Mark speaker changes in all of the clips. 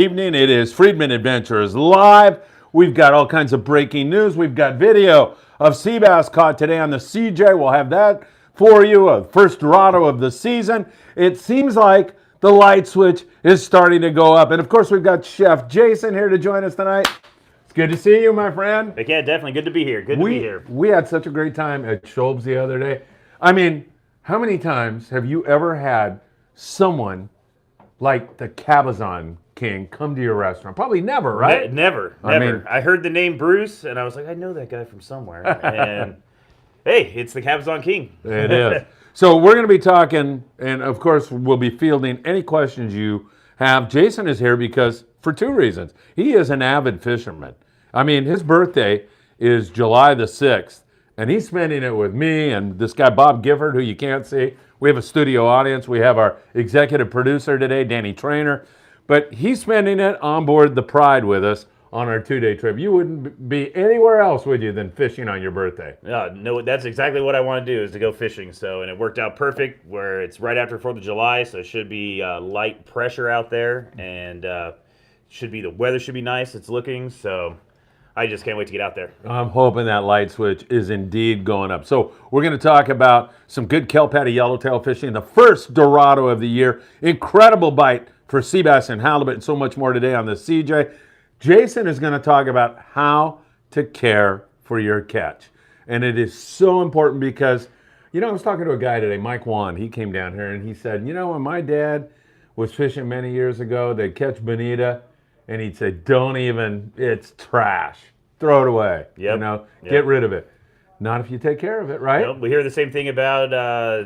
Speaker 1: Evening. It is Friedman Adventures Live. We've got all kinds of breaking news. We've got video of sea bass caught today on the CJ. We'll have that for you. A first Dorado of the season. It seems like the light switch is starting to go up. And of course, we've got Chef Jason here to join us tonight. It's good to see you, my friend.
Speaker 2: Yeah, definitely. Good to be here. Good to be here.
Speaker 1: We had such a great time at Schulb's the other day. I mean, how many times have you ever had someone like the Cabazon King come to your restaurant? Probably never, right?
Speaker 2: Never. I heard the name Bruce, and I was like, I know that guy from somewhere. And hey, it's the Cabazon King.
Speaker 1: It is. So we're going to be talking, and of course, we'll be fielding any questions you have. Jason is here because, for two reasons. He is an avid fisherman. I mean, his birthday is July the 6th, and he's spending it with me and this guy, Bob Gifford, who you can't see. We have a studio audience. We have our executive producer today, Danny Trainer. But he's spending it on board the Pride with us on our two-day trip. You wouldn't be anywhere else, would you, than fishing on your birthday?
Speaker 2: No, that's exactly what I want to do, is to go fishing. So, and it worked out perfect where it's right after 4th of July, so it should be light pressure out there, and the weather should be nice. It's looking, so I just can't wait to get out there.
Speaker 1: I'm hoping that light switch is indeed going up. So we're going to talk about some good kelp paddy yellowtail fishing, the first Dorado of the year. Incredible bite for sea bass and halibut, and so much more today on the CJ. Jason is going to talk about how to care for your catch. And it is so important because, I was talking to a guy today, Mike Wan. He came down here and he said, when my dad was fishing many years ago, they'd catch bonita and he'd say, it's trash. Throw it away.
Speaker 2: Yep.
Speaker 1: Get rid of it. Not if you take care of it, right?
Speaker 2: Nope. We hear the same thing about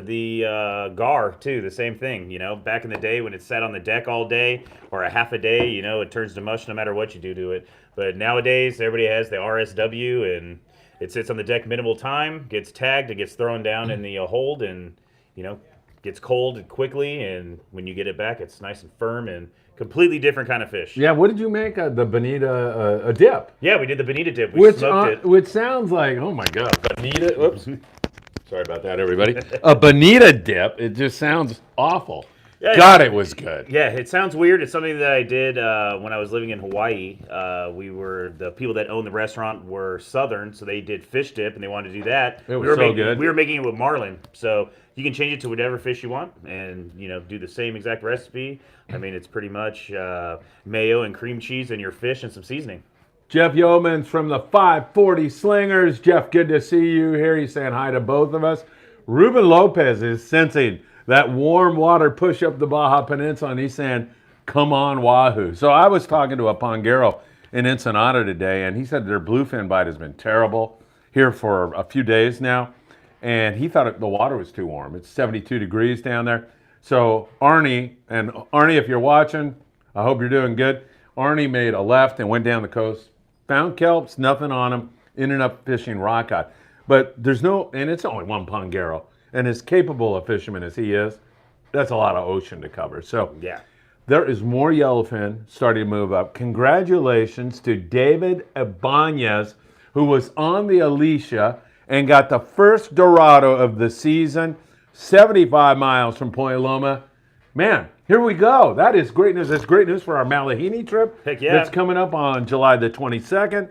Speaker 2: the gar, too. The same thing. Back in the day when it sat on the deck all day or a half a day, it turns to mush no matter what you do to it. But nowadays, everybody has the RSW, and it sits on the deck minimal time, gets tagged, it gets thrown down in the hold, and, gets cold quickly. And when you get it back, it's nice and firm and completely different kind of fish.
Speaker 1: Yeah, what did you make the bonita a dip?
Speaker 2: Yeah, we did the bonita dip. We smoked it.
Speaker 1: Which sounds like, oh my God, bonita. Oops. Sorry about that, everybody. A bonita dip, it just sounds awful. Yeah, God, it was good.
Speaker 2: Yeah, it sounds weird. It's something that I did when I was living in Hawaii. The people that owned the restaurant were Southern, so they did fish dip, and they wanted to do that.
Speaker 1: It was good.
Speaker 2: We were making it with Marlin, so you can change it to whatever fish you want, and do the same exact recipe. I mean, it's pretty much mayo and cream cheese and your fish and some seasoning.
Speaker 1: Jeff Yeomans from the 540 Slingers. Jeff, good to see you here. He's saying hi to both of us. Ruben Lopez is sensing that warm water push up the Baja Peninsula, and he's saying, come on, Wahoo. So I was talking to a Pongero in Ensenada today, and he said their bluefin bite has been terrible here for a few days now, and he thought the water was too warm. It's 72 degrees down there. So Arnie, if you're watching, I hope you're doing good. Arnie made a left and went down the coast, found kelps, nothing on them, ended up fishing rockcod. But and it's only one Pongero, and as capable a fisherman as he is, that's a lot of ocean to cover. So
Speaker 2: yeah,
Speaker 1: there is more yellowfin starting to move up. Congratulations to David Ibanez, who was on the Alicia and got the first Dorado of the season, 75 miles from Point Loma. Man, here we go. That is great news. That's great news for our Mahi-mahi trip.
Speaker 2: Heck yeah.
Speaker 1: That's coming up on July the 22nd.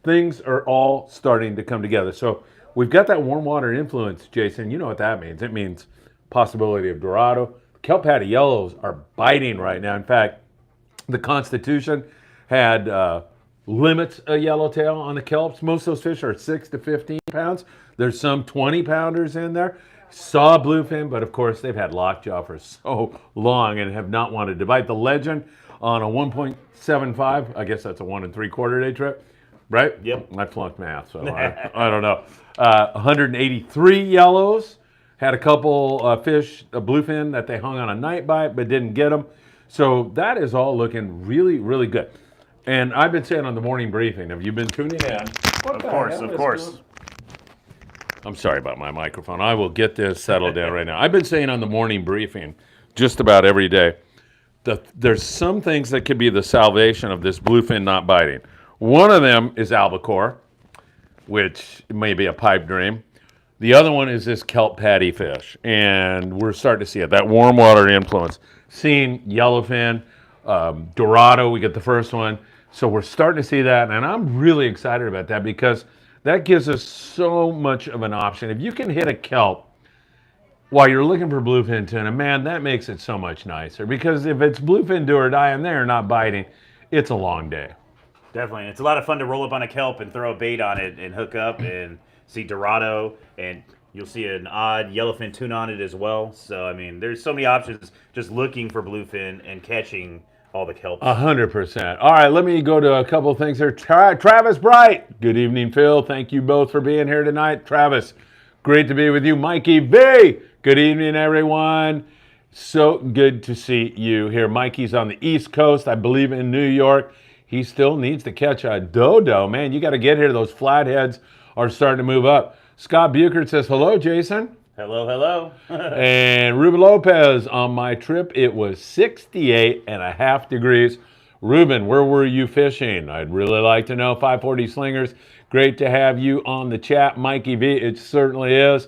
Speaker 1: Things are all starting to come together. So we've got that warm water influence, Jason. You know what that means. It means possibility of Dorado. Kelp paddy yellows are biting right now. In fact, the Constitution had limits a yellowtail on the kelps. Most of those fish are 6 to 15 pounds. There's some 20-pounders in there. Saw bluefin, but of course they've had lockjaw for so long and have not wanted to bite. The Legend on a 1.75, I guess that's a 1 3/4 day trip, right?
Speaker 2: Yep.
Speaker 1: I flunked math, so I don't know. 183 yellows. Had a couple fish, a bluefin that they hung on a night bite, but didn't get them. So that is all looking really, really good. And I've been saying on the morning briefing, have you been tuning in?
Speaker 2: Of course.
Speaker 1: I'm sorry about my microphone. I will get this settled down right now. I've been saying on the morning briefing just about every day that there's some things that could be the salvation of this bluefin not biting. One of them is albacore, which may be a pipe dream. The other one is this kelp paddy fish, and we're starting to see it, that warm water influence. Seeing yellowfin, Dorado, we get the first one. So we're starting to see that, and I'm really excited about that because that gives us so much of an option. If you can hit a kelp while you're looking for bluefin tuna, man, that makes it so much nicer. Because if it's bluefin do or die and they're not biting, it's a long day.
Speaker 2: Definitely. It's a lot of fun to roll up on a kelp and throw a bait on it and hook up and see Dorado, and you'll see an odd yellowfin tuna on it as well. So, I mean, there's so many options just looking for bluefin and catching all the kelps.
Speaker 1: 100%. All right, let me go to a couple of things here. Travis Bright. Good evening, Phil. Thank you both for being here tonight. Travis, great to be with you. Mikey V. Good evening, everyone. So good to see you here. Mikey's on the East Coast, I believe in New York. He still needs to catch a dodo. Man, you got to get here. Those flatheads are starting to move up. Scott Buchert says, hello, Jason.
Speaker 2: Hello, hello.
Speaker 1: And Ruben Lopez, on my trip, it was 68.5 degrees. Ruben, where were you fishing? I'd really like to know. 540 Slingers, great to have you on the chat. Mikey V, it certainly is.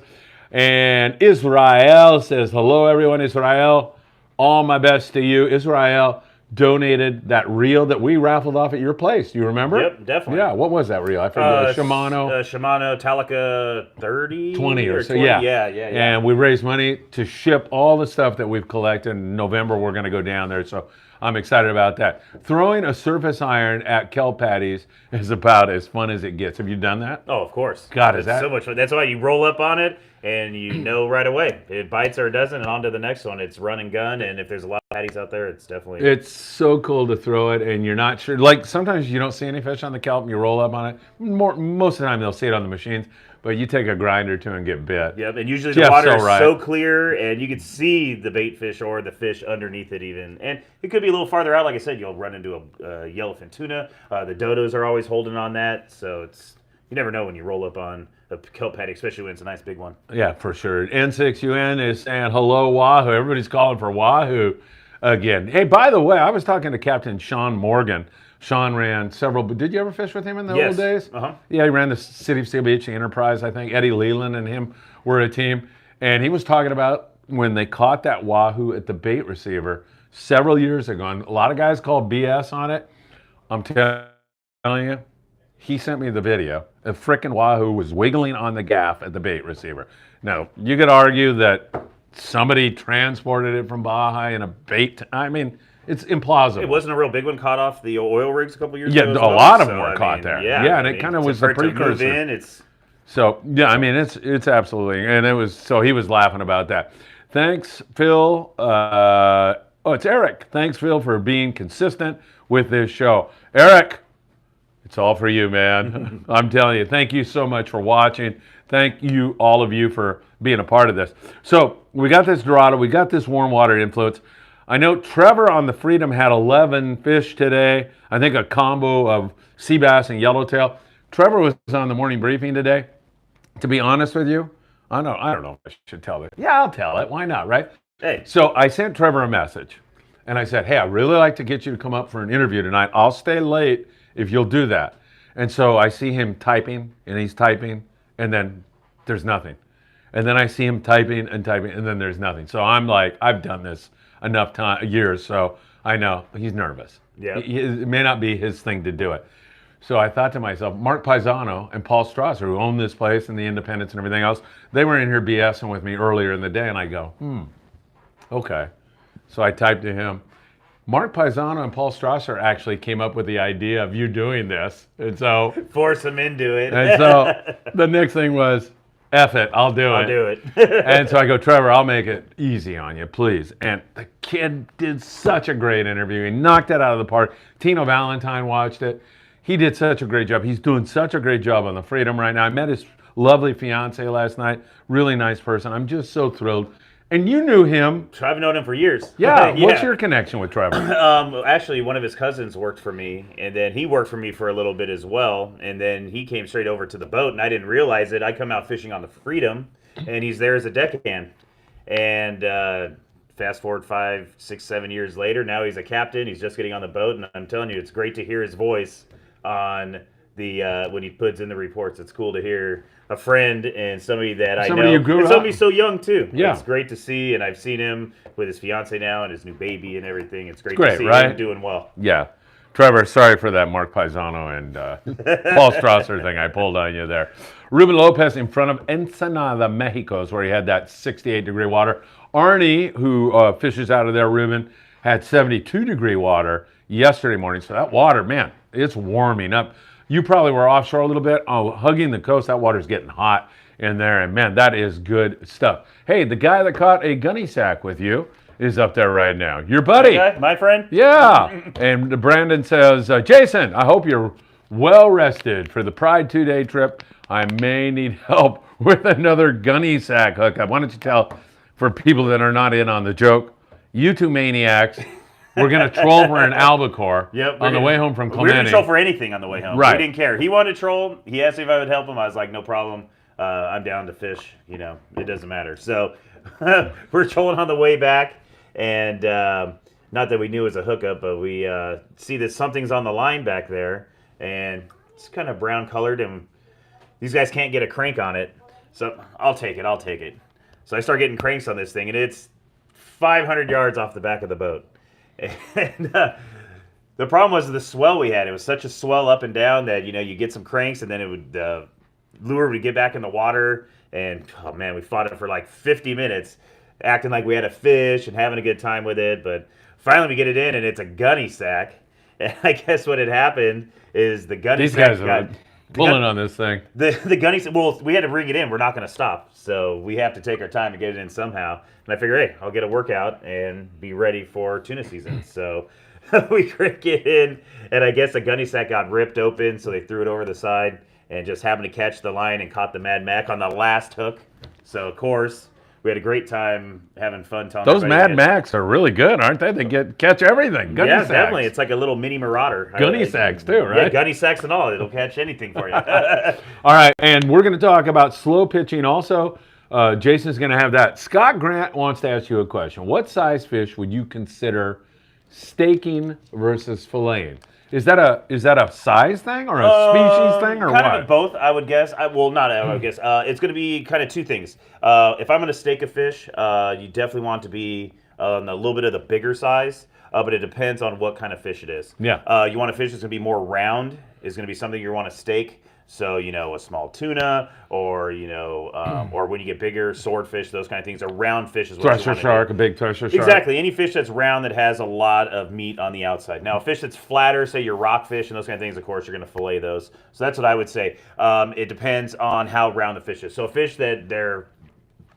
Speaker 1: And Israel says, hello, everyone. Israel, all my best to you. Israel donated that reel that we raffled off at your place. Do you remember?
Speaker 2: Yep, definitely.
Speaker 1: Yeah, what was that reel? I forget. Shimano.
Speaker 2: Shimano Talica 30?
Speaker 1: 20 or so,
Speaker 2: 20?
Speaker 1: yeah.
Speaker 2: Yeah.
Speaker 1: And we raised money to ship all the stuff that we've collected. In November, we're going to go down there, so I'm excited about that. Throwing a surface iron at kelp patties is about as fun as it gets. Have you done that?
Speaker 2: Oh, of course.
Speaker 1: God,
Speaker 2: it's
Speaker 1: is that
Speaker 2: so much fun. That's why you roll up on it and you know right away. It bites or it doesn't, and on to the next one. It's run and gun, and if there's a lot of patties out there, it's definitely...
Speaker 1: It's so cool to throw it, and you're not sure. Like, sometimes you don't see any fish on the kelp, and you roll up on it. Most of the time, they'll see it on the machines, but you take a grinder to and get bit.
Speaker 2: Yep, and usually
Speaker 1: Jeff's
Speaker 2: the water is
Speaker 1: right.
Speaker 2: so clear, and you can see the bait fish or the fish underneath it even. And it could be a little farther out. Like I said, you'll run into a yellowfin tuna. The dodos are always holding on that, so it's... You never know when you roll up on a kelp patty, especially when it's a nice big one.
Speaker 1: Yeah, for sure. N6UN is saying hello, Wahoo. Everybody's calling for Wahoo again. Hey, by the way, I was talking to Captain Sean Morgan. Sean ran several. Did you ever fish with him in the old days?
Speaker 2: Uh-huh.
Speaker 1: Yeah, he ran the City of Steel Beach, the Enterprise, I think. Eddie Leland and him were a team. And he was talking about when they caught that Wahoo at the bait receiver several years ago. And a lot of guys called BS on it. I'm telling you, he sent me the video. A frickin' Wahoo was wiggling on the gaff at the bait receiver. Now, you could argue that somebody transported it from Baja in a bait. I mean, it's implausible.
Speaker 2: It wasn't a real big one caught off the oil rigs a couple years ago.
Speaker 1: Yeah, a lot of them were caught there. Yeah, and it kind of was the precursor. So, yeah, I mean, it's absolutely, and it was, so he was laughing about that. Thanks, Phil. It's Eric. Thanks, Phil, for being consistent with this show. Eric, it's all for you, man. I'm telling you, thank you so much for watching. Thank you, all of you, for being a part of this. So we got this Dorado. We got this warm water influence. I know Trevor on the Freedom had 11 fish today. I think a combo of sea bass and yellowtail. Trevor was on the morning briefing today. To be honest with you, I don't know if I should tell it. Yeah, I'll tell it. Why not, right?
Speaker 2: Hey.
Speaker 1: So I sent Trevor a message, and I said, hey, I'd really like to get you to come up for an interview tonight. I'll stay late if you'll do that. And so I see him typing, and he's typing, and then there's nothing. And then I see him typing, and then there's nothing. So I'm like, I've done this enough years, so I know he's nervous.
Speaker 2: Yeah.
Speaker 1: It may not be his thing to do it. So I thought to myself, Mark Paisano and Paul Strasser, who own this place and the Independents and everything else, they were in here BSing with me earlier in the day, and I go, okay. So I typed to him, Mark Paisano and Paul Strasser actually came up with the idea of you doing this. And so...
Speaker 2: Force them into it.
Speaker 1: And so the next thing was, F it, I'll do it. And so I go, Trevor, I'll make it easy on you, please. And the kid did such a great interview. He knocked it out of the park. Tino Valentine watched it. He did such a great job. He's doing such a great job on the Freedom right now. I met his lovely fiance last night. Really nice person. I'm just so thrilled. And you knew him.
Speaker 2: I've known him for years.
Speaker 1: Yeah. What's your connection with Trevor?
Speaker 2: Actually, one of his cousins worked for me, and then he worked for me for a little bit as well. And then he came straight over to the boat, and I didn't realize it. I come out fishing on the Freedom, and he's there as a deckhand. And fast forward 5, 6, 7 years later, now he's a captain. He's just getting on the boat, and I'm telling you, it's great to hear his voice on when he puts in the reports. It's cool to hear a friend and somebody that I
Speaker 1: Somebody
Speaker 2: know,
Speaker 1: you grew
Speaker 2: and
Speaker 1: up.
Speaker 2: somebody so young too.
Speaker 1: Yeah.
Speaker 2: It's great to see, and I've seen him with his fiance now and his new baby and everything. It's great
Speaker 1: great,
Speaker 2: to see
Speaker 1: right?
Speaker 2: him doing well.
Speaker 1: Yeah. Trevor, sorry for that Mark Paisano and Paul Strasser thing I pulled on you there. Ruben Lopez in front of Ensenada, Mexico is where he had that 68-degree water. Arnie, who fishes out of there, Ruben, had 72-degree water yesterday morning. So that water, man, it's warming up. You probably were offshore a little bit. Oh, hugging the coast, that water's getting hot in there. And man, that is good stuff. Hey, the guy that caught a gunny sack with you is up there right now. Your buddy.
Speaker 2: Okay, my friend?
Speaker 1: Yeah. And Brandon says, Jason, I hope you're well rested for the Pride 2-day trip. I may need help with another gunny sack hookup. Why don't you tell, for people that are not in on the joke, you two maniacs, we're going to troll for an albacore on the way home from Clemente.
Speaker 2: We're going to troll for anything on the way home.
Speaker 1: Right.
Speaker 2: We didn't care. He wanted to troll. He asked me if I would help him. I was like, no problem. I'm down to fish. You know, it doesn't matter. So we're trolling on the way back. And not that we knew it was a hookup, but we see that something's on the line back there. And it's kind of brown colored. And these guys can't get a crank on it. So I'll take it. So I start getting cranks on this thing. And it's 500 yards off the back of the boat. And the problem was the swell we had. It was such a swell up and down that, you know, you get some cranks and then it would, lure would get back in the water. And, oh man, we fought it for like 50 minutes, acting like we had a fish and having a good time with it. But finally we get it in and it's a gunny sack. And I guess what had happened is the gunny
Speaker 1: These
Speaker 2: sack
Speaker 1: guys are pulling on this thing.
Speaker 2: The gunny sack, well, we had to bring it in. We're not going to stop. So we have to take our time to get it in somehow. And I figure, hey, I'll get a workout and be ready for tuna season. So we crank it in, and I guess the gunny sack got ripped open, so they threw it over the side and just happened to catch the line and caught the Mad Mac on the last hook. So, of course, we had a great time having fun telling
Speaker 1: Those
Speaker 2: everybody
Speaker 1: Mad Macs are really good, aren't they? They catch everything. Gunny
Speaker 2: yeah,
Speaker 1: sacks.
Speaker 2: definitely. It's like a little mini marauder.
Speaker 1: Gunny sacks too, right?
Speaker 2: Yeah, gunny sacks and all. It'll catch anything for you.
Speaker 1: All right, and we're going to talk about slow pitching also. Jason's going to have that. Scott Grant wants to ask you a question. What size fish would you consider staking versus filleting? Is that a size thing or a species thing or
Speaker 2: kind
Speaker 1: what?
Speaker 2: of both, I would guess. I would guess. It's going to be kind of two things. If I'm going to steak a fish, you definitely want to be on a little bit of the bigger size, but it depends on what kind of fish it is.
Speaker 1: Yeah.
Speaker 2: You want a fish that's going to be more round. Is going to be something you want to steak. So, you know, a small tuna or, you know, or when you get bigger, swordfish, those kind of things. A round fish is what you want to do.
Speaker 1: Thresher shark, a big thresher shark.
Speaker 2: Exactly. Any fish that's round that has a lot of meat on the outside. Now, a fish that's flatter, say your rockfish and those kind of things, of course, you're going to fillet those. So that's what I would say. It depends on how round the fish is. So a fish that their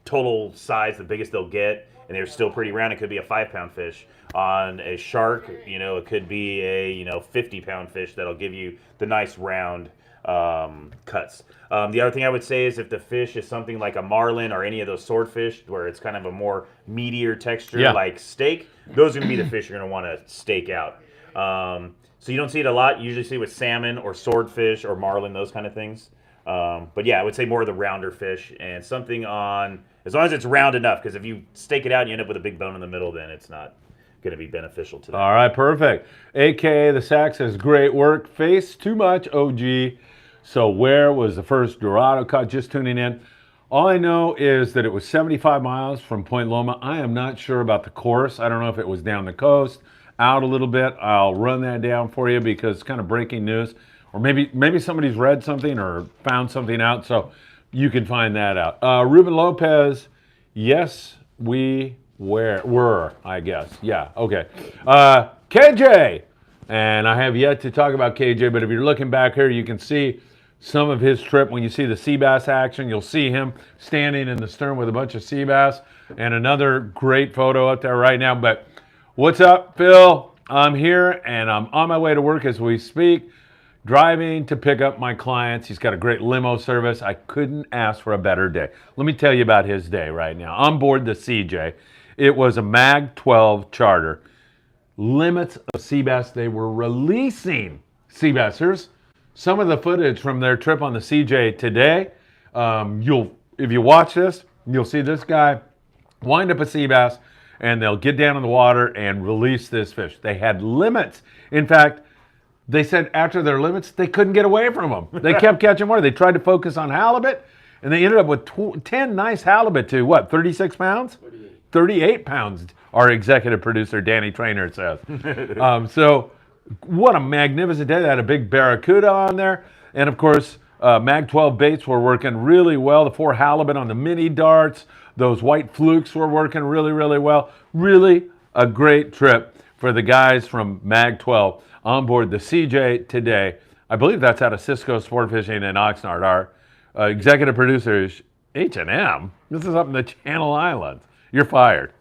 Speaker 2: total size, the biggest they'll get, and they're still pretty round, it could be a 5-pound fish. On a shark, you know, it could be a, 50-pound fish that'll give you the nice round cuts. The other thing I would say is if the fish is something like a marlin or any of those swordfish where it's kind of a more meatier texture like steak, those are going to be the fish you're going to want to steak out. So you don't see it a lot. You usually see it with salmon or swordfish or marlin, those kind of things. But yeah, I would say more of the rounder fish and something on, as long as it's round enough, because if you steak it out and you end up with a big bone in the middle, then it's not going to be beneficial to them.
Speaker 1: All right, perfect. AKA the Sack says, great work. Face too much, OG. So where was the first Dorado caught? Just tuning in. All I know is that it was 75 miles from Point Loma. I am not sure about the course. I don't know if it was down the coast, out a little bit. I'll run that down for you because it's kind of breaking news. Or maybe somebody's read something or found something out, so you can find that out. Ruben Lopez, yes, we were, I guess. Yeah, okay. KJ, and I have yet to talk about KJ, but if you're looking back here, you can see some of his trip. When you see the sea bass action, you'll see him standing in the stern with a bunch of sea bass, and another great photo up there right now. But what's up, Phil? I'm here, and I'm on my way to work as we speak, driving to pick up my clients. He's got a great limo service. I couldn't ask for a better day. Let me tell you about his day right now. On board the CJ, it was a MAG 12 charter. Limits of sea bass. They were releasing sea bass. Here's some of the footage from their trip on the CJ today. If you watch this, you'll see this guy wind up a sea bass, and they'll get down in the water and release this fish. They had limits. In fact, they said after their limits, they couldn't get away from them. They kept catching more. They tried to focus on halibut, and they ended up with 10 nice halibut to, what, 36 pounds? 38 pounds, our executive producer, Danny Trainer, says. So what a magnificent day. They had a big barracuda on there. And, of course, Mag 12 baits were working really well. The 4 halibut on the mini darts. Those white flukes were working really, really well. Really a great trip for the guys from Mag 12 on board the CJ today. I believe that's out of Cisco Sport Fishing in Oxnard. Our executive producer is H&M. This is up in the Channel Islands. You're fired.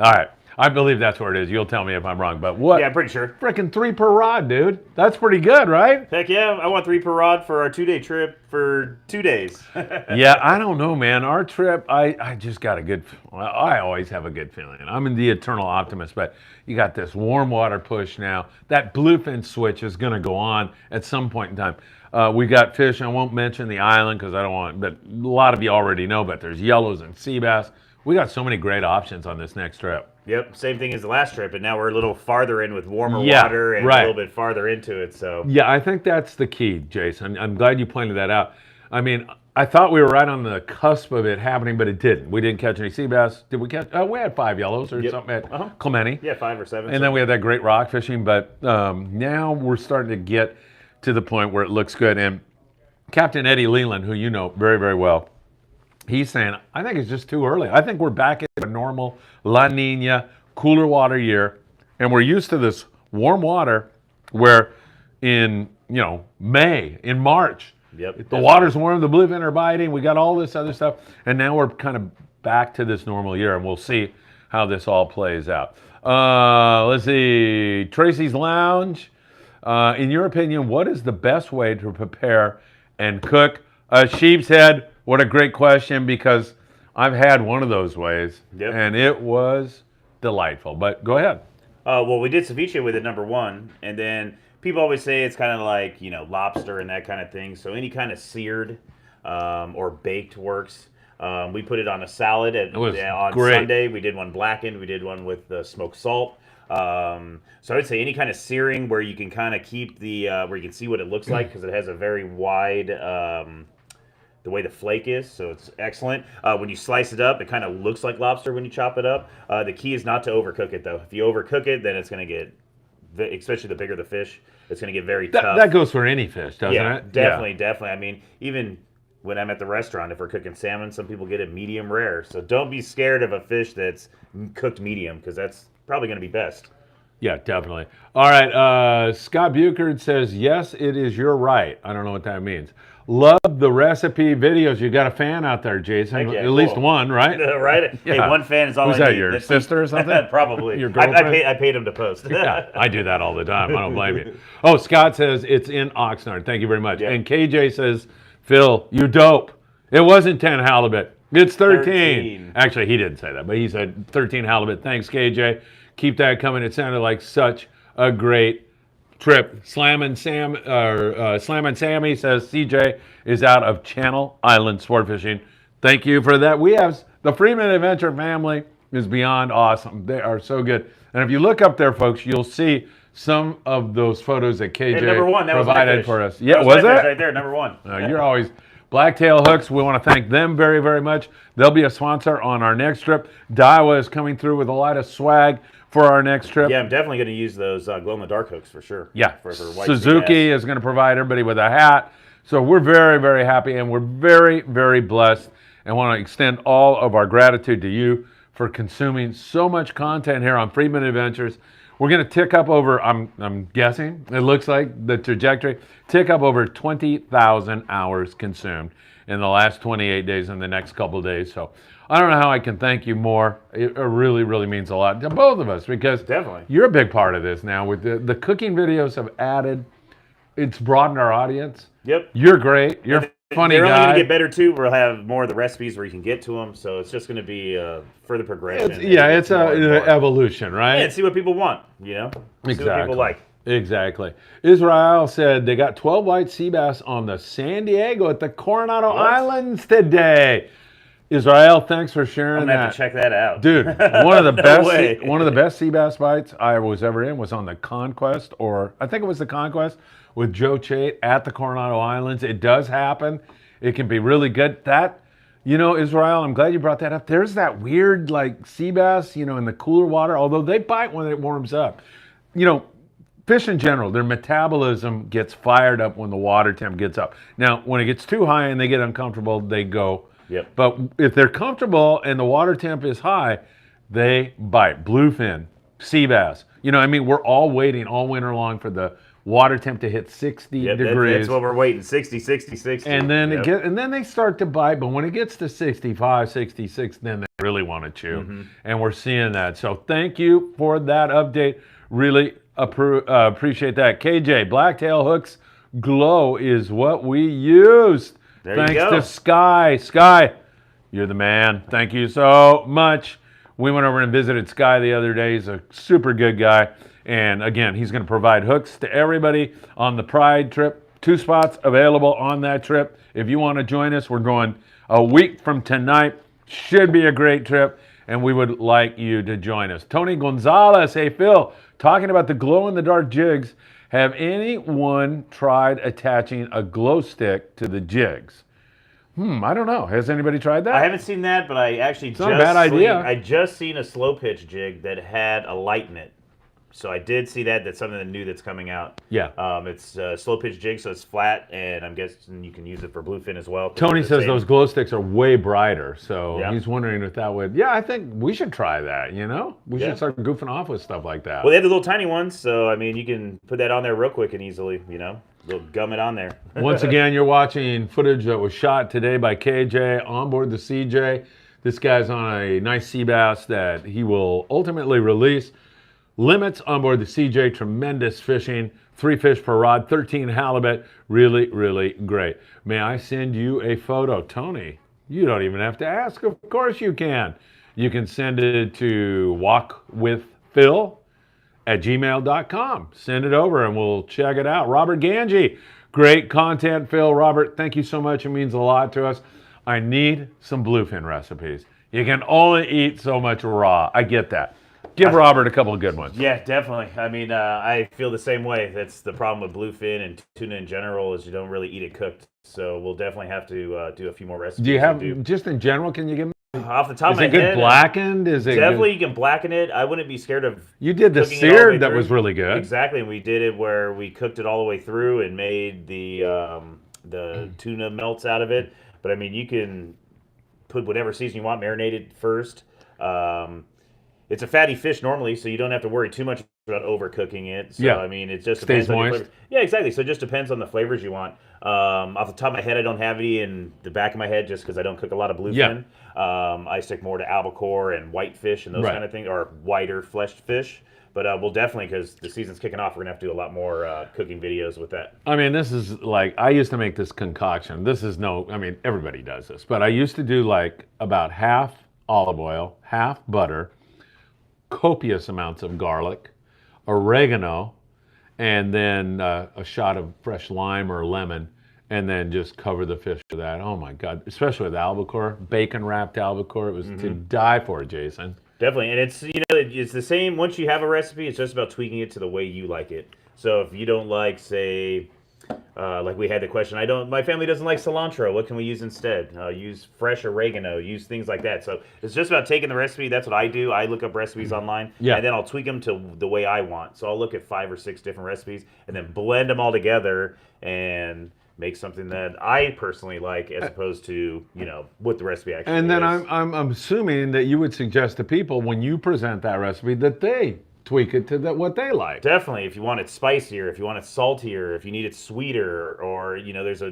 Speaker 1: All right. I believe that's where it is. You'll tell me if I'm wrong. But what?
Speaker 2: Yeah, I'm pretty sure.
Speaker 1: Freaking 3 per rod, dude. That's pretty good, right?
Speaker 2: Heck yeah. I want 3 per rod for our 2-day trip for 2 days.
Speaker 1: Yeah, I don't know, man. Our trip, I just got a good, well, I always have a good feeling. I'm in the eternal optimist, but you got this warm water push now. That bluefin switch is going to go on at some point in time. We got fish. I won't mention the island because I don't want, but a lot of you already know, but there's yellows and sea bass. We got so many great options on this next trip.
Speaker 2: Yep, same thing as the last trip, and now we're a little farther in with warmer water and a little bit farther into it. So
Speaker 1: yeah, I think that's the key, Jason. I'm glad you pointed that out. I mean, I thought we were right on the cusp of it happening, but it didn't. We didn't catch any sea bass. Did we catch? We had 5 yellows or something at Clemente.
Speaker 2: Yeah, 5 or 7.
Speaker 1: And then we had that great rock fishing, but now we're starting to get to the point where it looks good. And Captain Eddie Leland, who you know very, very well, he's saying, I think it's just too early. I think we're back in a normal La Nina, cooler water year, and we're used to this warm water where in, May, in March, the water's warm, the bluefin are biting, we got all this other stuff, and now we're kind of back to this normal year, and we'll see how this all plays out. Let's see, Tracy's Lounge. In your opinion, what is the best way to prepare and cook a sheep's head? What a great question, because I've had one of those ways, and it was delightful. But go ahead.
Speaker 2: Well, we did ceviche with it, number 1, and then people always say it's kind of like, lobster and that kind of thing. So any kind of seared or baked works. We put it on a salad on
Speaker 1: great.
Speaker 2: Sunday. We did one blackened. We did one with smoked salt. So I would say any kind of searing where you can kind of keep the where you can see what it looks like, because it has a very wide the way the flake is, so it's excellent. When you slice it up, it kind of looks like lobster when you chop it up. The key is not to overcook it, though. If you overcook it, then it's going to get, especially the bigger the fish, it's going to get very tough.
Speaker 1: That goes for any fish, doesn't it?
Speaker 2: Definitely. I mean, even when I'm at the restaurant, if we're cooking salmon, some people get it medium rare. So don't be scared of a fish that's cooked medium, because that's probably going to be best.
Speaker 1: Yeah, definitely. All right, Scott Buchard says, yes, it is your right. I don't know what that means. Love the recipe videos. You got a fan out there, Jason.
Speaker 2: Yeah,
Speaker 1: at least one, right?
Speaker 2: Right?
Speaker 1: Yeah.
Speaker 2: Hey, one fan is all
Speaker 1: Who's
Speaker 2: I
Speaker 1: that,
Speaker 2: need.
Speaker 1: your sister or something?
Speaker 2: Probably.
Speaker 1: Your girlfriend?
Speaker 2: I paid him to post.
Speaker 1: Yeah, I do that all the time. I don't blame you. Oh, Scott says it's in Oxnard. Thank you very much.
Speaker 2: Yeah.
Speaker 1: And KJ says, Phil, you dope. It wasn't 10 halibut. It's 13. Actually, he didn't say that, but he said 13 halibut. Thanks, KJ. Keep that coming. It sounded like such a great trip. Slammin' Sammy says CJ is out of Channel Island Sport Fishing. Thank you for that. We have the Friedman Adventure family is beyond awesome. They are so good. And if you look up there, folks, you'll see some of those photos that KJ provided for us. Yeah, was that
Speaker 2: right there? Number 1.
Speaker 1: You're always Blacktail Hooks. We want to thank them very, very much. They'll be a sponsor on our next trip. Daiwa is coming through with a lot of swag for our next trip.
Speaker 2: Yeah, I'm definitely going to use those glow-in-the-dark hooks for sure.
Speaker 1: Yeah,
Speaker 2: for white
Speaker 1: Suzuki is going to provide everybody with a hat. So we're very, very happy, and we're very, very blessed, and want to extend all of our gratitude to you for consuming so much content here on Friedman Adventures. We're going to tick up over, I'm guessing, it looks like the trajectory, tick up over 20,000 hours consumed in the last 28 days and the next couple of days. So I don't know how I can thank you more. It really, really means a lot to both of us, because you're a big part of this now. With the cooking videos have added, it's broadened our audience.
Speaker 2: Yep.
Speaker 1: You're great. You're a funny guy.
Speaker 2: They're only going to get better too. We'll have more of the recipes where you can get to them. So it's just going to be further progression.
Speaker 1: It's an evolution, right?
Speaker 2: Yeah, and see what people want, See what people like.
Speaker 1: Exactly. Israel said they got 12 white sea bass on the San Diego at the Coronado Islands today. Israel, thanks for sharing
Speaker 2: I'm gonna
Speaker 1: that.
Speaker 2: have to check that out,
Speaker 1: Dude, one of the
Speaker 2: No way.
Speaker 1: best sea bass bites I was ever in was on the Conquest, or I think it was the Conquest with Joe Chait at the Coronado Islands. It does happen. It can be really good. That, Israel, I'm glad you brought that up. There's that weird like sea bass, in the cooler water, although they bite when it warms up. You know, Fish in general, their metabolism gets fired up when the water temp gets up. Now, when it gets too high and they get uncomfortable, they go.
Speaker 2: Yep.
Speaker 1: But if they're comfortable and the water temp is high, they bite. Bluefin, sea bass. We're all waiting all winter long for the water temp to hit 60 degrees.
Speaker 2: That's what we're waiting. 60, 60, 60.
Speaker 1: And then
Speaker 2: Yep.
Speaker 1: and then they start to bite, but when it gets to 65, 66, then they really want to chew.
Speaker 2: Mm-hmm.
Speaker 1: And we're seeing that. So thank you for that update. Really appreciate that. KJ, blacktail hooks glow is what we used.
Speaker 2: There you
Speaker 1: Thanks
Speaker 2: go.
Speaker 1: to Sky. Sky, you're the man. Thank you so much. We went over and visited Sky the other day. He's a super good guy. And again, he's going to provide hooks to everybody on the Pride trip. 2 spots available on that trip. If you want to join us, we're going a week from tonight. Should be a great trip, and we would like you to join us. Tony Gonzalez, hey Phil, talking about the glow-in-the-dark jigs. Have anyone tried attaching a glow stick to the jigs? I don't know. Has anybody tried that?
Speaker 2: I haven't seen that, but I actually
Speaker 1: not a bad idea.
Speaker 2: I just seen a slow pitch jig that had a light in it. So I did see that. That's something new that's coming out.
Speaker 1: Yeah.
Speaker 2: It's a slow pitch jig, so it's flat, and I'm guessing you can use it for bluefin as well.
Speaker 1: Tony says those glow sticks are way brighter, so
Speaker 2: Yeah.
Speaker 1: he's wondering if that would. Yeah, I think we should try that. We
Speaker 2: Yeah.
Speaker 1: should start goofing off with stuff like that.
Speaker 2: Well, they have the little tiny ones, so you can put that on there real quick and easily, little gum it on there.
Speaker 1: Once again, you're watching footage that was shot today by KJ on board the CJ. This guy's on a nice sea bass that he will ultimately release. Limits on board the CJ, tremendous fishing. 3 fish per rod, 13 halibut. Really, really great. May I send you a photo? Tony, you don't even have to ask. Of course you can. You can send it to walkwithphil@gmail.com. Send it over and we'll check it out. Robert Ganji, great content, Phil. Robert, thank you so much. It means a lot to us. I need some bluefin recipes. You can only eat so much raw. I get that. Give Robert a couple of good ones.
Speaker 2: Yeah, definitely. I feel the same way. That's the problem with bluefin and tuna in general is you don't really eat it cooked. So we'll definitely have to do a few more recipes.
Speaker 1: Do you have, just in general, can you give me?
Speaker 2: Off the top of my
Speaker 1: Is it good
Speaker 2: head,
Speaker 1: blackened? Is it
Speaker 2: definitely
Speaker 1: good?
Speaker 2: you can blacken it. I wouldn't be scared of.
Speaker 1: You did the
Speaker 2: cooking it all the way
Speaker 1: seared that
Speaker 2: through.
Speaker 1: was really good.
Speaker 2: Exactly, and we did it where we cooked it all the way through and made the tuna melts out of it. But you can put whatever season you want, marinate it first. It's a fatty fish normally, so you don't have to worry too much about overcooking it. So,
Speaker 1: Yeah.
Speaker 2: it just
Speaker 1: Stays
Speaker 2: depends on your
Speaker 1: moist.
Speaker 2: flavors. Yeah, exactly. So it just depends on the flavors you want. Off the top of my head, I don't have any in the back of my head just because I don't cook a lot of bluefin. I stick more to albacore and whitefish and those
Speaker 1: Right.
Speaker 2: kind of things, or whiter fleshed fish. But we'll definitely, because the season's kicking off, we're going to have to do a lot more cooking videos with that.
Speaker 1: This is like, I used to make this concoction. This is everybody does this. But I used to do like about half olive oil, half butter, copious amounts of garlic, oregano, and then a shot of fresh lime or lemon, and then just cover the fish with that. Oh my God, especially with albacore, bacon wrapped albacore. It was to die for, Jason.
Speaker 2: Definitely, and it's the same. Once you have a recipe, it's just about tweaking it to the way you like it. So if you don't like, say, like we had the question, my family doesn't like cilantro. What can we use instead? Use fresh oregano. Use things like that. So it's just about taking the recipe. That's what I do. I look up recipes online, and then I'll tweak them to the way I want. So I'll look at 5 or 6 different recipes, and then blend them all together and make something that I personally like, as opposed to what the recipe actually is.
Speaker 1: And then I'm assuming that you would suggest to people when you present that recipe that they tweak it to what they like.
Speaker 2: Definitely, if you want it spicier, if you want it saltier, if you need it sweeter, or there's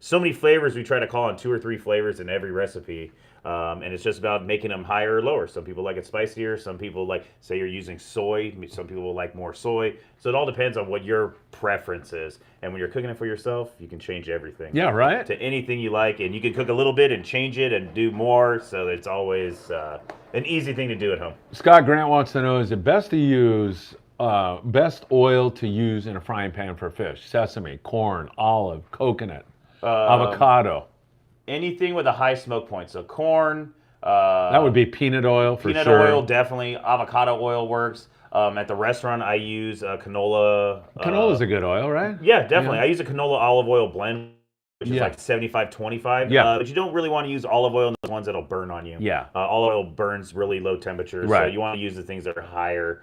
Speaker 2: so many flavors. We try to call on 2 or 3 flavors in every recipe, and it's just about making them higher or lower. Some people like it spicier. Some people say you're using soy. Some people will like more soy. So it all depends on what your preference is. And when you're cooking it for yourself, you can change everything.
Speaker 1: Yeah, right.
Speaker 2: To anything you like, and you can cook a little bit and change it and do more. So it's always an easy thing to do at home.
Speaker 1: Scott Grant wants to know, is it best to use best oil to use in a frying pan for fish? Sesame, corn, olive, coconut, avocado.
Speaker 2: Anything with a high smoke point. So corn.
Speaker 1: That would be peanut oil for
Speaker 2: peanut
Speaker 1: sure.
Speaker 2: oil, definitely. Avocado oil works. At the restaurant, I use canola.
Speaker 1: Canola's a good oil, right?
Speaker 2: Yeah, definitely. I use a canola olive oil blend, which is like 75-25.
Speaker 1: Yeah.
Speaker 2: But you don't really want to use olive oil in the ones that'll burn on you.
Speaker 1: Yeah.
Speaker 2: Olive oil burns really low temperatures.
Speaker 1: Right.
Speaker 2: So you want to use the things that are higher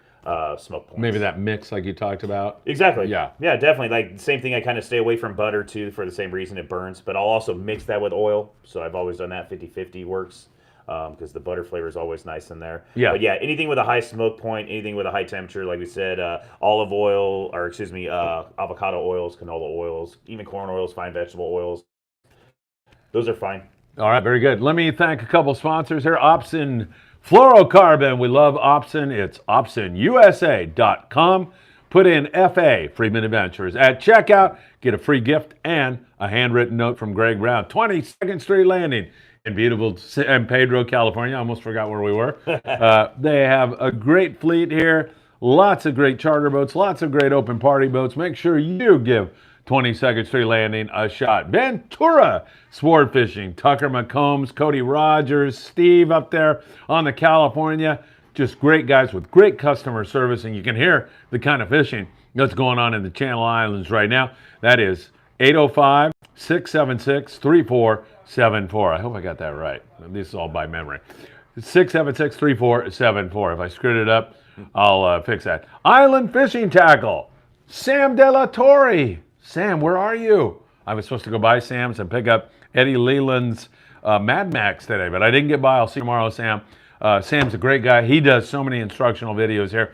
Speaker 2: smoke points.
Speaker 1: Maybe that mix like you talked about.
Speaker 2: Exactly.
Speaker 1: Yeah.
Speaker 2: Yeah, definitely. Like the same thing, I kind of stay away from butter too for the same reason it burns. But I'll also mix that with oil. So I've always done that. 50-50 works. Because the butter flavor is always nice in there.
Speaker 1: Yeah.
Speaker 2: But yeah, anything with a high smoke point, anything with a high temperature, like we said, olive oil, or excuse me, avocado oils, canola oils, even corn oils, fine vegetable oils. Those are fine.
Speaker 1: All right, very good. Let me thank a couple sponsors here. Opsin Fluorocarbon. We love Opsin. It's opsinusa.com. Put in FA, Friedman Adventures. At checkout, get a free gift and a handwritten note from Greg Brown. 22nd Street Landing in beautiful San Pedro, California. I almost forgot where we were. They have a great fleet here. Lots of great charter boats, lots of great open party boats. Make sure you give 22nd Street Landing a shot. Ventura Sport Fishing, Tucker McCombs, Cody Rogers, Steve up there on the California. Just great guys with great customer service, and you can hear the kind of fishing that's going on in the Channel Islands right now. That is 805-676-3474. I hope I got that right. This is all by memory. 676-3474. If I screwed it up, I'll fix that. Island Fishing Tackle, Sam De La Torre. Sam, where are you? I was supposed to go by Sam's and pick up Eddie Leland's Mad Max today, but I didn't get by. I'll see you tomorrow, Sam. Sam's a great guy. He does so many instructional videos here.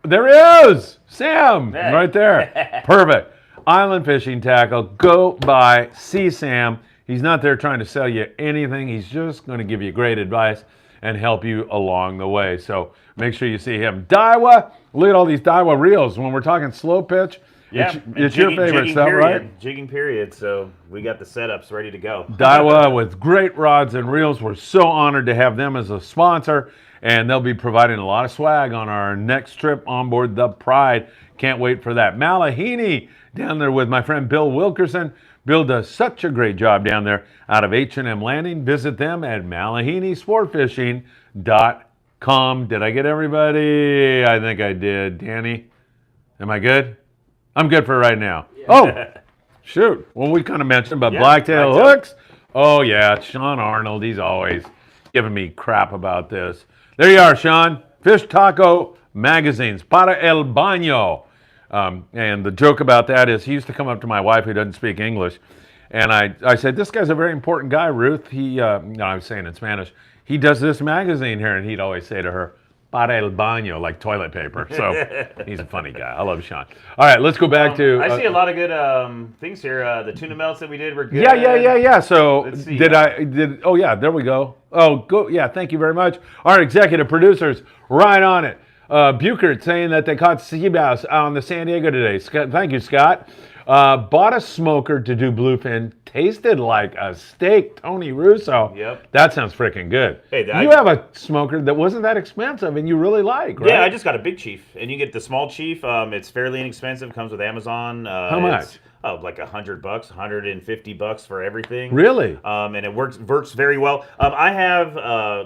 Speaker 1: There he is, Sam, right there. Perfect. Island Fishing Tackle. Go by, see Sam. He's not there trying to sell you anything. He's just going to give you great advice and help you along the way. So make sure you see him. Daiwa, look at all these Daiwa reels. When we're talking slow pitch,
Speaker 2: Yeah,
Speaker 1: it's your favorite stuff, right?
Speaker 2: Jigging period. So we got the setups ready to go.
Speaker 1: Daiwa with great rods and reels. We're so honored to have them as a sponsor, and they'll be providing a lot of swag on our next trip on board the Pride. Can't wait for that. Mahi-mahi down there with my friend Bill Wilkerson. Bill does such a great job down there out of H&M Landing. Visit them at malahinisportfishing.com. Did I get everybody? I think I did. Danny, am I good? I'm good for right now. Yeah. Oh, shoot. Well, we kind of mentioned about blacktail hooks. Oh, yeah. Sean Arnold, he's always giving me crap about this. There you are, Sean. Fish Taco Magazines, Para el Baño. And the joke about that is he used to come up to my wife who doesn't speak English, and I said, this guy's a very important guy, Ruth. He, I was saying in Spanish, he does this magazine here, and he'd always say to her, para el baño, like toilet paper. So he's a funny guy. I love Sean. All right, let's go back to...
Speaker 2: I see a lot of good things here. The tuna melts that we did were good.
Speaker 1: Yeah. So
Speaker 2: let's see.
Speaker 1: oh, yeah, there we go. Oh, go. Yeah, thank you very much. Our executive producers, right on it. Buchert saying that they caught sea bass on the San Diego today. Scott, thank you, Scott. Bought a smoker to do bluefin. Tasted like a steak, Tony Russo.
Speaker 2: Yep.
Speaker 1: That sounds freaking good. Hey, you have a smoker that wasn't that expensive and you really like, right?
Speaker 2: Yeah, I just got a big chief. And you get the small chief. It's fairly inexpensive. Comes with Amazon.
Speaker 1: How much?
Speaker 2: Oh, like $100, $150 for everything.
Speaker 1: Really?
Speaker 2: And it works very well. I have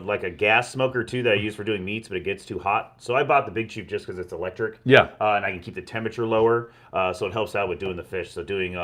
Speaker 2: like a gas smoker too that I use for doing meats, but it gets too hot. So I bought the Big Chief just because it's electric.
Speaker 1: Yeah.
Speaker 2: And I can keep the temperature lower, so it helps out with doing the fish. So doing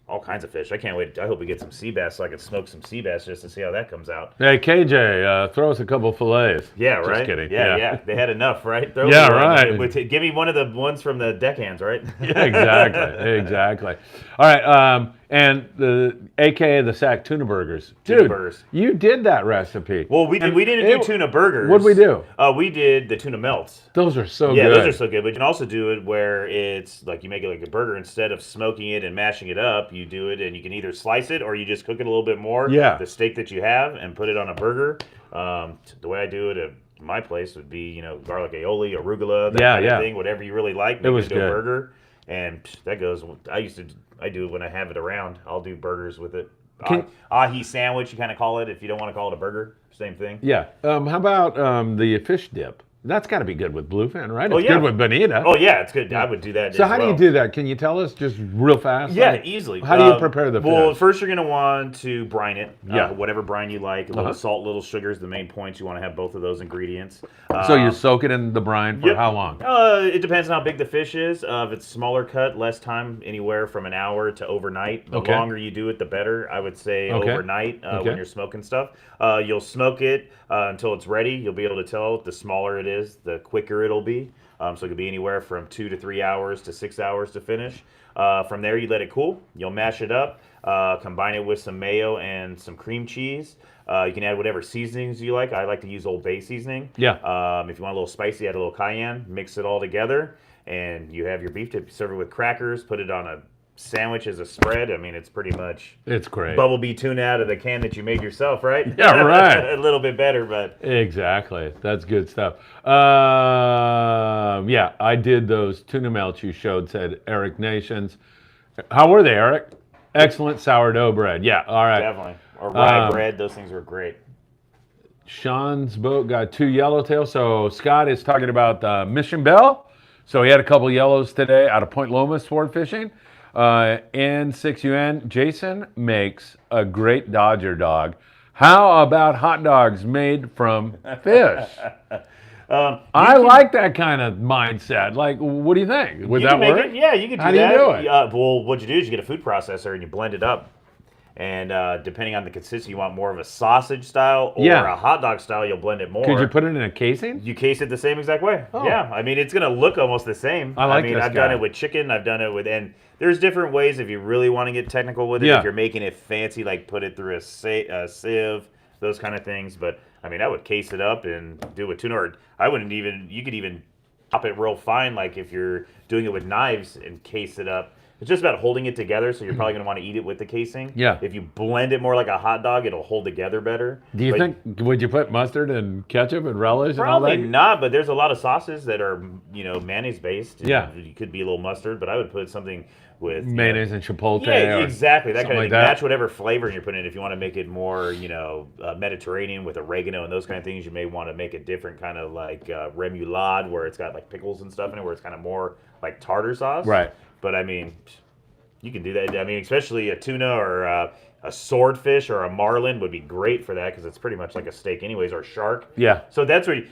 Speaker 2: all kinds of fish. I can't wait. I hope we get some sea bass so I can smoke some sea bass just to see how that comes out.
Speaker 1: Hey, KJ, throw us a couple fillets.
Speaker 2: Yeah, right?
Speaker 1: Just kidding.
Speaker 2: Yeah. They had enough, right?
Speaker 1: Right.
Speaker 2: Give me one of the ones from the deckhands, right?
Speaker 1: Yeah, exactly. All right, and the AKA the Sack Tuna Burgers. Dude, burgers. You did that recipe.
Speaker 2: Well, we didn't do tuna burgers.
Speaker 1: What'd we do?
Speaker 2: We did the tuna melts.
Speaker 1: Those are so good.
Speaker 2: Yeah, those are so good. But you can also do it where it's like you make it like a burger. Instead of smoking it and mashing it up, you do it and you can either slice it or you just cook it a little bit more.
Speaker 1: Yeah.
Speaker 2: The steak that you have and put it on a burger. The way I do it at my place would be, garlic aioli, arugula, that kind of thing, whatever you really like. Make it into a burger. And that goes, I do it when I have it around. I'll do burgers with it. Ahi sandwich, you kind of call it, if you don't want to call it a burger. Same thing.
Speaker 1: Yeah. How about the fish dip? That's got to be good with bluefin, right?
Speaker 2: Oh,
Speaker 1: It's
Speaker 2: yeah.
Speaker 1: good with bonita.
Speaker 2: Oh yeah, it's good. I would do that.
Speaker 1: So
Speaker 2: as
Speaker 1: how do you
Speaker 2: well.
Speaker 1: do that? Can you tell us just real fast?
Speaker 2: Yeah,
Speaker 1: Like,
Speaker 2: easily.
Speaker 1: How do you prepare the fish?
Speaker 2: Well, first you're going to want to brine it.
Speaker 1: Yeah.
Speaker 2: Whatever brine you like. A little salt, little sugar is the main points. You want to have both of those ingredients.
Speaker 1: So you soak it in the brine for
Speaker 2: Yep.
Speaker 1: how long?
Speaker 2: It depends on how big the fish is. If it's smaller cut, less time, anywhere from an hour to overnight. The
Speaker 1: Okay.
Speaker 2: longer you do it, the better. I would say
Speaker 1: Okay.
Speaker 2: overnight
Speaker 1: Okay.
Speaker 2: when you're smoking stuff. You'll smoke it until it's ready. You'll be able to tell the smaller it is, the quicker it'll be. So it could be anywhere from 2 to 3 hours to 6 hours to finish. From there, you let it cool. You'll mash it up, combine it with some mayo and some cream cheese. You can add whatever seasonings you like. I like to use Old Bay seasoning.
Speaker 1: Yeah.
Speaker 2: If you want a little spicy, add a little cayenne. Mix it all together, and you have your beef dip. Serve it with crackers. Put it on a sandwich as a spread. I mean, it's pretty much
Speaker 1: It's great.
Speaker 2: Bumblebee tuna out of the can that you made yourself, right?
Speaker 1: Yeah, right.
Speaker 2: A little bit better, but
Speaker 1: Exactly. That's good stuff. Yeah, I did those tuna melts you showed, said Eric Nations. How were they, Eric? Excellent sourdough bread. Yeah, all right.
Speaker 2: definitely. Or rye bread. Those things were great.
Speaker 1: Sean's boat got 2 yellowtail. So Scott is talking about the Mission Bell. So he had a couple yellows today out of Point Loma sport fishing. N6UN, Jason makes a great Dodger dog. How about hot dogs made from fish? I like that kind of mindset. Like, what do you think? Would
Speaker 2: You
Speaker 1: that
Speaker 2: can make
Speaker 1: work?
Speaker 2: it. Yeah, you could do
Speaker 1: How do you
Speaker 2: that.
Speaker 1: do it?
Speaker 2: Well, what you do is you get a food processor and you blend it up. And depending on the consistency, you want more of a sausage style or
Speaker 1: Yeah.
Speaker 2: a hot dog style, you'll blend it more.
Speaker 1: Could you put it in a casing?
Speaker 2: You case it the same exact way.
Speaker 1: Oh.
Speaker 2: Yeah, I mean, it's going to look almost the same.
Speaker 1: I like
Speaker 2: mean,
Speaker 1: this
Speaker 2: I've done
Speaker 1: guy.
Speaker 2: it with chicken. I've done it with, and there's different ways if you really want to get technical with it.
Speaker 1: Yeah.
Speaker 2: If you're making it fancy, like put it through a sieve, those kind of things. But I mean, I would case it up and do it with tuna. Or I wouldn't even, you could even chop it real fine, like if you're doing it with knives and case it up. It's just about holding it together, so you're probably going to want to eat it with the casing.
Speaker 1: Yeah.
Speaker 2: If you blend it more like a hot dog, it'll hold together better.
Speaker 1: Do you
Speaker 2: But
Speaker 1: think, would you put mustard and ketchup and relish and all
Speaker 2: Probably
Speaker 1: that?
Speaker 2: not, but there's a lot of sauces that are, mayonnaise based.
Speaker 1: Yeah.
Speaker 2: You could be a little mustard, but I would put something with
Speaker 1: Mayonnaise and chipotle.
Speaker 2: Yeah,
Speaker 1: or
Speaker 2: exactly. That kind
Speaker 1: something
Speaker 2: of
Speaker 1: like
Speaker 2: thing.
Speaker 1: that.
Speaker 2: Match whatever flavor you're putting in. If you want to make it more, Mediterranean with oregano and those kind of things, you may want to make a different kind of like remoulade where it's got like pickles and stuff in it, where it's kind of more like tartar sauce.
Speaker 1: Right.
Speaker 2: But I mean, you can do that. I mean, especially a tuna or a swordfish or a marlin would be great for that because it's pretty much like a steak anyways, or a shark.
Speaker 1: Yeah.
Speaker 2: So that's where,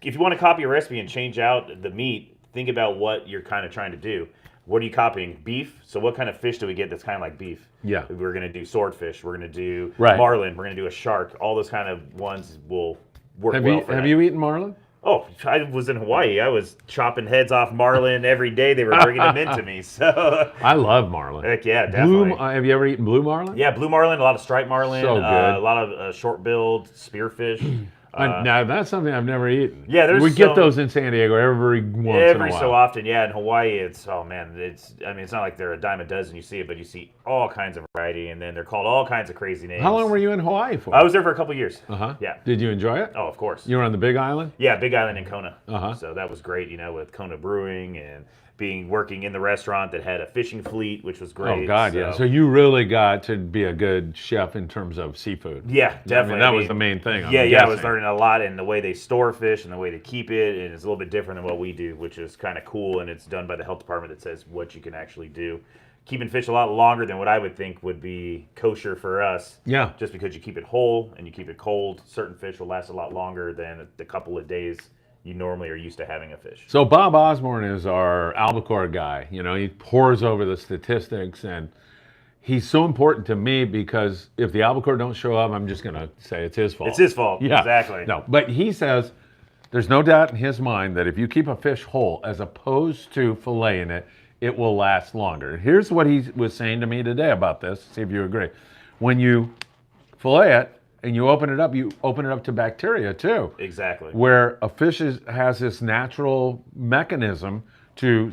Speaker 2: if you want to copy a recipe and change out the meat, think about what you're kind of trying to do. What are you copying? Beef? So what kind of fish do we get that's kind of like beef?
Speaker 1: Yeah.
Speaker 2: We're going to do swordfish. We're going to do
Speaker 1: Right.
Speaker 2: marlin. We're going to do a shark. All those kind of ones will work
Speaker 1: Have
Speaker 2: well
Speaker 1: you
Speaker 2: for
Speaker 1: have
Speaker 2: that.
Speaker 1: you eaten marlin?
Speaker 2: Oh, I was in Hawaii. I was chopping heads off marlin every day. They were bringing them in to me. So,
Speaker 1: I love marlin.
Speaker 2: heck yeah, definitely.
Speaker 1: Have you ever eaten blue marlin?
Speaker 2: Yeah, blue marlin, a lot of striped marlin,
Speaker 1: So good.
Speaker 2: a lot of short-billed spearfish.
Speaker 1: Now that's something I've never eaten.
Speaker 2: Yeah, there's
Speaker 1: we get
Speaker 2: some-
Speaker 1: those in San Diego every once in a
Speaker 2: Every
Speaker 1: while.
Speaker 2: so often, yeah. In Hawaii, it's it's not like they're a dime a dozen. You see it, but you see all kinds of variety, and then they're called all kinds of crazy names.
Speaker 1: How long were you in Hawaii for?
Speaker 2: I was there for a couple years.
Speaker 1: Uh-huh.
Speaker 2: Yeah.
Speaker 1: Did you enjoy it?
Speaker 2: Oh, of course.
Speaker 1: You were on the Big Island?
Speaker 2: Yeah, Big Island and Kona.
Speaker 1: Uh-huh.
Speaker 2: So that was great, with Kona Brewing and working in the restaurant that had a fishing fleet, which was great.
Speaker 1: Oh God, yeah. So you really got to be a good chef in terms of seafood.
Speaker 2: Yeah, definitely.
Speaker 1: that was the main thing. I'm
Speaker 2: I was
Speaker 1: guessing.
Speaker 2: learning a lot in the way they store fish and the way they keep it, and it's a little bit different than what we do, which is kind of cool, and it's done by the health department that says what you can actually do. Keeping fish a lot longer than what I would think would be kosher for us.
Speaker 1: Yeah.
Speaker 2: Just because you keep it whole and you keep it cold, certain fish will last a lot longer than the couple of days you normally are used to having a fish.
Speaker 1: So Bob Osborne is our albacore guy. He pours over the statistics, and he's so important to me because if the albacore don't show up, I'm just going to say it's his fault.
Speaker 2: It's his fault.
Speaker 1: Yeah.
Speaker 2: Exactly.
Speaker 1: No, but he says there's no doubt in his mind that if you keep a fish whole as opposed to filleting it, it will last longer. Here's what he was saying to me today about this. See if you agree. When you fillet it and you open it up to bacteria too.
Speaker 2: Exactly.
Speaker 1: Where a fish has this natural mechanism to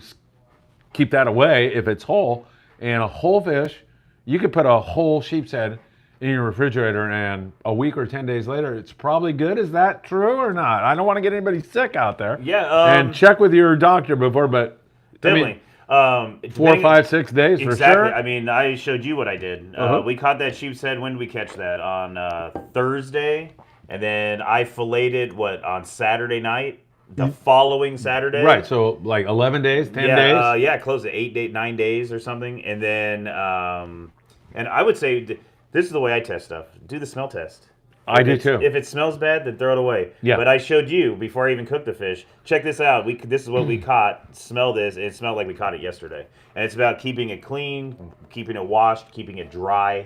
Speaker 1: keep that away if it's whole. And a whole fish, you could put a whole sheep's head in your refrigerator, and a week or 10 days later, it's probably good. Is that true or not? I don't want to get anybody sick out there.
Speaker 2: Yeah.
Speaker 1: And check with your doctor before, but
Speaker 2: Definitely.
Speaker 1: 4, 5, 6 days for
Speaker 2: Exactly.
Speaker 1: sure.
Speaker 2: I mean, I showed you what I did. We caught that sheep's head. When did we catch that? On Thursday. And then I filleted, on Saturday night? the following Saturday.
Speaker 1: Right, so like 11 days, 10 days?
Speaker 2: Yeah, close to 9 days or something. And then, and I would say, this is the way I test stuff. Do the smell test.
Speaker 1: I do too.
Speaker 2: If it smells bad, then throw it away.
Speaker 1: Yeah.
Speaker 2: But I showed you before I even cooked the fish. Check this out. This is what we caught. Smell this. It smelled like we caught it yesterday. And it's about keeping it clean, keeping it washed, keeping it dry.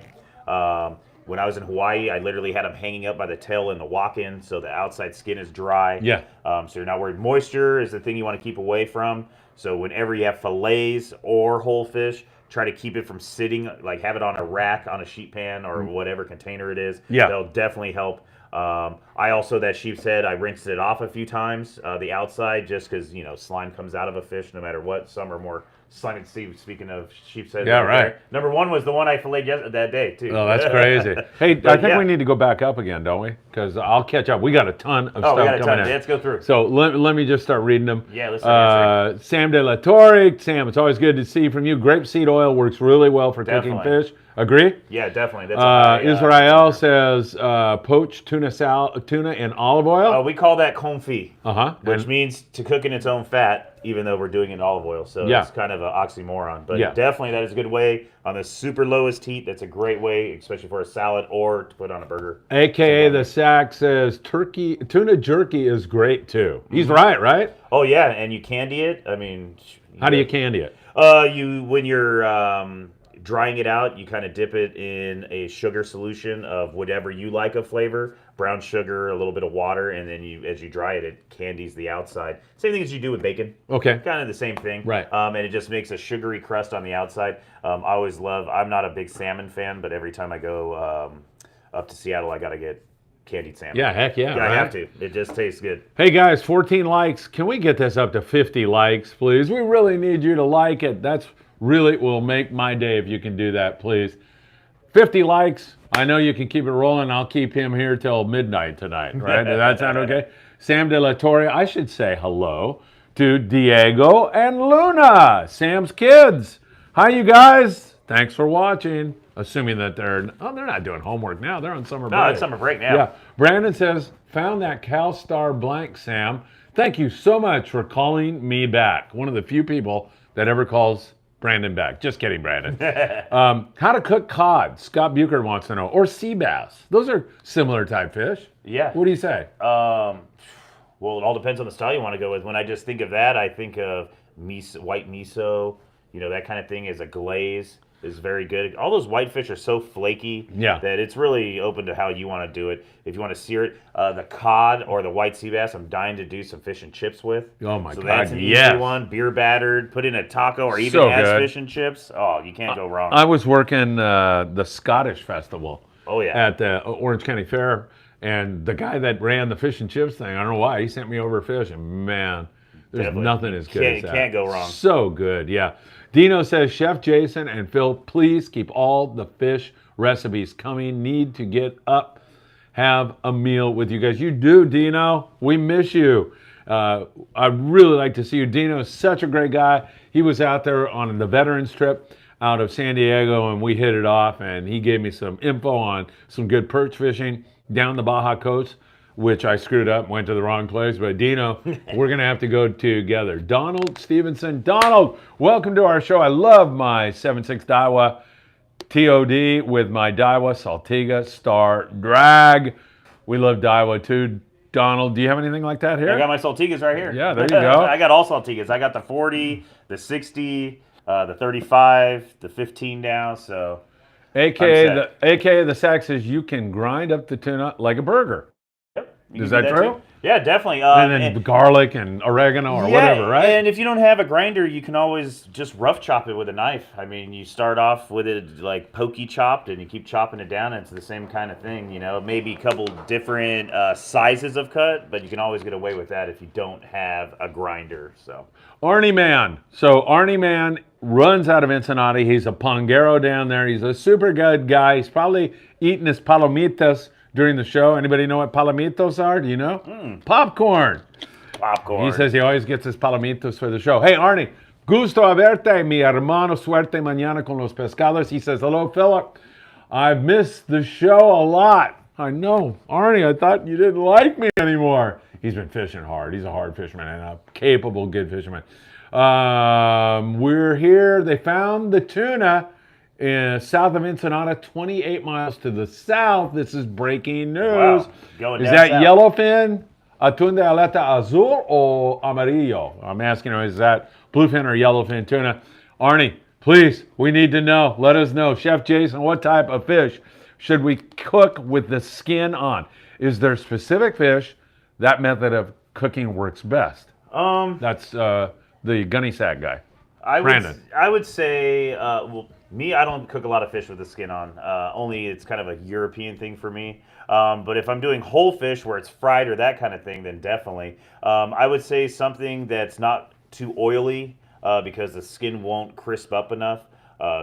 Speaker 2: When I was in Hawaii, I literally had them hanging up by the tail in the walk-in, so the outside skin is dry.
Speaker 1: Yeah.
Speaker 2: So you're not worried. Moisture is the thing you want to keep away from. So whenever you have fillets or whole fish, try to keep it from sitting, like have it on a rack on a sheet pan or whatever container it is.
Speaker 1: Yeah.
Speaker 2: That'll definitely help. I also, that sheep's head, I rinsed it off a few times, the outside, just because, slime comes out of a fish no matter what. Some are more slimy. Speaking of sheep's head.
Speaker 1: Yeah, right.
Speaker 2: Number one was the one I filleted that day, too.
Speaker 1: Oh, that's crazy. Hey, I think we need to go back up again, don't we? Because I'll catch up. We got a ton of stuff coming in.
Speaker 2: Let's go through.
Speaker 1: So let me just start reading them.
Speaker 2: Yeah, let's start
Speaker 1: Sam De La Torre. Sam, it's always good to see from you. Grapeseed oil works really well for cooking fish. Agree?
Speaker 2: Yeah, definitely. That's
Speaker 1: Israel says poached tuna in olive oil.
Speaker 2: We call that confit, which
Speaker 1: And
Speaker 2: means to cook in its own fat, even though we're doing it in olive oil. So it's kind of an oxymoron. But definitely that is a good way on the super lowest heat. That's a great way, especially for a salad or to put on a burger.
Speaker 1: AKA the Sack says tuna jerky is great too. He's right?
Speaker 2: Oh, yeah, and you candy it. I mean...
Speaker 1: How do you candy it?
Speaker 2: When you're... drying it out, you kind of dip it in a sugar solution of whatever you like of flavor, brown sugar, a little bit of water, and then as you dry it, it candies the outside. Same thing as you do with bacon.
Speaker 1: Okay.
Speaker 2: Kind of the same thing.
Speaker 1: Right.
Speaker 2: And it just makes a sugary crust on the outside. I always I'm not a big salmon fan, but every time I go up to Seattle, I got to get candied salmon.
Speaker 1: Yeah, heck yeah.
Speaker 2: I have to. It just tastes good.
Speaker 1: Hey guys, 14 likes. Can we get this up to 50 likes, please? We really need you to like it. That's really will make my day if you can do that, please. 50 likes. I know you can keep it rolling. I'll keep him here till midnight tonight, right? Does that sound okay? Sam De La Torre, I should say hello to Diego and Luna, Sam's kids. Hi, you guys. Thanks for watching. Assuming that they're not doing homework now. They're on summer break.
Speaker 2: No, it's summer break now.
Speaker 1: Yeah. Brandon says, found that CalStar blank, Sam. Thank you so much for calling me back. One of the few people that ever calls Brandon back. Just kidding, Brandon. How to cook cod. Scott Bucher wants to know. Or sea bass. Those are similar type fish.
Speaker 2: Yeah.
Speaker 1: What do you say?
Speaker 2: Well, it all depends on the style you want to go with. When I just think of that, I think of white miso, that kind of thing as a glaze is very good. All those white fish are so flaky that it's really open to how you want to do it. If you want to sear it, the cod or the white sea bass, I'm dying to do some fish and chips with.
Speaker 1: Oh my God,
Speaker 2: so that's an easy one. Beer battered, put in a taco or even as fish and chips. Oh, you can't go wrong.
Speaker 1: I was working the Scottish Festival.
Speaker 2: Oh yeah.
Speaker 1: At the Orange County Fair, and the guy that ran the fish and chips thing, I don't know why, he sent me over fish, and man, there's nothing as good as that.
Speaker 2: Can't go wrong.
Speaker 1: So good, yeah. Dino says, Chef Jason and Phil, please keep all the fish recipes coming. Need to get up, have a meal with you guys. You do, Dino. We miss you. I'd really like to see you. Dino is such a great guy. He was out there on the veterans trip out of San Diego, and we hit it off, and he gave me some info on some good perch fishing down the Baja coast, which I screwed up, went to the wrong place. But Dino, we're going to have to go together. Donald Stevenson. Donald, welcome to our show. I love my 7.6 Daiwa TOD with my Daiwa Saltiga Star Drag. We love Daiwa too. Donald, do you have anything like that here?
Speaker 2: I got my Saltigas right here.
Speaker 1: Yeah, there you go.
Speaker 2: I got all Saltigas. I got the 40, the 60, the 35, the 15 now, so...
Speaker 1: AKA the Sack says you can grind up the tuna like a burger.
Speaker 2: Yep.
Speaker 1: Is that true?
Speaker 2: Too. Yeah, definitely.
Speaker 1: And then garlic and oregano or whatever, right?
Speaker 2: And if you don't have a grinder, you can always just rough chop it with a knife. I mean, you start off with it like pokey chopped, and you keep chopping it down, and it's the same kind of thing, Maybe a couple different sizes of cut, but you can always get away with that if you don't have a grinder. So
Speaker 1: Arnie Man. So Arnie Man runs out of Ensenada. He's a pongero down there. He's a super good guy. He's probably eating his palomitas during the show. Anybody know what palomitos are? Do you know? Popcorn.
Speaker 2: Popcorn.
Speaker 1: He says he always gets his palomitos for the show. Hey, Arnie, gusto a verte, mi hermano. Suerte mañana con los pescados. He says, hello, Philip. I've missed the show a lot. I know. Arnie, I thought you didn't like me anymore. He's been fishing hard. He's a hard fisherman and a capable, good fisherman. We're here. They found the tuna south of Ensenada, 28 miles to the south. This is breaking news.
Speaker 2: Wow. Going
Speaker 1: Is
Speaker 2: down
Speaker 1: that
Speaker 2: south.
Speaker 1: yellowfin, atún de aleta azul, or amarillo? I'm asking him, is that bluefin or yellowfin tuna? Arnie, please, we need to know. Let us know. Chef Jason, what type of fish should we cook with the skin on? Is there specific fish that method of cooking works best? That's the gunny sack guy. Brandon.
Speaker 2: I would say, well, me, I don't cook a lot of fish with the skin on. Only it's kind of a European thing for me. But if I'm doing whole fish where it's fried or that kind of thing, then definitely. I would say something that's not too oily because the skin won't crisp up enough.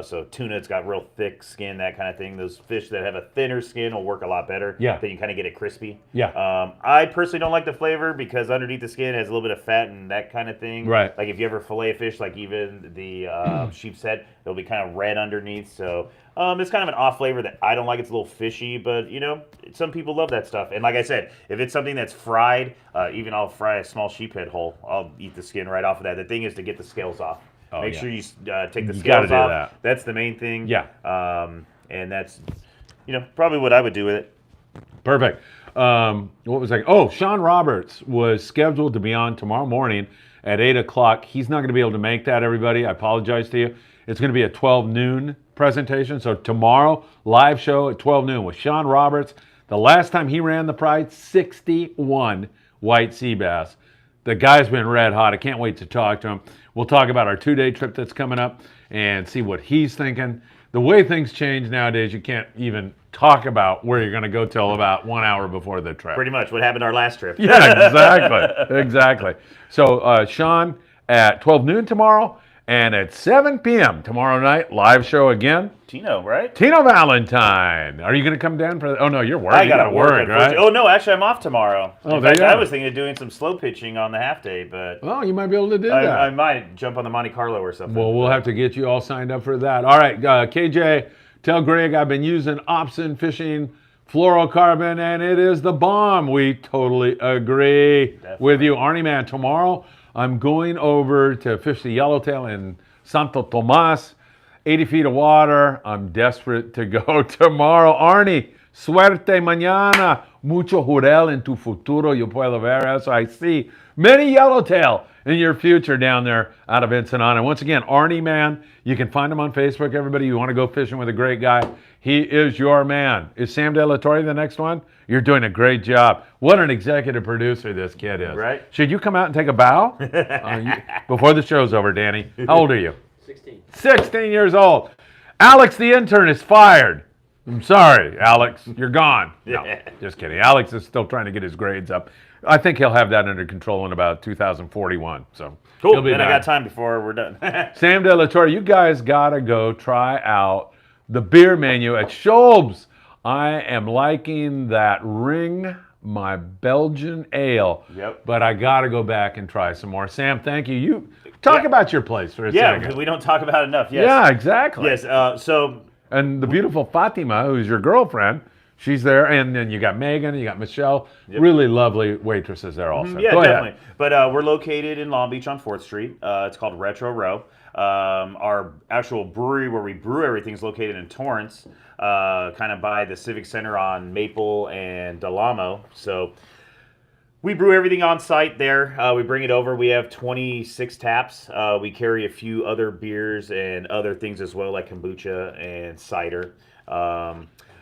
Speaker 2: So tuna, it's got real thick skin, that kind of thing. Those fish that have a thinner skin will work a lot better.
Speaker 1: Yeah.
Speaker 2: Then you kind of get it crispy.
Speaker 1: Yeah.
Speaker 2: I personally don't like the flavor because underneath the skin it has a little bit of fat and that kind of thing.
Speaker 1: Right.
Speaker 2: Like if you ever fillet a fish, like even the sheep's head, it'll be kind of red underneath. So it's kind of an off flavor that I don't like. It's a little fishy, but you know, some people love that stuff. And like I said, if it's something that's fried, even I'll fry a small sheep head whole. I'll eat the skin right off of that. The thing is to get the scales off. Make sure you take the scales off.
Speaker 1: That.
Speaker 2: That's the main thing.
Speaker 1: Yeah.
Speaker 2: And that's, probably what I would do with it.
Speaker 1: Perfect. What was I? Oh, Sean Roberts was scheduled to be on tomorrow morning at 8 o'clock. He's not going to be able to make that, everybody. I apologize to you. It's going to be a 12 noon presentation. So tomorrow, live show at 12 noon with Sean Roberts. The last time he ran the Pride, 61 white sea bass. The guy's been red hot. I can't wait to talk to him. We'll talk about our 2-day trip that's coming up and see what he's thinking. The way things change nowadays, you can't even talk about where you're going to go till about 1 hour before the trip.
Speaker 2: Pretty much what happened our last trip.
Speaker 1: Yeah, exactly. Exactly. So Sean at 12 noon tomorrow and at 7 p.m. tomorrow night, live show again.
Speaker 2: Tino, right?
Speaker 1: Tino Valentine. Are you going to come down for that? Oh, no, you're working.
Speaker 2: I got to work,
Speaker 1: right?
Speaker 2: Oh, no, actually, I'm off tomorrow.
Speaker 1: Oh,
Speaker 2: In
Speaker 1: there
Speaker 2: fact,
Speaker 1: you
Speaker 2: I
Speaker 1: are.
Speaker 2: was thinking of doing some slow pitching on the half day, but
Speaker 1: Well, you might be able to do that.
Speaker 2: I might jump on the Monte Carlo or something.
Speaker 1: Well, we'll have to get you all signed up for that. All right, KJ, tell Greg I've been using Opsin Fishing fluorocarbon, and it is the bomb. We totally agree with you. Arnie Man, tomorrow I'm going over to fish the yellowtail in Santo Tomas, 80 feet of water. I'm desperate to go tomorrow. Arnie, suerte mañana. Mucho jurel en tu futuro. Yo puedo ver eso. I see many yellowtail in your future down there out of Ensenada. And once again, Arnie Man, you can find him on Facebook. Everybody, you want to go fishing with a great guy, he is your man. Is Sam De La Torre the next one? You're doing a great job. What an executive producer this kid is.
Speaker 2: Right.
Speaker 1: Should you come out and take a bow? Before the show's over, Danny. How old are you?
Speaker 3: 16.
Speaker 1: 16 years old. Alex, the intern, is fired. I'm sorry, Alex. You're gone. No, just kidding. Alex is still trying to get his grades up. I think he'll have that under control in about 2041. So
Speaker 2: Cool.
Speaker 1: he'll be
Speaker 2: Then I
Speaker 1: back.
Speaker 2: got time before we're done.
Speaker 1: Sam De La Torre, you guys got to go try out the beer menu at Schulb's. I am liking that Ring My Belgian Ale.
Speaker 2: Yep.
Speaker 1: But I got to go back and try some more. Sam, thank you. You talk about your place for a
Speaker 2: Yeah,
Speaker 1: second.
Speaker 2: because we don't talk about it enough. Yes.
Speaker 1: Yeah, exactly.
Speaker 2: Yes. So
Speaker 1: And the beautiful Fatima, who's your girlfriend, she's there. And then you got Megan, you got Michelle. Really lovely waitresses there also.
Speaker 2: yeah,
Speaker 1: Go ahead.
Speaker 2: definitely. But we're located in Long Beach on 4th Street. It's called Retro Row. Our actual brewery where we brew everything is located in Torrance, kind of by the Civic Center on Maple and Del Amo. So we brew everything on site there. We bring it over. We have 26 taps. We carry a few other beers and other things as well, like kombucha and cider.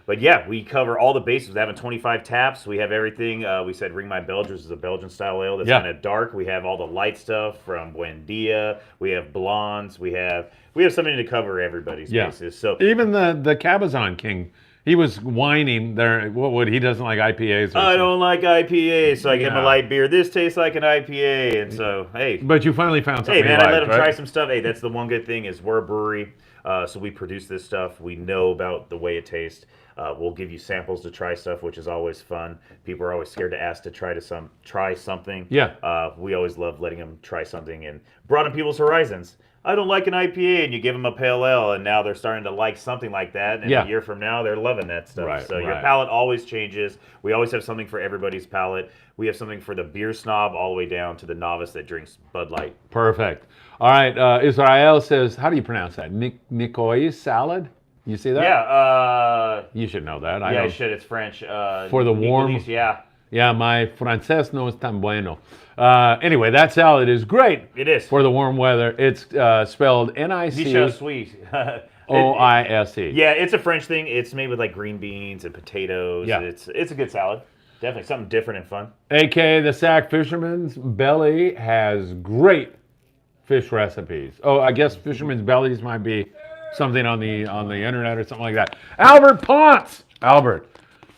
Speaker 2: But yeah, we cover all the bases. Having 25 taps, we have everything. We said Ring My Belgian, which is a Belgian style ale that's kind of dark. We have all the light stuff from Buendia. We have blondes. We have something to cover everybody's bases. So
Speaker 1: even the Cabazon King, he was whining there. He doesn't like IPAs.
Speaker 2: I don't like IPAs, so I get him a light beer. This tastes like an IPA, and so hey.
Speaker 1: But you finally found something.
Speaker 2: Hey man,
Speaker 1: you
Speaker 2: I let
Speaker 1: liked,
Speaker 2: him
Speaker 1: right?
Speaker 2: try some stuff. Hey, that's the one good thing is we're a brewery, so we produce this stuff. We know about the way it tastes. We'll give you samples to try stuff, which is always fun. People are always scared to ask to try something.
Speaker 1: Yeah.
Speaker 2: We always love letting them try something and broaden people's horizons. I don't like an IPA, and you give them a pale ale, and now they're starting to like something like that. And
Speaker 1: Yeah.
Speaker 2: a year from now, they're loving that stuff.
Speaker 1: Right,
Speaker 2: So your
Speaker 1: right.
Speaker 2: palate always changes. We always have something for everybody's palate. We have something for the beer snob all the way down to the novice that drinks Bud Light.
Speaker 1: Perfect. All right. Israel says, how do you pronounce that? Nicoise salad? You see that?
Speaker 2: Yeah.
Speaker 1: You should know that.
Speaker 2: Yeah, shit, it's French.
Speaker 1: For the warm-
Speaker 2: Nicolis, yeah.
Speaker 1: Yeah, my francés no es tan bueno. Anyway, that salad is great.
Speaker 2: It is.
Speaker 1: For the warm weather. It's spelled
Speaker 2: Michel Sweet.
Speaker 1: N-I-C-O-I-S-E.
Speaker 2: Yeah, it's a French thing. It's made with like green beans and potatoes.
Speaker 1: Yeah.
Speaker 2: It's a good salad. Definitely something different and fun.
Speaker 1: A.K.A. the Sack Fisherman's Belly has great fish recipes. Oh, I guess Fisherman's Bellies might be something on the internet or something like that. Albert Ponce! Albert,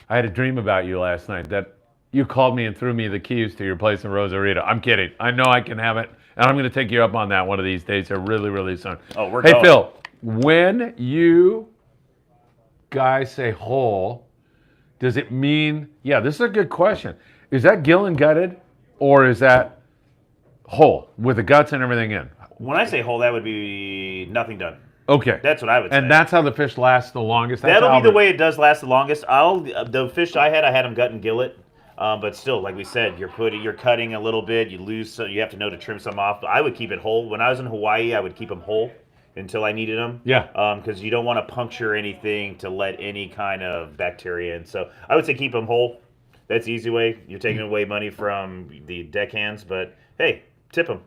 Speaker 1: I had a dream about you last night that you called me and threw me the keys to your place in Rosarito. I'm kidding. I know I can have it, and I'm going to take you up on that one of these days here really, really soon.
Speaker 2: Oh, we're
Speaker 1: Hey,
Speaker 2: going.
Speaker 1: Phil, when you guys say whole, does it mean, yeah, this is a good question. Is that gill and gutted, or is that whole with the guts and everything in?
Speaker 2: When I say whole, that would be nothing done.
Speaker 1: Okay.
Speaker 2: That's what I would say.
Speaker 1: And that's how the fish lasts the longest. That's
Speaker 2: That'll be
Speaker 1: Albert.
Speaker 2: the way it does last the longest. The fish I had them gut and gillet. But still, like we said, you're cutting a little bit. You lose, so you have to know to trim some off. But I would keep it whole. When I was in Hawaii, I would keep them whole until I needed them.
Speaker 1: Yeah.
Speaker 2: Because you don't want to puncture anything to let any kind of bacteria in. So I would say keep them whole. That's the easy way. You're taking away money from the deckhands, but hey, tip them.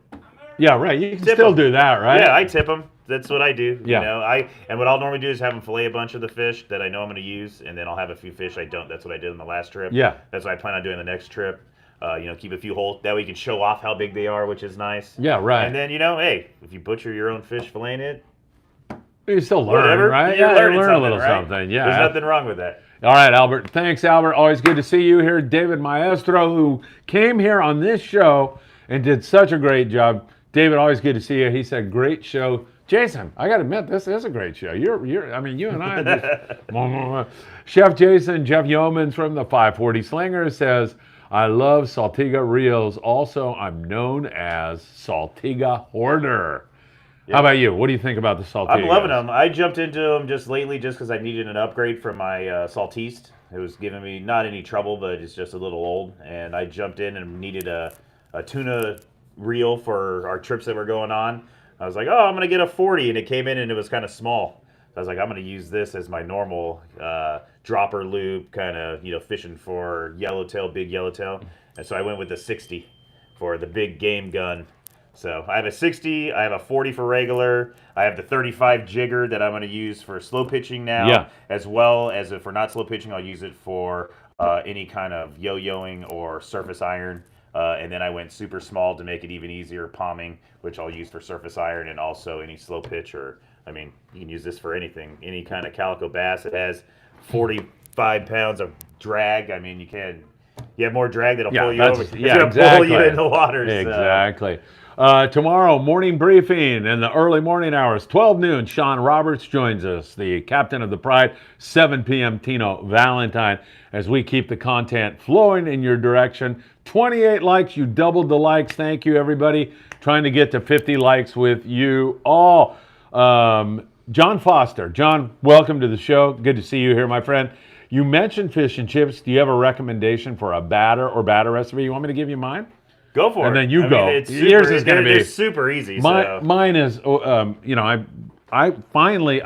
Speaker 1: Yeah, right. You can
Speaker 2: Tip
Speaker 1: still
Speaker 2: 'em.
Speaker 1: do that, right?
Speaker 2: Yeah, I tip them. That's what I do.
Speaker 1: Yeah.
Speaker 2: You know, and what I'll normally do is have them fillet a bunch of the fish that I know I'm going to use, and then I'll have a few fish I don't. That's what I did on the last trip.
Speaker 1: Yeah.
Speaker 2: That's what I plan on doing the next trip. Keep a few whole. That way you can show off how big they are, which is nice.
Speaker 1: Yeah, right.
Speaker 2: And then, hey, if you butcher your own fish filleting it,
Speaker 1: You still learn,
Speaker 2: whatever.
Speaker 1: right?
Speaker 2: You're
Speaker 1: Yeah,
Speaker 2: learning
Speaker 1: you learn a little
Speaker 2: right?
Speaker 1: something. Yeah.
Speaker 2: There's nothing wrong with that.
Speaker 1: All right, Albert. Thanks, Albert. Always good to see you here. David Maestro, who came here on this show and did such a great job. David, always good to see you. He said, great show. Jason, I got to admit, this is a great show. You and I are just... Chef Jason, Jeff Yeomans from the 540 Slinger says, I love Saltiga Reels. Also, I'm known as Saltiga Hoarder.
Speaker 2: Yep.
Speaker 1: How about you? What do you think about the Saltigas?
Speaker 2: I'm loving them. I jumped into them just lately just because I needed an upgrade from my Saltiste. It was giving me not any trouble, but it's just a little old. And I jumped in and needed a tuna reel for our trips that were going on. I was like, oh, I'm going to get a 40. And it came in and it was kind of small. I was like, I'm going to use this as my normal dropper loop, kind of, fishing for yellowtail, big yellowtail. And so I went with the 60 for the big game gun. So I have a 60, I have a 40 for regular, I have the 35 jigger that I'm going to use for slow pitching now, as well as if we're not slow pitching, I'll use it for any kind of yo-yoing or surface iron. And then I went super small to make it even easier, palming, which I'll use for surface iron and also any slow pitch or, you can use this for anything, any kind of calico bass. It has 45 pounds of drag. You have more drag that'll pull you over. It's going to pull you in the water.
Speaker 1: Exactly. Tomorrow, morning briefing in the early morning hours, 12 noon, Sean Roberts joins us, the captain of the Pride, 7 p.m. Tino Valentine, as we keep the content flowing in your direction. 28 likes, you doubled the likes. Thank you, everybody. Trying to get to 50 likes with you all. John Foster. John, welcome to the show. Good to see you here, my friend. You mentioned fish and chips. Do you have a recommendation for a batter or batter recipe? You want me to give you mine?
Speaker 2: Go for it.
Speaker 1: And then you go.
Speaker 2: Yours is going to be super easy.
Speaker 1: Mine is, I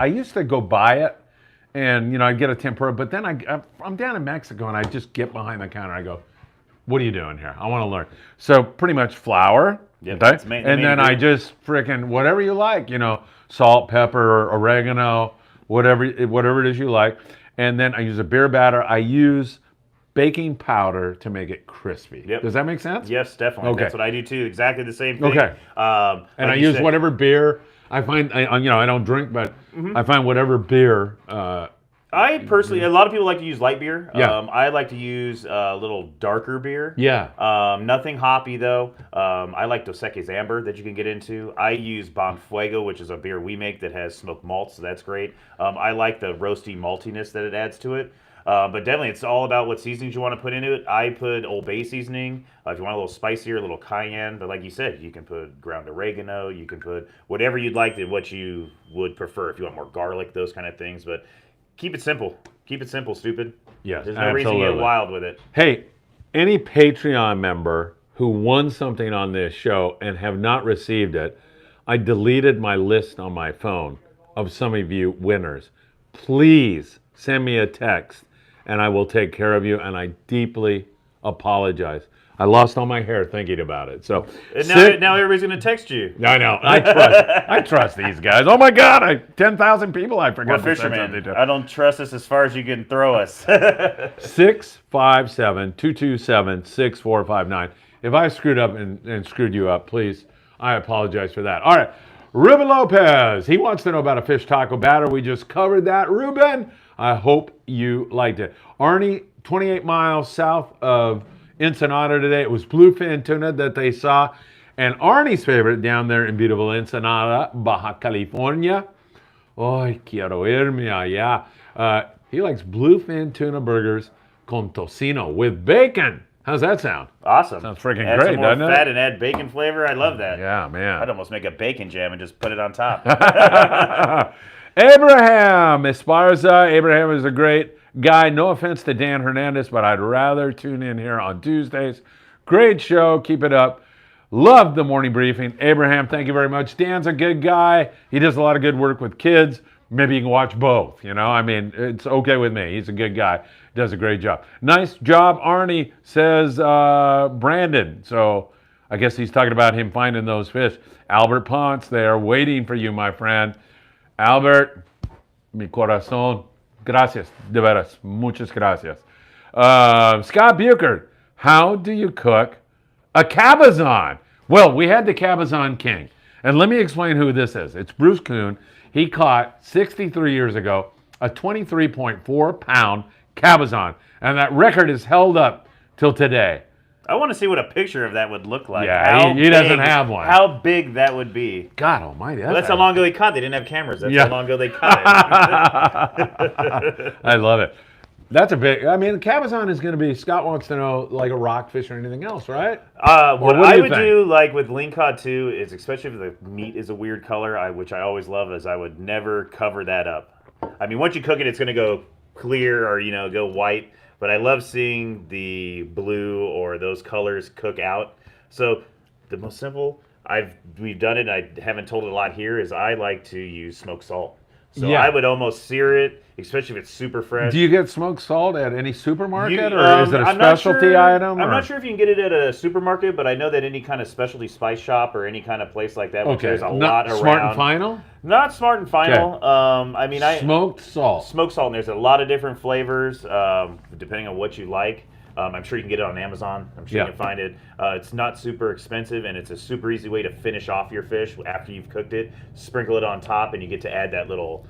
Speaker 1: used to go buy it and, I'd get a tempura, but then I'm down in Mexico and I just get behind the counter. I go, what are you doing here? I want to learn. So pretty much flour.
Speaker 2: Yep,
Speaker 1: okay? And then I just freaking whatever you like, salt, pepper, oregano, whatever it is you like. And then I use a beer batter. I use baking powder to make it crispy.
Speaker 2: Yep.
Speaker 1: Does that make sense?
Speaker 2: Yes, definitely.
Speaker 1: Okay.
Speaker 2: That's what I do too. Exactly the same thing.
Speaker 1: Okay. And I use whatever beer I find. I don't drink, but I find whatever beer.
Speaker 2: I personally, a lot of people like to use light beer.
Speaker 1: Yeah.
Speaker 2: I like to use a little darker beer.
Speaker 1: Yeah.
Speaker 2: Nothing hoppy though. I like Dos Equis Amber that you can get into. I use Bon Fuego, which is a beer we make that has smoked malts, so that's great. I like the roasty maltiness that it adds to it. But definitely, it's all about what seasonings you want to put into it. I put Old Bay seasoning. If you want a little spicier, a little cayenne. But like you said, you can put ground oregano. You can put whatever you'd like, what you would prefer. If you want more garlic, those kind of things. But keep it simple. Keep it simple, stupid.
Speaker 1: Yes,
Speaker 2: There's no reason to get wild with it.
Speaker 1: Hey, any Patreon member who won something on this show and have not received it, I deleted my list on my phone of some of you winners. Please send me a text and I will take care of you, and I deeply apologize. I lost all my hair thinking about it. So
Speaker 2: now everybody's going to text you.
Speaker 1: I know. I trust these guys. Oh my God, 10,000 people I forgot to send something to.
Speaker 2: I don't trust us as far as you can throw us.
Speaker 1: 657-227-6459. If I screwed up and screwed you up, please, I apologize for that. All right, Ruben Lopez. He wants to know about a fish taco batter. We just covered that. Ruben, I hope you liked it. Arnie, 28 miles south of Ensenada today. It was bluefin tuna that they saw. And Arnie's favorite down there in beautiful Ensenada, Baja California. Ay, quiero irme allá. He likes bluefin tuna burgers con tocino with bacon. How's that sound?
Speaker 2: Awesome.
Speaker 1: Sounds freaking
Speaker 2: add
Speaker 1: great,
Speaker 2: some more
Speaker 1: doesn't it?
Speaker 2: fat and add bacon flavor. I love that.
Speaker 1: Yeah, man.
Speaker 2: I'd almost make a bacon jam and just put it on top.
Speaker 1: Abraham Esparza. Abraham is a great guy. No offense to Dan Hernandez, but I'd rather tune in here on Tuesdays. Great show. Keep it up. Love the morning briefing. Abraham, thank you very much. Dan's a good guy. He does a lot of good work with kids. Maybe you can watch both, you know? I mean, it's okay with me. He's a good guy. Does a great job. Nice job, Arnie, says Brandon. So I guess he's talking about him finding those fish. Albert Ponce there waiting for you, my friend. Albert, mi corazón, gracias, de veras, muchas gracias. Scott Buchert, how do you cook a cabezon? Well, we had the Cabezon King. And let me explain who this is. It's Bruce Kuhn. He caught 63 years ago a 23.4 pound cabezon. And that record is held up till today.
Speaker 2: I want to see what a picture of that would look like.
Speaker 1: Yeah, he doesn't have one.
Speaker 2: How big that would be.
Speaker 1: God almighty.
Speaker 2: That's how long ago they caught it. They didn't have cameras. That's how long ago they caught it.
Speaker 1: I love it. That's a big, I mean, cabezon is going to be, Scott wants to know, like a rockfish or anything else, right?
Speaker 2: What I would do, like with lean cod too, is especially if the meat is a weird color, which I always love, is I would never cover that up. I mean, once you cook it, it's going to go clear or, go white. But I love seeing the blue or those colors cook out. So the most simple, we've done it, I haven't told it a lot here, is I like to use smoked salt. So I would almost sear it, especially if it's super fresh.
Speaker 1: Do you get smoked salt at any supermarket, or is it a specialty item?
Speaker 2: I'm not sure if you can get it at a supermarket, but I know that any kind of specialty spice shop or any kind of place like that, which there's a lot around.
Speaker 1: Smart and Final?
Speaker 2: Not Smart and Final. Okay.
Speaker 1: Smoked salt.
Speaker 2: Smoked salt, and there's a lot of different flavors, depending on what you like. I'm sure you can get it on Amazon. I'm sure you can find it. It's not super expensive, and it's a super easy way to finish off your fish after you've cooked it. Sprinkle it on top, and you get to add that little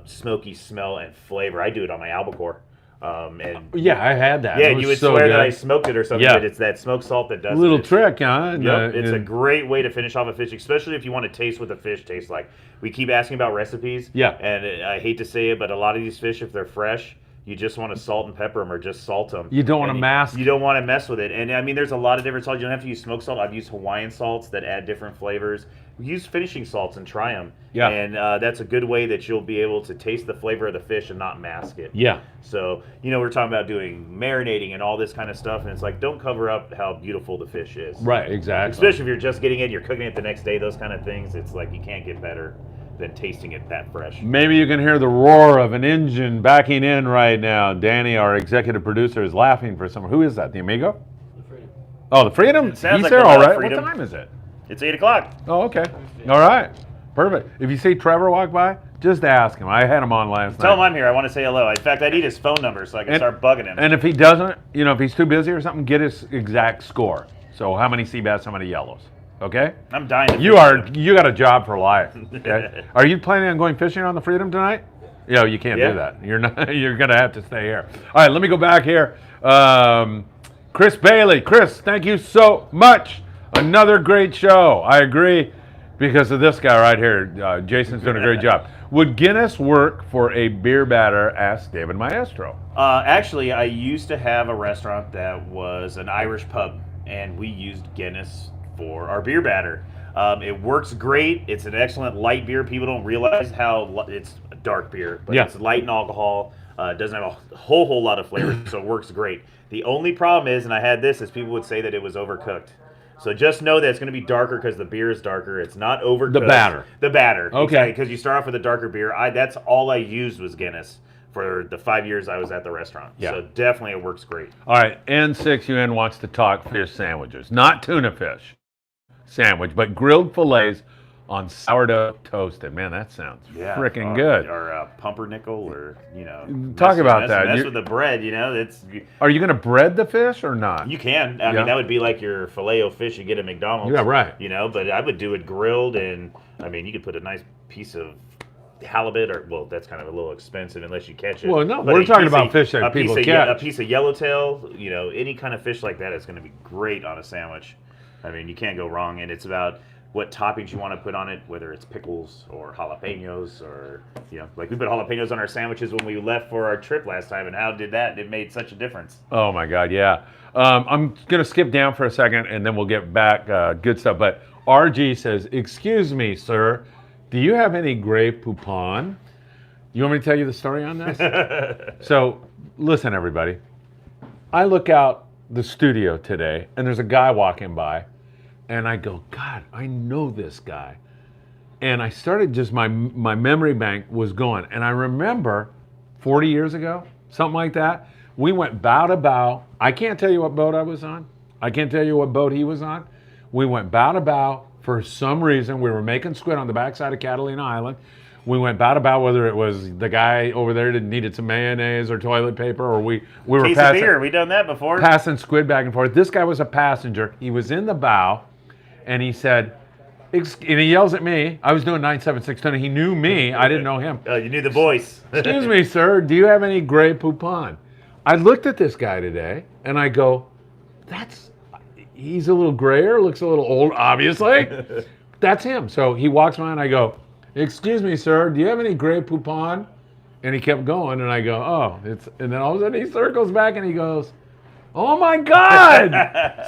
Speaker 2: smoky smell and flavor. I do it on my albacore.
Speaker 1: I had that.
Speaker 2: Yeah, you would swear that I smoked it or something, but it's that smoked salt that does it.
Speaker 1: Little trick, huh?
Speaker 2: Yep, it's a great way to finish off a fish, especially if you want to taste what the fish tastes like. We keep asking about recipes, and I hate to say it, but a lot of these fish, if they're fresh, you just want to salt and pepper them or just salt them.
Speaker 1: You don't want to mask.
Speaker 2: You don't want to mess with it. And I mean, there's a lot of different salts. You don't have to use smoked salt. I've used Hawaiian salts that add different flavors. Use finishing salts and try them. Yeah. And that's a good way that you'll be able to taste the flavor of the fish and not mask it.
Speaker 1: Yeah.
Speaker 2: So, we're talking about doing marinating and all this kind of stuff. And it's like, don't cover up how beautiful the fish is.
Speaker 1: Right, exactly.
Speaker 2: Especially if you're just getting it, you're cooking it the next day, those kind of things. It's like you can't get better than tasting it that fresh.
Speaker 1: Maybe you can hear the roar of an engine backing in right now. Danny, our executive producer, is laughing for some. Who is that? The Amigo?
Speaker 3: The Freedom.
Speaker 1: Oh, the Freedom?
Speaker 2: It sounds
Speaker 1: He's
Speaker 2: like
Speaker 1: there,
Speaker 2: the
Speaker 1: all right.
Speaker 2: Freedom.
Speaker 1: What time is it?
Speaker 2: It's 8 o'clock.
Speaker 1: Oh, okay. All right. Perfect. If you see Trevor walk by, just ask him. I had him on last night.
Speaker 2: Tell him I'm here. I want to say hello. In fact, I need his phone number so I can start bugging him.
Speaker 1: And if he doesn't, if he's too busy or something, get his exact score. So how many sea bass, how many yellows. Okay?
Speaker 2: I'm dying.
Speaker 1: You got a job for life. Okay? Are you planning on going fishing on the Freedom tonight? You can't do that. You're not. You're gonna have to stay here. All right, let me go back here. Chris Bailey. Chris, thank you so much. Another great show. I agree. Because of this guy right here. Jason's doing a great job. Would Guinness work for a beer batter? Asked David Maestro.
Speaker 2: Actually, I used to have a restaurant that was an Irish pub, and we used Guinness for our beer batter. It works great. It's an excellent light beer. People don't realize how it's a dark beer, but
Speaker 1: Yeah.
Speaker 2: it's light in alcohol. It doesn't have a whole lot of flavor, so it works great. The only problem is, and I had this, is people would say that it was overcooked. So just know that it's going to be darker because the beer is darker. It's not overcooked.
Speaker 1: The batter.
Speaker 2: The batter.
Speaker 1: Okay.
Speaker 2: Because you start off with a darker beer. That's all I used was Guinness for the 5 years I was at the restaurant.
Speaker 1: Yeah.
Speaker 2: So definitely it works great.
Speaker 1: All right, N6UN wants to talk fish sandwiches. Not tuna fish sandwich, but grilled fillets on sourdough toasted. Man, that sounds freaking good.
Speaker 2: Or pumpernickel, or
Speaker 1: Talk about that.
Speaker 2: Mess with the bread.
Speaker 1: Are you going to bread the fish or not?
Speaker 2: You can. I mean, that would be like your filet-o-fish you get at McDonald's.
Speaker 1: Yeah, right.
Speaker 2: But I would do it grilled, and I mean, you could put a nice piece of halibut, or that's kind of a little expensive unless you catch it.
Speaker 1: Well, no,
Speaker 2: But
Speaker 1: we're
Speaker 2: a
Speaker 1: talking
Speaker 2: piece
Speaker 1: about
Speaker 2: of-
Speaker 1: fish that
Speaker 2: a
Speaker 1: people
Speaker 2: piece of
Speaker 1: catch.
Speaker 2: A piece of yellowtail, any kind of fish like that is going to be great on a sandwich. I mean, you can't go wrong, and it's about what toppings you want to put on it, whether it's pickles or jalapenos, or like we put jalapenos on our sandwiches when we left for our trip last time, and how did that? It made such a difference.
Speaker 1: Oh my God, yeah. I'm gonna skip down for a second, and then we'll get back. Good stuff. But RG says, "Excuse me, sir, do you have any Grey Poupon?" You want me to tell you the story on this? So, listen, everybody. I look out the studio today, and there's a guy walking by. And I go, God, I know this guy. And I started my memory bank was going. And I remember 40 years ago, something like that, we went bow to bow. I can't tell you what boat I was on. I can't tell you what boat he was on. We went bow to bow for some reason. We were making squid on the backside of Catalina Island. We went bow to bow, whether it was the guy over there that needed some mayonnaise or toilet paper, or we were
Speaker 2: Case of beer. We've done that before.
Speaker 1: Passing squid back and forth. This guy was a passenger. He was in the bow. And he said, and he yells at me. I was doing 976 Tuna. He knew me. I didn't know him.
Speaker 2: You knew the voice.
Speaker 1: Excuse me, sir. Do you have any Grey Poupon? I looked at this guy today, and I go, he's a little grayer, looks a little old, obviously. That's him. So he walks by, and I go, excuse me, sir. Do you have any Grey Poupon? And he kept going, and I go, and then all of a sudden he circles back, and he goes, oh my God!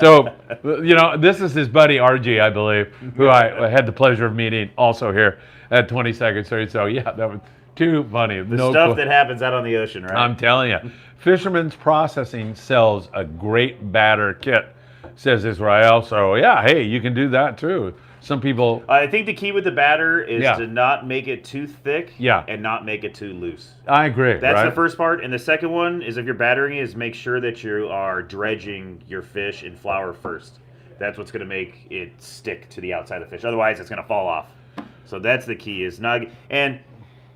Speaker 1: So, this is his buddy RG, I believe, who I had the pleasure of meeting also here at 22nd Street. So, yeah, that was too funny.
Speaker 2: The stuff that happens out on the ocean, right?
Speaker 1: I'm telling you. Fisherman's Processing sells a great batter kit, says Israel. So, yeah, hey, you can do that too. Some people...
Speaker 2: I think the key with the batter is to not make it too thick and not make it too loose.
Speaker 1: I agree.
Speaker 2: That's the first part. And the second one is, if you're battering it, is make sure that you are dredging your fish in flour first. That's what's going to make it stick to the outside of the fish. Otherwise, it's going to fall off. So that's the key. And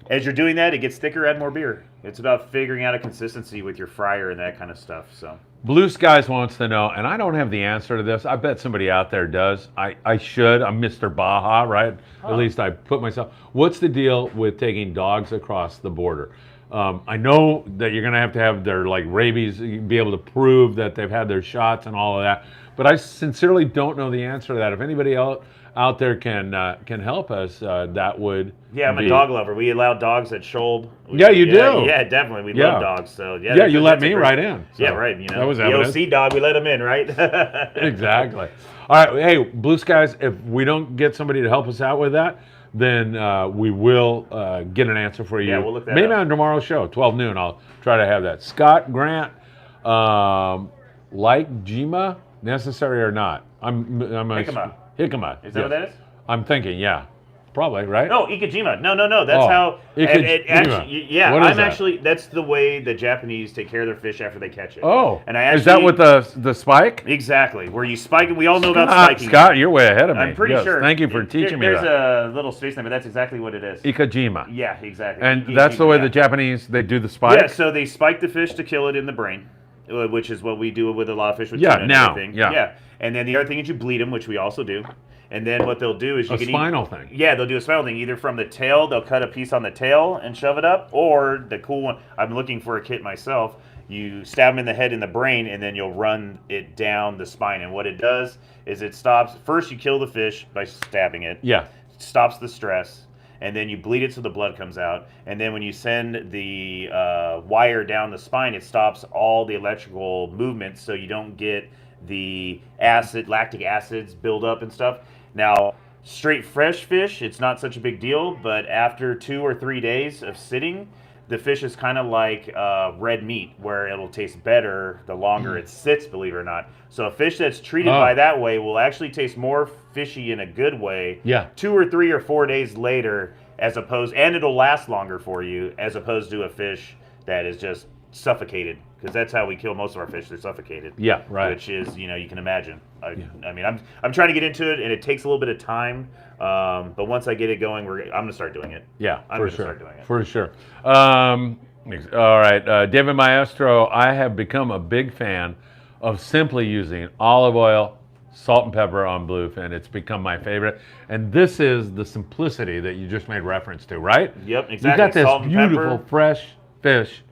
Speaker 2: as you're doing that, it gets thicker, add more beer. It's about figuring out a consistency with your fryer and that kind of stuff. So
Speaker 1: Blue Skies wants to know, and I don't have the answer to this. I bet somebody out there does. I should. I'm Mr. Baja, right? At least I put myself. What's the deal with taking dogs across the border? I know that you're going to have their rabies, be able to prove that they've had their shots and all of that. But I sincerely don't know the answer to that. If anybody else out there can help us, that would.
Speaker 2: Yeah, I'm a dog lover. We allow dogs at Shoal.
Speaker 1: Yeah, you do.
Speaker 2: Yeah, definitely. We love dogs. So
Speaker 1: yeah, you let me right in. So
Speaker 2: yeah, right.
Speaker 1: that was
Speaker 2: the
Speaker 1: evidence.
Speaker 2: OC dog, we let him in, right?
Speaker 1: Exactly. All right. Hey, Blue Skies. If we don't get somebody to help us out with that, then we will get an answer for you.
Speaker 2: Yeah, we'll look that
Speaker 1: maybe
Speaker 2: up.
Speaker 1: on tomorrow's show, 12 noon. I'll try to have that. Scott Grant, like Jima, necessary or not?
Speaker 2: Jicama.
Speaker 1: Jicama.
Speaker 2: Is that what that is?
Speaker 1: I'm thinking, yeah. Probably, right?
Speaker 2: No, Ikejima. No. That's how.
Speaker 1: What is that?
Speaker 2: That's the way the Japanese take care of their fish after they catch it.
Speaker 1: Oh,
Speaker 2: and I
Speaker 1: is that with the spike?
Speaker 2: Exactly, where you spike it. We all know about spiking.
Speaker 1: Scott, you're way ahead of me.
Speaker 2: I'm pretty sure.
Speaker 1: Thank you for teaching me that.
Speaker 2: There's a little space name, but that's exactly what it is.
Speaker 1: Ikejima.
Speaker 2: Yeah, exactly.
Speaker 1: And
Speaker 2: Ikejima,
Speaker 1: that's the way the Japanese, they do the spike?
Speaker 2: Yeah, so they spike the fish to kill it in the brain, which is what we do with a lot of fish with tuna and everything.
Speaker 1: Yeah.
Speaker 2: And then the other thing is you bleed them, which we also do. And then what they'll do is you can
Speaker 1: spinal thing.
Speaker 2: Yeah, they'll do a spinal thing. Either from the tail, they'll cut a piece on the tail and shove it up, or the cool one. I'm looking for a kit myself. You stab them in the head and the brain, and then you'll run it down the spine. And what it does is it stops. First, you kill the fish by stabbing it.
Speaker 1: Yeah.
Speaker 2: stops the stress, and then you bleed it so the blood comes out, and then when you send the wire down the spine, it stops all the electrical movements, so you don't get the lactic acids build up and stuff. Now, straight fresh fish, it's not such a big deal, but after 2 or 3 days of sitting, the fish is kind of like red meat, where it'll taste better the longer it sits, believe it or not. So a fish that's treated by that way will actually taste more fishy in a good way.
Speaker 1: Yeah.
Speaker 2: 2 or 3 or 4 days later, and it'll last longer for you, as opposed to a fish that is just suffocated. Because that's how we kill most of our fish. They're suffocated.
Speaker 1: Yeah, right.
Speaker 2: Which is, you can imagine. I mean, I'm trying to get into it, and it takes a little bit of time. But once I get it going, I'm going to start doing it.
Speaker 1: Yeah,
Speaker 2: I'm going to start doing it.
Speaker 1: For sure. All right, David Maestro, I have become a big fan of simply using olive oil, salt and pepper on bluefin. It's become my favorite. And this is the simplicity that you just made reference to, right?
Speaker 2: Yep, exactly.
Speaker 1: You got this
Speaker 2: Salt and
Speaker 1: beautiful,
Speaker 2: pepper.
Speaker 1: fresh fish.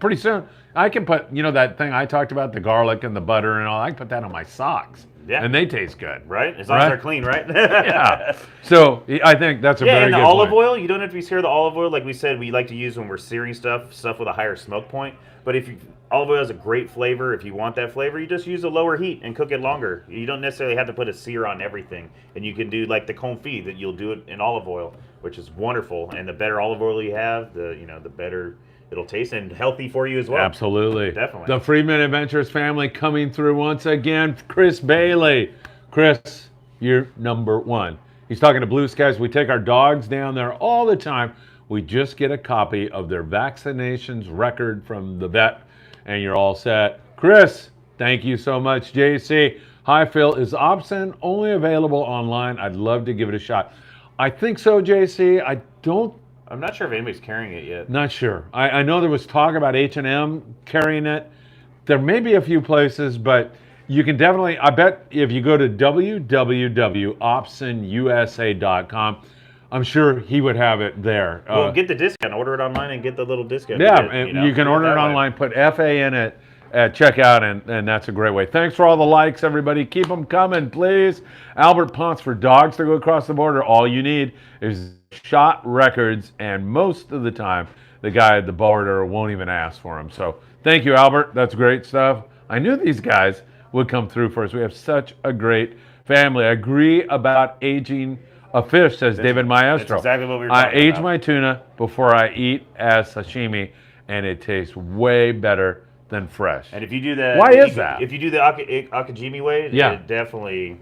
Speaker 1: Pretty soon I can put, that thing I talked about, the garlic and the butter and all, I can put that on my socks.
Speaker 2: Yeah.
Speaker 1: And they taste good.
Speaker 2: Right? As long as they're clean, right?
Speaker 1: Yeah. So I think that's a very
Speaker 2: and
Speaker 1: good
Speaker 2: the olive
Speaker 1: point.
Speaker 2: oil, you don't have to be scared of the olive oil. Like we said, we like to use when we're searing stuff with a higher smoke point. But olive oil has a great flavor. If you want that flavor, you just use a lower heat and cook it longer. You don't necessarily have to put a sear on everything. And you can do like the confit, that you'll do it in olive oil, which is wonderful. And the better olive oil you have, the better it'll taste, and healthy for you as well.
Speaker 1: Absolutely.
Speaker 2: Definitely.
Speaker 1: The Friedman Adventures family coming through once again. Chris Bailey. Chris, you're number one. He's talking to Blue Skies. We take our dogs down there all the time. We just get a copy of their vaccinations record from the vet, and you're all set. Chris, thank you so much. JC, hi Phil. Is Opsin only available online? I'd love to give it a shot. I think so, JC.
Speaker 2: I'm not sure if anybody's carrying it yet.
Speaker 1: Not sure. I know there was talk about H&M carrying it. There may be a few places, but you can definitely, I bet if you go to www.opsinusa.com, I'm sure he would have it there.
Speaker 2: Well, get the discount. Order it online and get the little discount.
Speaker 1: Yeah, and you can order it online, put FA in it at checkout, and that's a great way. Thanks for all the likes, everybody. Keep them coming, please. Albert Ponce, for dogs to go across the border, all you need is shot records, and most of the time, the guy at the border won't even ask for them. So thank you, Albert. That's great stuff. I knew these guys would come through for us. We have such a great family. I agree about aging a fish, says David Maestro.
Speaker 2: That's exactly what we were talking
Speaker 1: I age
Speaker 2: about.
Speaker 1: my tuna before I eat as sashimi, and it tastes way better than fresh.
Speaker 2: And if you do that,
Speaker 1: Why is that?
Speaker 2: If you do the akajimi way, it definitely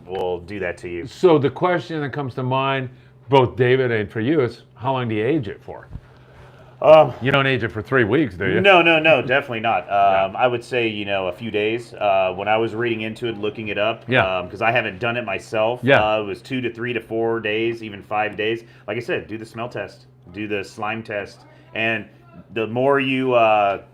Speaker 2: will do that to you.
Speaker 1: So the question that comes to mind, both David and for you, is how long do you age it for? You don't age it for 3 weeks, do you?
Speaker 2: No, definitely not. I would say, a few days. When I was reading into it, looking it up, because I haven't done it myself, it was 2 to 3 to 4 days, even 5 days. Like I said, do the smell test, do the slime test, and the more you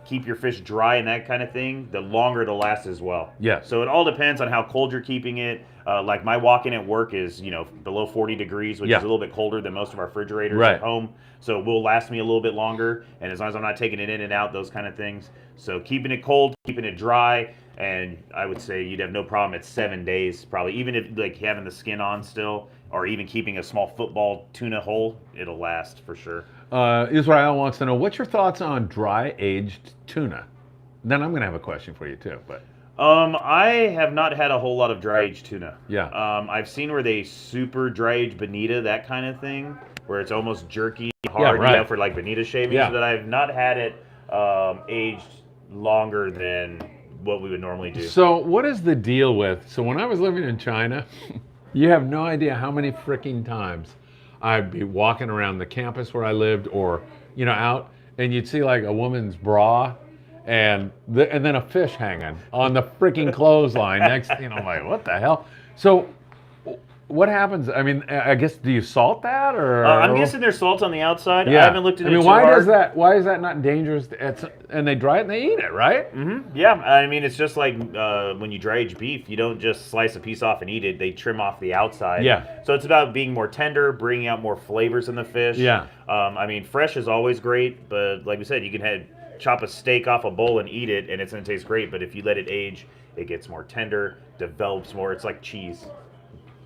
Speaker 2: keep your fish dry and that kind of thing, the longer it'll last as well.
Speaker 1: Yeah.
Speaker 2: So it all depends on how cold you're keeping it. Like my walk-in at work is, below 40 degrees, which is a little bit colder than most of our refrigerators at home. So it will last me a little bit longer, and as long as I'm not taking it in and out, those kind of things. So keeping it cold, keeping it dry, and I would say you'd have no problem at 7 days, probably. Even if like having the skin on still, or even keeping a small football tuna whole, it'll last for sure.
Speaker 1: Israel wants to know, what's your thoughts on dry-aged tuna? Then I'm going to have a question for you too, but...
Speaker 2: I have not had a whole lot of dry-aged tuna.
Speaker 1: Yeah.
Speaker 2: I've seen where they super dry-aged bonita, that kind of thing, where it's almost jerky, hard, for like bonita shavings, but I've not had it aged longer than what we would normally do.
Speaker 1: So what is the deal with, so when I was living in China, you have no idea how many freaking times I'd be walking around the campus where I lived, or, out, and you'd see like a woman's bra, and then a fish hanging on the freaking clothesline next. I'm like, what the hell? So, what happens? I mean, I guess, do you salt that, or?
Speaker 2: I'm guessing there's salt on the outside.
Speaker 1: Yeah.
Speaker 2: I haven't looked into it.
Speaker 1: Why is that? Why is that not dangerous? And they dry it and they eat it, right?
Speaker 2: Mm-hmm. Yeah, I mean, it's just like when you dry age beef, you don't just slice a piece off and eat it. They trim off the outside.
Speaker 1: Yeah.
Speaker 2: So it's about being more tender, bringing out more flavors in the fish.
Speaker 1: Yeah.
Speaker 2: I mean, fresh is always great, but like we said, you can chop a steak off a bowl and eat it, and it's going to taste great. But if you let it age, it gets more tender, develops more. It's like cheese.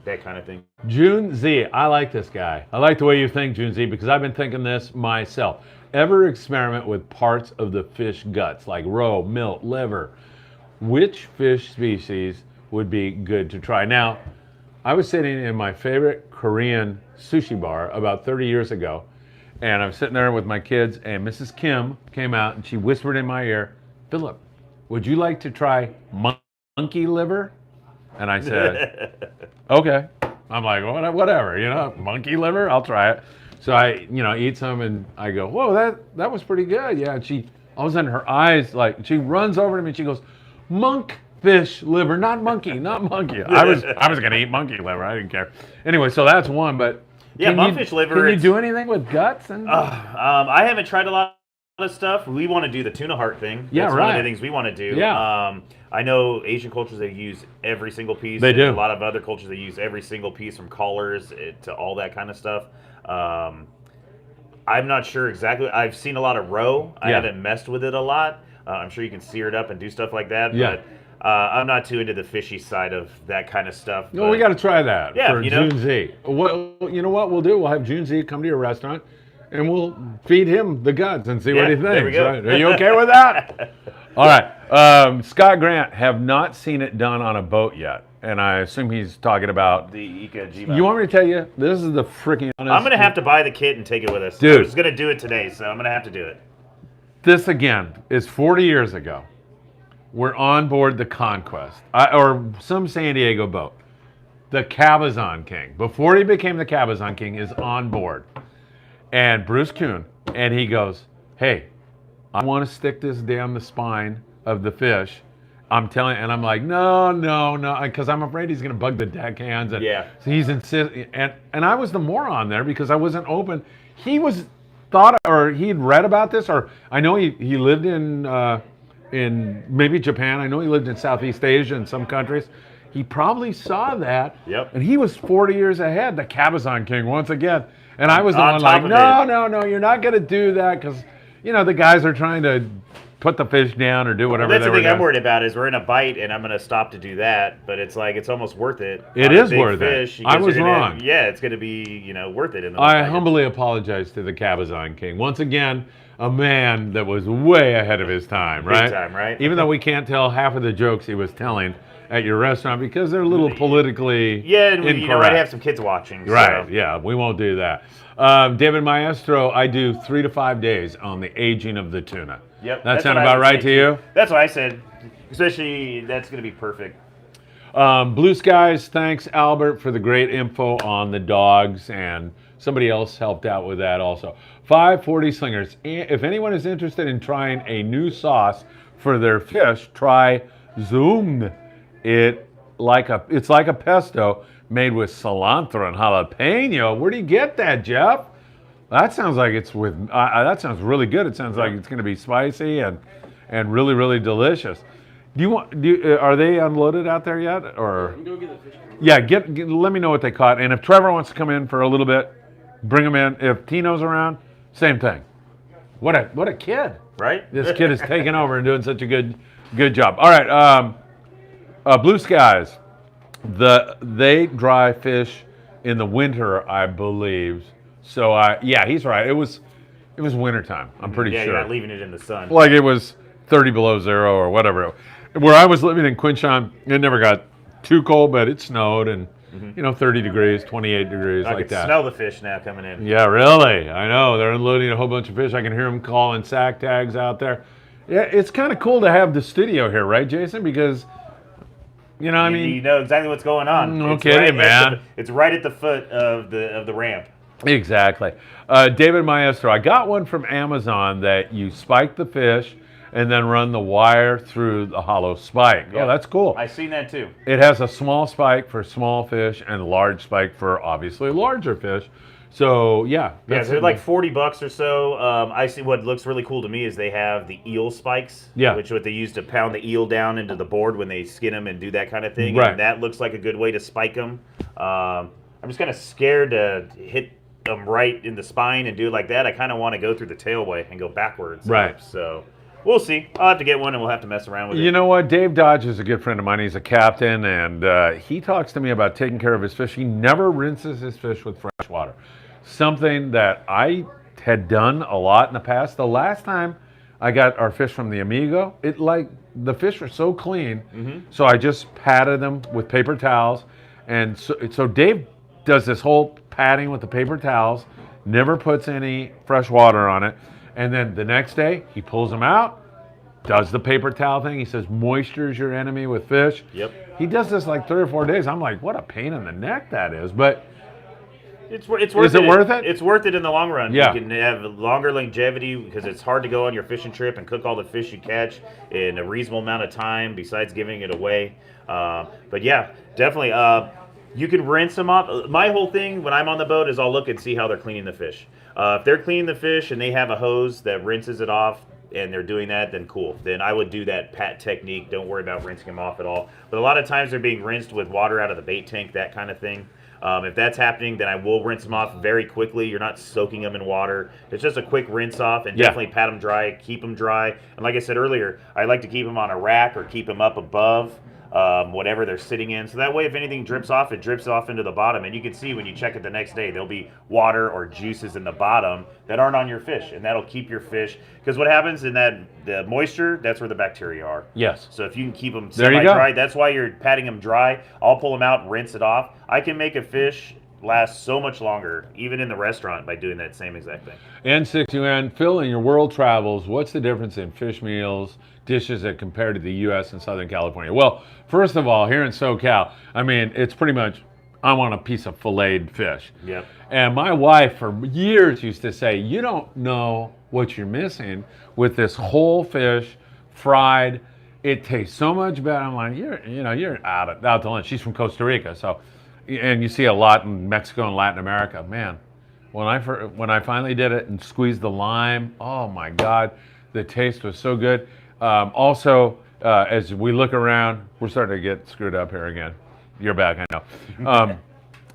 Speaker 2: that kind of thing.
Speaker 1: June Z, I like this guy. I like the way you think, June Z, because I've been thinking this myself. Ever experiment with parts of the fish guts, like roe, milt, liver? Which fish species would be good to try? Now, I was sitting in my favorite Korean sushi bar about 30 years ago, and I'm sitting there with my kids, and Mrs. Kim came out and she whispered in my ear, Philip, would you like to try monkey liver? And I said, okay. I'm like, whatever, monkey liver, I'll try it. So I, eat some and I go, whoa, that was pretty good. Yeah, and she, all of a sudden her eyes, like, she runs over to me and she goes, monkfish liver, not monkey, not monkey. I was gonna eat monkey liver, I didn't care. Anyway, so that's one, but
Speaker 2: yeah, monkfish liver.
Speaker 1: Can you do anything with guts? And
Speaker 2: I haven't tried a lot of stuff. We want to do the tuna heart thing.
Speaker 1: Yeah,
Speaker 2: That's
Speaker 1: right.
Speaker 2: one of the things we want to do.
Speaker 1: Yeah.
Speaker 2: I know Asian cultures, they use every single piece.
Speaker 1: They do.
Speaker 2: A lot of other cultures, they use every single piece, from collars to all that kind of stuff. I'm not sure exactly. I've seen a lot of roe. I haven't messed with it a lot. I'm sure you can sear it up and do stuff like that.
Speaker 1: Yeah.
Speaker 2: But I'm not too into the fishy side of that kind of stuff.
Speaker 1: No, we got to try that for
Speaker 2: you know.
Speaker 1: June Z. You know what we'll do? We'll have June Z come to your restaurant, and we'll feed him the guts and see what he thinks.
Speaker 2: There we go.
Speaker 1: Right? Are you okay with that? All right. Scott Grant, have not seen it done on a boat yet, and I assume he's talking about
Speaker 2: the Ika Jiba.
Speaker 1: You want me to tell you? This is the freaking honest.
Speaker 2: I'm gonna have to buy the kit and take it with us.
Speaker 1: Dude.
Speaker 2: I was gonna do it today, so I'm gonna have to do it.
Speaker 1: This again is 40 years ago. We're on board the Conquest, or some San Diego boat. The Cabazon King, before he became the Cabazon King, is on board. And Bruce Kuhn, and he goes, hey, I want to stick this down the spine of the fish. I'm telling, and I'm like, no, because I'm afraid he's going to bug the deckhands. And so he's insisting, and I was the moron there because I wasn't open. He was he'd read about this, or I know he lived in maybe Japan. I know he lived in Southeast Asia in some countries. He probably saw that, and he was 40 years ahead, the Cabazon King once again. And I was the one like, no, you're not going to do that because, the guys are trying to put the fish down or do whatever
Speaker 2: That's
Speaker 1: they
Speaker 2: the
Speaker 1: were
Speaker 2: thing
Speaker 1: doing.
Speaker 2: I'm worried about is we're in a bite and I'm going to stop to do that, but it's like it's almost worth it.
Speaker 1: It is worth it. I was wrong.
Speaker 2: It's going to be, worth it.
Speaker 1: I humbly apologize to the Cabazon King. Once again, a man that was way ahead of his time, right?
Speaker 2: Big time, right?
Speaker 1: Even though we can't tell half of the jokes he was telling at your restaurant because they're a little politically incorrect.
Speaker 2: I'd have some kids watching.
Speaker 1: Right,
Speaker 2: so.
Speaker 1: yeah, we won't do that. David Maestro, I do 3 to 5 days on the aging of the tuna.
Speaker 2: Yep.
Speaker 1: That sound about right to you?
Speaker 2: That's what I said. Especially, that's going to be perfect.
Speaker 1: Blue Skies, thanks, Albert, for the great info on the dogs, and somebody else helped out with that also. 540 Slingers, if anyone is interested in trying a new sauce for their fish, try Zoom. It's like a pesto made with cilantro and jalapeno. Where do you get that, Jeff? That sounds like it's with. That sounds really good. It sounds like it's going to be spicy and really, really delicious. Are they unloaded out there yet? Or
Speaker 3: Go get the fish.
Speaker 1: yeah, let me know what they caught. And if Trevor wants to come in for a little bit, bring him in. If Tino's around, same thing. What a kid,
Speaker 2: right?
Speaker 1: This kid is taking over and doing such a good job. All right. Blue Skies, they dry fish in the winter, I believe. So he's right. It was wintertime. I'm pretty sure.
Speaker 2: Yeah, you're not leaving it in the sun.
Speaker 1: Like it was 30 below zero or whatever. Where I was living in Quinchon, it never got too cold, but it snowed and 30 degrees, 28 degrees,
Speaker 2: I
Speaker 1: like
Speaker 2: can
Speaker 1: that.
Speaker 2: smell the fish now coming in.
Speaker 1: Yeah, really. I know they're unloading a whole bunch of fish. I can hear them calling sack tags out there. Yeah, it's kind of cool to have the studio here, right, Jason? Because you
Speaker 2: know exactly what's going on.
Speaker 1: No kidding, man.
Speaker 2: It's right at the foot of the ramp.
Speaker 1: Exactly. David Maestro, I got one from Amazon that you spike the fish and then run the wire through the hollow spike.
Speaker 2: Yeah.
Speaker 1: Oh, that's cool.
Speaker 2: I've seen that too.
Speaker 1: It has a small spike for small fish and a large spike for obviously larger fish. So yeah.
Speaker 2: Yeah, they're like $40 or so. I see what looks really cool to me is they have the eel spikes, which what they use to pound the eel down into the board when they skin them and do that kind of thing.
Speaker 1: Right.
Speaker 2: And that looks like a good way to spike them. I'm just kind of scared to hit them right in the spine and do it like that. I kind of want to go through the tailway and go backwards.
Speaker 1: Right.
Speaker 2: So We'll see. I'll have to get one, and we'll have to mess around with it.
Speaker 1: You know what? Dave Dodge is a good friend of mine. He's a captain, and he talks to me about taking care of his fish. He never rinses his fish with fresh water. Something that I had done a lot in the past. The last time I got our fish from the Amigo, the fish were so clean, so I just patted them with paper towels. And so Dave does this whole patting with the paper towels, never puts any fresh water on it. And then the next day, he pulls them out, does the paper towel thing. He says, moisture is your enemy with fish.
Speaker 2: Yep.
Speaker 1: He does this like 3 or 4 days. I'm like, what a pain in the neck that is. But
Speaker 2: it's worth it.
Speaker 1: Is it worth it?
Speaker 2: It's worth it in the long run.
Speaker 1: Yeah.
Speaker 2: You can have longer longevity because it's hard to go on your fishing trip and cook all the fish you catch in a reasonable amount of time besides giving it away. But yeah, definitely. You can rinse them off. My whole thing when I'm on the boat is I'll look and see how they're cleaning the fish. If they're cleaning the fish and they have a hose that rinses it off and they're doing that, then cool. Then I would do that pat technique. Don't worry about rinsing them off at all. But a lot of times they're being rinsed with water out of the bait tank, that kind of thing. If that's happening, then I will rinse them off very quickly. You're not soaking them in water. It's just a quick rinse off and definitely pat them dry, keep them dry. And like I said earlier, I like to keep them on a rack or keep them up above whatever they're sitting in. So that way, if anything drips off, it drips off into the bottom. And you can see when you check it the next day, there'll be water or juices in the bottom that aren't on your fish. And that'll keep your fish. Because what happens in the moisture, that's where the bacteria are.
Speaker 1: yes.
Speaker 2: So if you can keep them
Speaker 1: There you go.
Speaker 2: semi-dry, that's why you're patting them dry. I'll pull them out, rinse it off. I can make a fish last so much longer, even in the restaurant, by doing that same exact thing.
Speaker 1: N6UN, Phil, in your world travels, what's the difference in fish meals, dishes that compared to the U.S. and Southern California? Well, first of all, here in SoCal, I mean, it's pretty much, I want a piece of filleted fish.
Speaker 2: Yep.
Speaker 1: And my wife for years used to say, you don't know what you're missing with this whole fish, fried. It tastes so much better. I'm like, you're out to lunch. She's from Costa Rica, so, and you see a lot in Mexico and Latin America. Man, when I finally did it and squeezed the lime, oh my God, the taste was so good. Also, as we look around, we're starting to get screwed up here again. You're back, I know.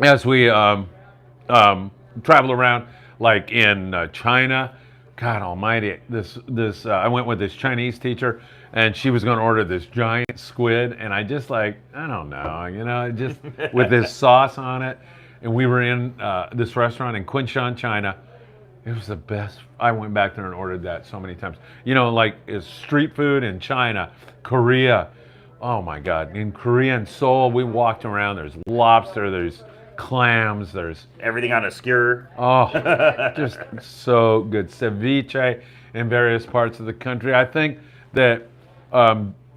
Speaker 1: As we travel around, like in China, God Almighty, I went with this Chinese teacher, and she was going to order this giant squid, and I just I don't know, just with this sauce on it, and we were in this restaurant in Kunshan, China. It was the best. I went back there and ordered that so many times. Like it's street food in China, Korea. Oh my God! In Korea and Seoul, we walked around. There's lobster. There's clams. There's
Speaker 2: Everything on a skewer.
Speaker 1: oh, just so good. Ceviche in various parts of the country. I think that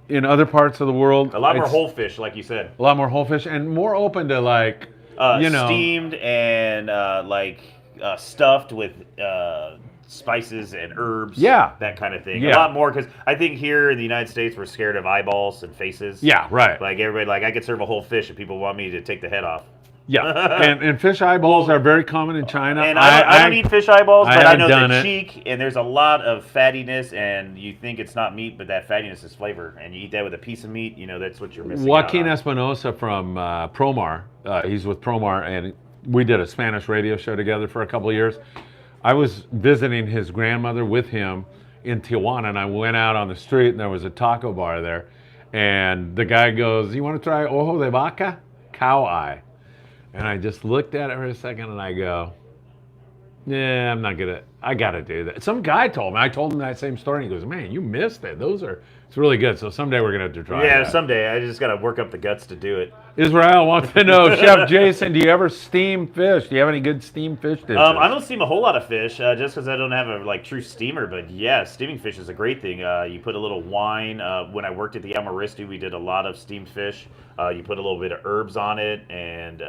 Speaker 1: in other parts of the world,
Speaker 2: A lot more whole fish, like you said.
Speaker 1: a lot more whole fish, and more open to
Speaker 2: Steamed and stuffed with spices and herbs.
Speaker 1: Yeah.
Speaker 2: That kind of thing.
Speaker 1: Yeah.
Speaker 2: A lot more, because I think here in the United States, we're scared of eyeballs and faces.
Speaker 1: Yeah, right.
Speaker 2: Like everybody, I could serve a whole fish if people want me to take the head off.
Speaker 1: Yeah, and fish eyeballs are very common in China.
Speaker 2: And I don't eat fish eyeballs, but I know
Speaker 1: done
Speaker 2: the
Speaker 1: it.
Speaker 2: cheek, and there's a lot of fattiness, and you think it's not meat, but that fattiness is flavor. And you eat that with a piece of meat, that's what you're missing
Speaker 1: Joaquin
Speaker 2: out on.
Speaker 1: Espinosa from Promar, he's with Promar, and we did a Spanish radio show together for a couple of years. I was visiting his grandmother with him in Tijuana, and I went out on the street, and there was a taco bar there, and the guy goes, "You want to try ojo de vaca? Cow eye." And I just looked at it for a second, and I go, "Yeah, I'm not gonna. I gotta do that." Some guy told me. I told him that same story, and he goes, "Man, you missed it. It's really good." So someday we're gonna have to try.
Speaker 2: Yeah,
Speaker 1: that.
Speaker 2: someday. I just got to work up the guts to do it.
Speaker 1: Israel wants to know, Chef Jason, do you ever steam fish? Do you have any good steamed fish dishes?
Speaker 2: I don't steam a whole lot of fish just because I don't have a true steamer. But yeah, steaming fish is a great thing. You put a little wine. When I worked at the Amaristi, we did a lot of steamed fish. You put a little bit of herbs on it, and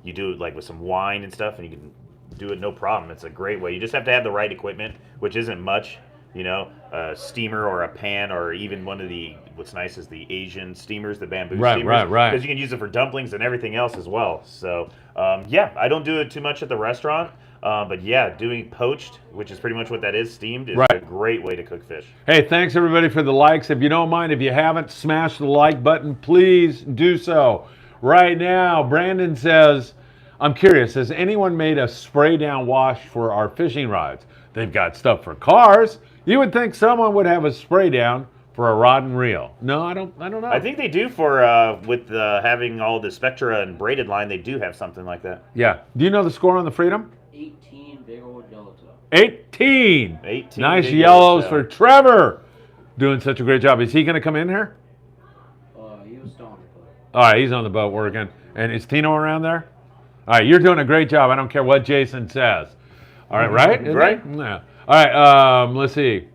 Speaker 2: you do it with some wine and stuff, and you can do it no problem. It's a great way. You just have to have the right equipment, which isn't much. A steamer or a pan, or even one of what's nice is the Asian steamers, the bamboo steamers.
Speaker 1: Right.
Speaker 2: Because you can use it for dumplings and everything else as well. So, I don't do it too much at the restaurant. But yeah, doing poached, which is pretty much what that is, steamed, is a great way to cook fish.
Speaker 1: Hey, thanks everybody for the likes. If you don't mind, if you haven't smashed the like button, please do so. Right now, Brandon says, I'm curious, has anyone made a spray down wash for our fishing rods? They've got stuff for cars. You would think someone would have a spray down for a rod and reel. No, I don't know.
Speaker 2: I think they do for with having all the Spectra and braided line. They do have something like that.
Speaker 1: Yeah. Do you know the score on the Freedom?
Speaker 3: 18 big old yellowtail.
Speaker 1: 18.
Speaker 2: 18
Speaker 1: Nice
Speaker 2: big
Speaker 1: yellows
Speaker 2: yellowtail.
Speaker 1: for Trevor. Doing such a great job. Is he going to come in here?
Speaker 3: He was still on the boat.
Speaker 1: All right, he's on the boat working. And is Tino around there? All right, you're doing a great job. I don't care what Jason says. All right, right? Isn't
Speaker 2: Right.
Speaker 1: it? Yeah. All right, let's see.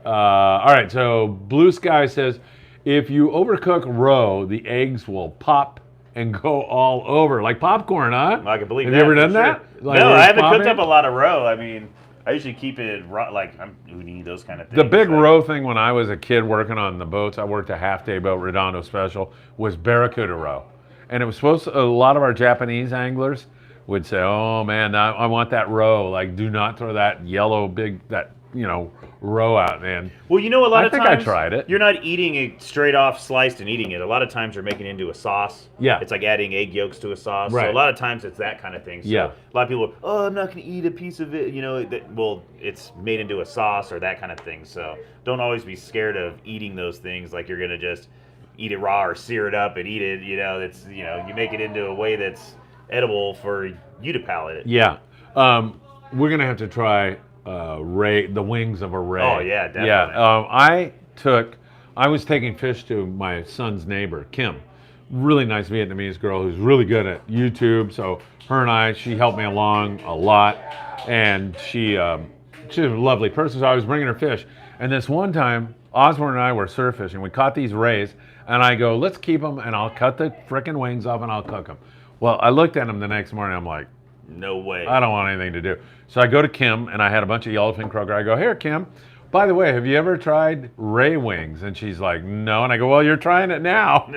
Speaker 1: All right, so Blue Sky says, if you overcook roe, the eggs will pop and go all over. Like popcorn, huh?
Speaker 2: I can believe
Speaker 1: Have
Speaker 2: that.
Speaker 1: you ever
Speaker 2: for
Speaker 1: done
Speaker 2: sure.
Speaker 1: that? Like
Speaker 2: No,
Speaker 1: where
Speaker 2: I
Speaker 1: it's
Speaker 2: haven't cooked
Speaker 1: popping?
Speaker 2: up a lot of roe. I mean, I usually keep it raw, like I'm uni, those kind of things.
Speaker 1: The big
Speaker 2: like,
Speaker 1: roe thing when I was a kid working on the boats, I worked a half-day boat, Redondo Special, was barracuda roe. And it was supposed to, a lot of our Japanese anglers would say, oh man, I want that roe. Like, do not throw that yellow big, roe out, man.
Speaker 2: Well, you know, a lot of
Speaker 1: I
Speaker 2: times
Speaker 1: think I tried it.
Speaker 2: you're not eating it straight off sliced and eating it. A lot of times you're making it into a sauce.
Speaker 1: Yeah.
Speaker 2: It's like adding egg yolks to a sauce.
Speaker 1: Right.
Speaker 2: So a lot of times it's that kind of thing. So
Speaker 1: Yeah.
Speaker 2: a lot of people are, oh, I'm not going to eat a piece of it. You know, well, it's made into a sauce or that kind of thing. So don't always be scared of eating those things like you're going to just eat it raw or sear it up and eat it. You know, you make it into a way that's edible for you to palate it.
Speaker 1: Yeah. We're going to have to try the wings of a ray.
Speaker 2: Oh, yeah, definitely.
Speaker 1: Yeah. I was taking fish to my son's neighbor, Kim. Really nice Vietnamese girl who's really good at YouTube. So she helped me along a lot. And she's a lovely person. So I was bringing her fish. And this one time, Osborne and I were surf fishing. We caught these rays. And I go, let's keep them and I'll cut the frickin' wings off and I'll cook them. Well, I looked at them the next morning. I'm like,
Speaker 2: No way.
Speaker 1: I don't want anything to do. So I go to Kim, and I had a bunch of yellowfin croaker. I go, here, Kim, by the way, have you ever tried ray wings? And she's like, no. And I go, well, you're trying it now.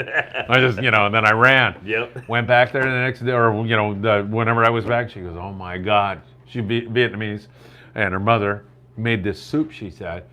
Speaker 1: I just, and then I ran.
Speaker 2: Yep.
Speaker 1: Went back there the next day, or, whenever I was back, she goes, oh, my God. She's Vietnamese, and her mother made this soup, she said.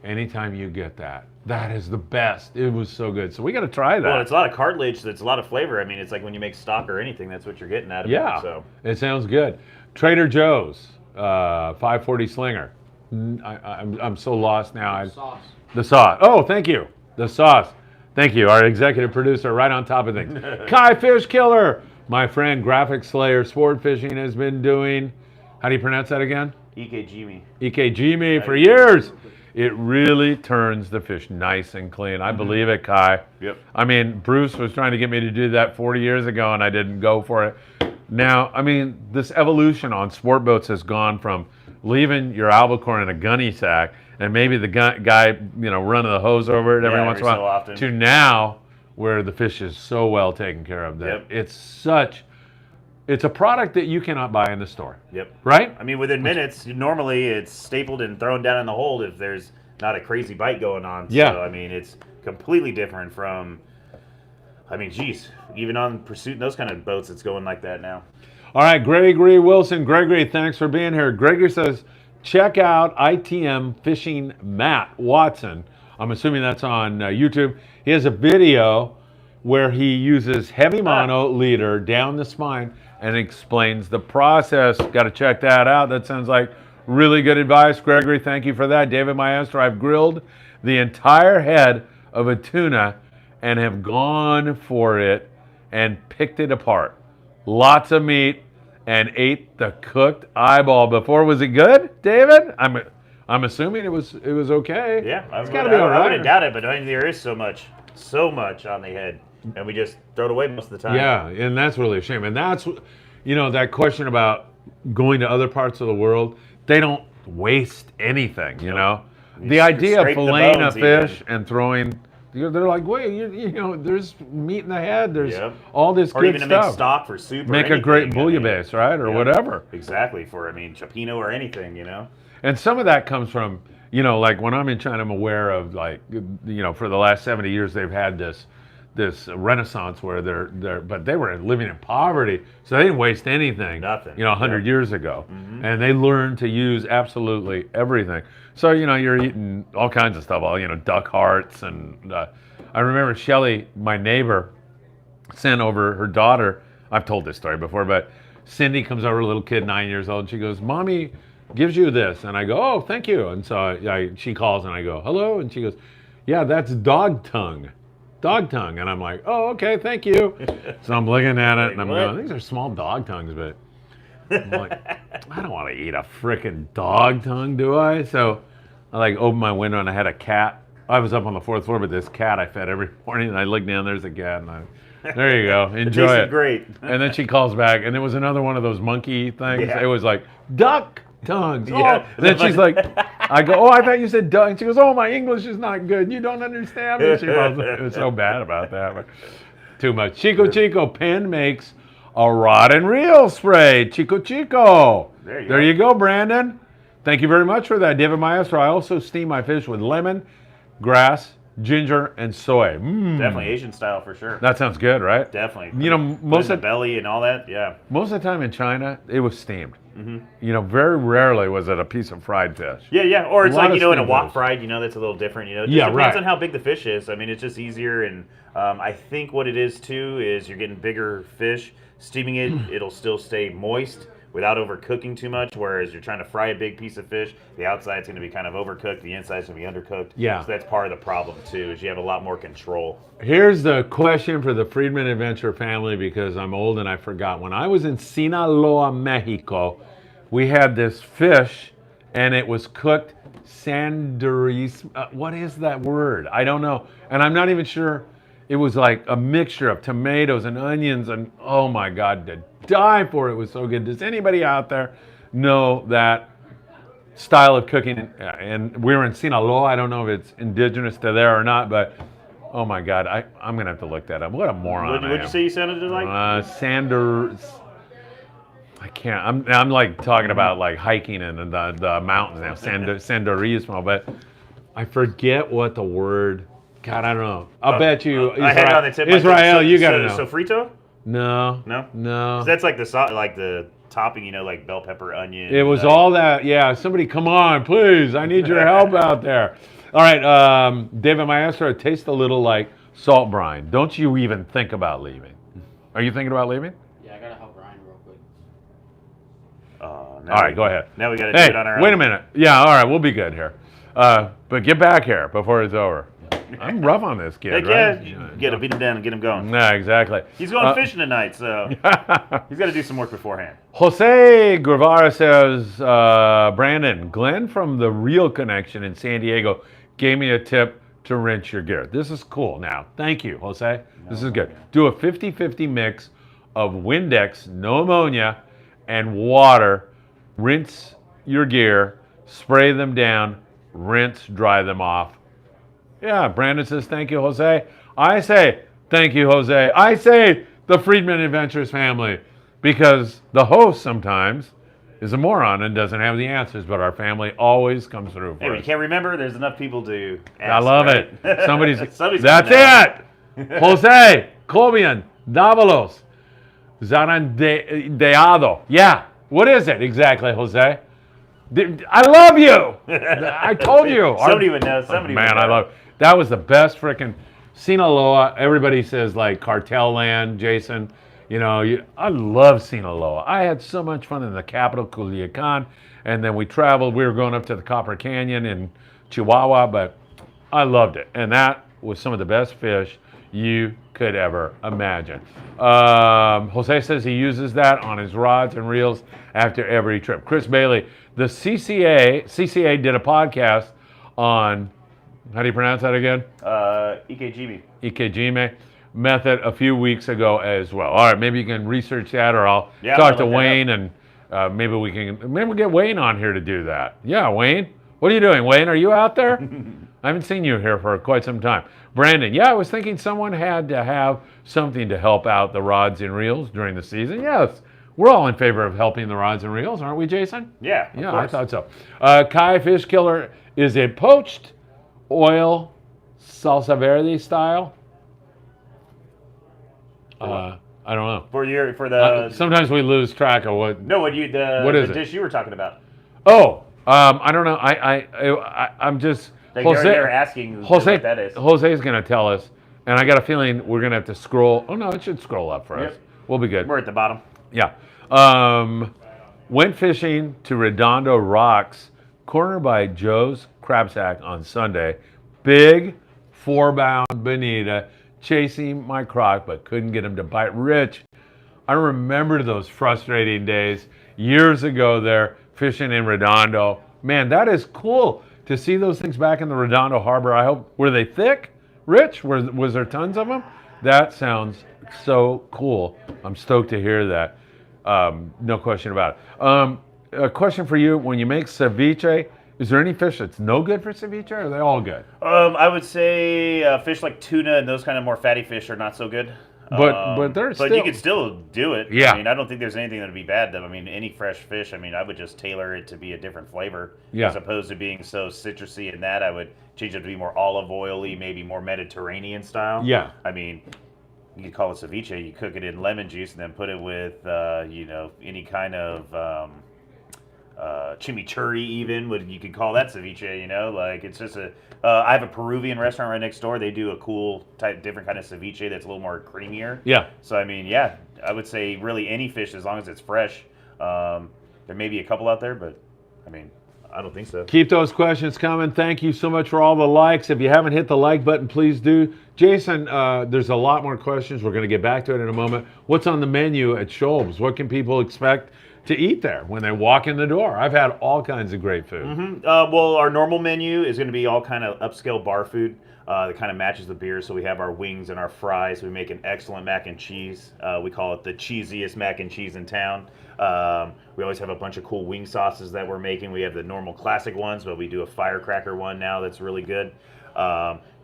Speaker 1: Anytime you get that, that is the best. It was so good. So we got to try that.
Speaker 2: Well, it's a lot of cartilage. That's a lot of flavor. I mean, it's like when you make stock or anything, that's what you're getting out of
Speaker 1: Yeah,
Speaker 2: it. So.
Speaker 1: it sounds good. Trader Joe's 540 Slinger. I'm so lost now.
Speaker 3: Sauce.
Speaker 1: The sauce. Oh, thank you. The sauce. Thank you. Our executive producer, right on top of things. Kai Fish Killer. My friend Graphic Slayer Sport Fishing has been doing. How do you pronounce that again?
Speaker 2: EKG.
Speaker 1: EKG for years. It really turns the fish nice and clean. I believe it, Kai.
Speaker 2: Yep.
Speaker 1: I mean, Bruce was trying to get me to do that 40 years ago, and I didn't go for it. Now, I mean, this evolution on sport boats has gone from leaving your albacore in a gunny sack, and maybe the guy, running the hose over it every once in a while,
Speaker 2: so often.
Speaker 1: to now where the fish is so well taken care of that
Speaker 2: Yep.
Speaker 1: it's a product that you cannot buy in the store.
Speaker 2: Yep.
Speaker 1: Right?
Speaker 2: I mean, within minutes, normally it's stapled and thrown down in the hold if there's not a crazy bite going on.
Speaker 1: Yeah.
Speaker 2: So, I mean, it's completely different from, even on Pursuit and those kind of boats, it's going like that now.
Speaker 1: All right, Gregory Wilson. Gregory, thanks for being here. Gregory says, check out ITM Fishing Matt Watson. I'm assuming that's on YouTube. He has a video where he uses heavy mono leader down the spine and explains the process. Got to check that out. That sounds like really good advice. Gregory, thank you for that. David Maestro, I've grilled the entire head of a tuna and have gone for it and picked it apart. Lots of meat and ate the cooked eyeball before. Was it good, David? I'm assuming it was okay.
Speaker 2: Yeah,
Speaker 1: It's got to be all
Speaker 2: I
Speaker 1: right.
Speaker 2: wouldn't doubt it, but I mean, there is so much on the head, and we just throw it away most of the time.
Speaker 1: Yeah, and that's really a shame. And that's, that question about going to other parts of the world, they don't waste anything,
Speaker 2: You
Speaker 1: The idea of
Speaker 2: scrape the
Speaker 1: filleting a
Speaker 2: bones
Speaker 1: fish
Speaker 2: even.
Speaker 1: and throwing, they're like, wait, there's meat in the head, there's
Speaker 2: Yep.
Speaker 1: all this
Speaker 2: Or
Speaker 1: good
Speaker 2: even to
Speaker 1: stuff.
Speaker 2: make stock for soup.
Speaker 1: Make
Speaker 2: or
Speaker 1: a great
Speaker 2: anything,
Speaker 1: bouillabaisse, right, or
Speaker 2: Yeah.
Speaker 1: whatever.
Speaker 2: Exactly, for chapino or anything,
Speaker 1: And some of that comes from, like when I'm in China, I'm aware of for the last 70 years they've had this renaissance where but they were living in poverty, so they didn't waste anything.
Speaker 2: Nothing.
Speaker 1: 100 years ago, and they learned to use absolutely everything. So you're eating all kinds of stuff, duck hearts, and I remember Shelly, my neighbor, sent over her daughter. I've told this story before, but Cindy comes over, a little kid, 9 years old, and she goes, "Mommy, gives you this. And I go, oh, thank you. And so she calls and I go, hello. And she goes, yeah, that's dog tongue. Dog tongue. And I'm like, oh, okay, thank you. So I'm looking at it and I'm going, these are small dog tongues, but I'm like, I don't want to eat a frickin' dog tongue, do I? So I like opened my window and I had a cat. I was up on the 4th floor, but this cat I fed every morning, and I looked down, there's a cat, and there you go, enjoy it.
Speaker 2: Great.
Speaker 1: And then she calls back, and there was another one of those monkey things.
Speaker 2: Yeah.
Speaker 1: It was like, duck tongues.
Speaker 2: Yeah.
Speaker 1: Oh. And then she's like, I go, oh, I thought you said duck. And she goes, oh, my English is not good. You don't understand me. She was so bad about that. But too much. Chico Penn makes a rod and reel spray. Chico. There you go, Brandon. Thank you very much for that, David Maestro. I also steam my fish with lemon, grass, ginger, and soy.
Speaker 2: Definitely Asian style for sure.
Speaker 1: That sounds good, right?
Speaker 2: Definitely.
Speaker 1: You know, most
Speaker 2: of
Speaker 1: of
Speaker 2: the belly and all that. Yeah.
Speaker 1: Most of the time in China, it was steamed. You know, very rarely was it a piece of fried fish.
Speaker 2: Yeah. Or it's
Speaker 1: A lot
Speaker 2: like,
Speaker 1: of
Speaker 2: in a
Speaker 1: steamed
Speaker 2: wok
Speaker 1: fish.
Speaker 2: fried, that's a little different, It
Speaker 1: Yeah,
Speaker 2: depends
Speaker 1: right.
Speaker 2: on how big the fish is. I mean, it's just easier. And I think what it is, too, is you're getting bigger fish. Steaming it, it'll still stay moist without overcooking too much, whereas you're trying to fry a big piece of fish, the outside's going to be kind of overcooked, the inside's going to be undercooked.
Speaker 1: Yeah.
Speaker 2: So that's part of the problem, too, is you have a lot more control.
Speaker 1: Here's the question for the Friedman Adventure family, because I'm old and I forgot. When I was in Sinaloa, Mexico, we had this fish, and it was cooked sanderis. What is that word? I don't know. And I'm not even sure. It was like a mixture of tomatoes and onions, and oh my God, to die for it. It was so good. Does anybody out there know that style of cooking? And we were in Sinaloa. I don't know if it's indigenous to there or not, but oh my God, I'm going to have to look that up. What a moron.
Speaker 2: What'd you say you sounded like?
Speaker 1: Sanders. I can't. I'm like talking about like hiking in the mountains now, senderismo, but I forget what the word. God, I don't know. I'll bet you.
Speaker 2: I had it on the tip.
Speaker 1: Israel, you gotta know.
Speaker 2: Sofrito?
Speaker 1: No.
Speaker 2: 'Cause that's like the topping, like bell pepper, onion.
Speaker 1: It was all that. Yeah. Somebody, come on, please. I need your help out there. All right, David Maestro, it tastes a little like salt brine. Don't you even think about leaving? Are you thinking about leaving?
Speaker 3: Yeah, I gotta help Ryan real quick.
Speaker 1: All right, go ahead.
Speaker 2: Now we got to do it on our own.
Speaker 1: Wait a minute. Yeah, all right, we'll be good here. But get back here before it's over. I'm rough on this kid, right?
Speaker 2: Yeah, you got to beat him down and get him going.
Speaker 1: Yeah, exactly.
Speaker 2: He's going fishing tonight, so he's got to do some work beforehand.
Speaker 1: Jose Guevara says, Brandon, Glenn from the Real Connection in San Diego gave me a tip to rinse your gear. This is cool. Now, thank you, Jose. This is good. Do a 50-50 mix of Windex, no ammonia, and water. Rinse your gear, spray them down, rinse, dry them off. Yeah, Brandon says, thank you, Jose. I say, thank you, Jose. I say, the Friedman Adventures family, because the host sometimes is a moron and doesn't have the answers, but our family always comes through for
Speaker 2: Hey,
Speaker 1: us.
Speaker 2: you can't remember, there's enough people to ask,
Speaker 1: I love
Speaker 2: right?
Speaker 1: it. Somebody's
Speaker 2: gonna
Speaker 1: that's it. Jose, Colbian, Davalos, Zarandeado. Yeah, what is it exactly, Jose? I love you. I told you.
Speaker 2: Somebody would know. Somebody
Speaker 1: Man,
Speaker 2: would know.
Speaker 1: I love it. That was the best freaking Sinaloa. Everybody says like cartel land, Jason. I love Sinaloa. I had so much fun in the capital, Culiacan, and then we traveled. We were going up to the Copper Canyon in Chihuahua, but I loved it. And that was some of the best fish you could ever imagine. Jose says he uses that on his rods and reels after every trip. Chris Bailey, the CCA did a podcast on, how do you pronounce that again? Ikejime method a few weeks ago as well. All right, maybe you can research that, or I'll talk to Wayne, and maybe we get Wayne on here to do that. Yeah, Wayne, what are you doing, Wayne? Are you out there? I haven't seen you here for quite some time. Brandon, yeah, I was thinking someone had to have something to help out the rods and reels during the season. Yes, we're all in favor of helping the rods and reels, aren't we, Jason?
Speaker 2: Yeah, of
Speaker 1: Yeah,
Speaker 2: course.
Speaker 1: I thought so. Kai Fish Killer, is it poached oil salsa verde style? I don't know.
Speaker 2: For the
Speaker 1: Sometimes we lose track of what.
Speaker 2: what is
Speaker 1: it?
Speaker 2: dish you were talking about?
Speaker 1: Oh, I don't know. I'm just.
Speaker 2: Like they're asking
Speaker 1: Jose,
Speaker 2: what that is.
Speaker 1: Jose's going to tell us, and I got a feeling we're going to have to scroll. Oh no, it should scroll up for us.
Speaker 2: Yep.
Speaker 1: We'll be good.
Speaker 2: We're at the bottom.
Speaker 1: Yeah. Went fishing to Redondo Rocks, cornered by Joe's Crab Shack on Sunday. Big 4-pound bonita chasing my croc, but couldn't get him to bite. Rich, I remember those frustrating days years ago there fishing in Redondo. Man, that is cool to see those things back in the Redondo Harbor. I hope, were they thick, Rich? Was there tons of them? That sounds so cool. I'm stoked to hear that. No question about it. A question for you: when you make ceviche, is there any fish that's no good for ceviche, or are they all good?
Speaker 2: I would say fish like tuna and those kind of more fatty fish are not so good.
Speaker 1: But they're
Speaker 2: But
Speaker 1: still...
Speaker 2: you could still do it.
Speaker 1: Yeah.
Speaker 2: I mean, I don't think there's anything that would be bad. I mean, any fresh fish. I mean, I would just tailor it to be a different flavor.
Speaker 1: Yeah.
Speaker 2: As opposed to being so citrusy in that, I would change it to be more olive oily, maybe more Mediterranean style.
Speaker 1: Yeah.
Speaker 2: I mean, you could call it ceviche. You cook it in lemon juice and then put it with, any kind of chimichurri even. You could call that ceviche, like it's just I have a Peruvian restaurant right next door. They do a cool different kind of ceviche that's a little more creamier.
Speaker 1: Yeah.
Speaker 2: So, I mean, yeah, I would say really any fish as long as it's fresh. There may be a couple out there, but I mean, I don't think so.
Speaker 1: Keep those questions coming. Thank you so much for all the likes. If you haven't hit the like button, please do. Jason, there's a lot more questions. We're going to get back to it in a moment. What's on the menu at Scholb's? What can people expect to eat there when they walk in the door? I've had all kinds of great food.
Speaker 2: Mm-hmm. Well, our normal menu is going to be all kind of upscale bar food that kind of matches the beer. So we have our wings and our fries. We make an excellent mac and cheese. We call it the cheesiest mac and cheese in town. We always have a bunch of cool wing sauces that we're making. We have the normal classic ones, but we do a firecracker one now that's really good.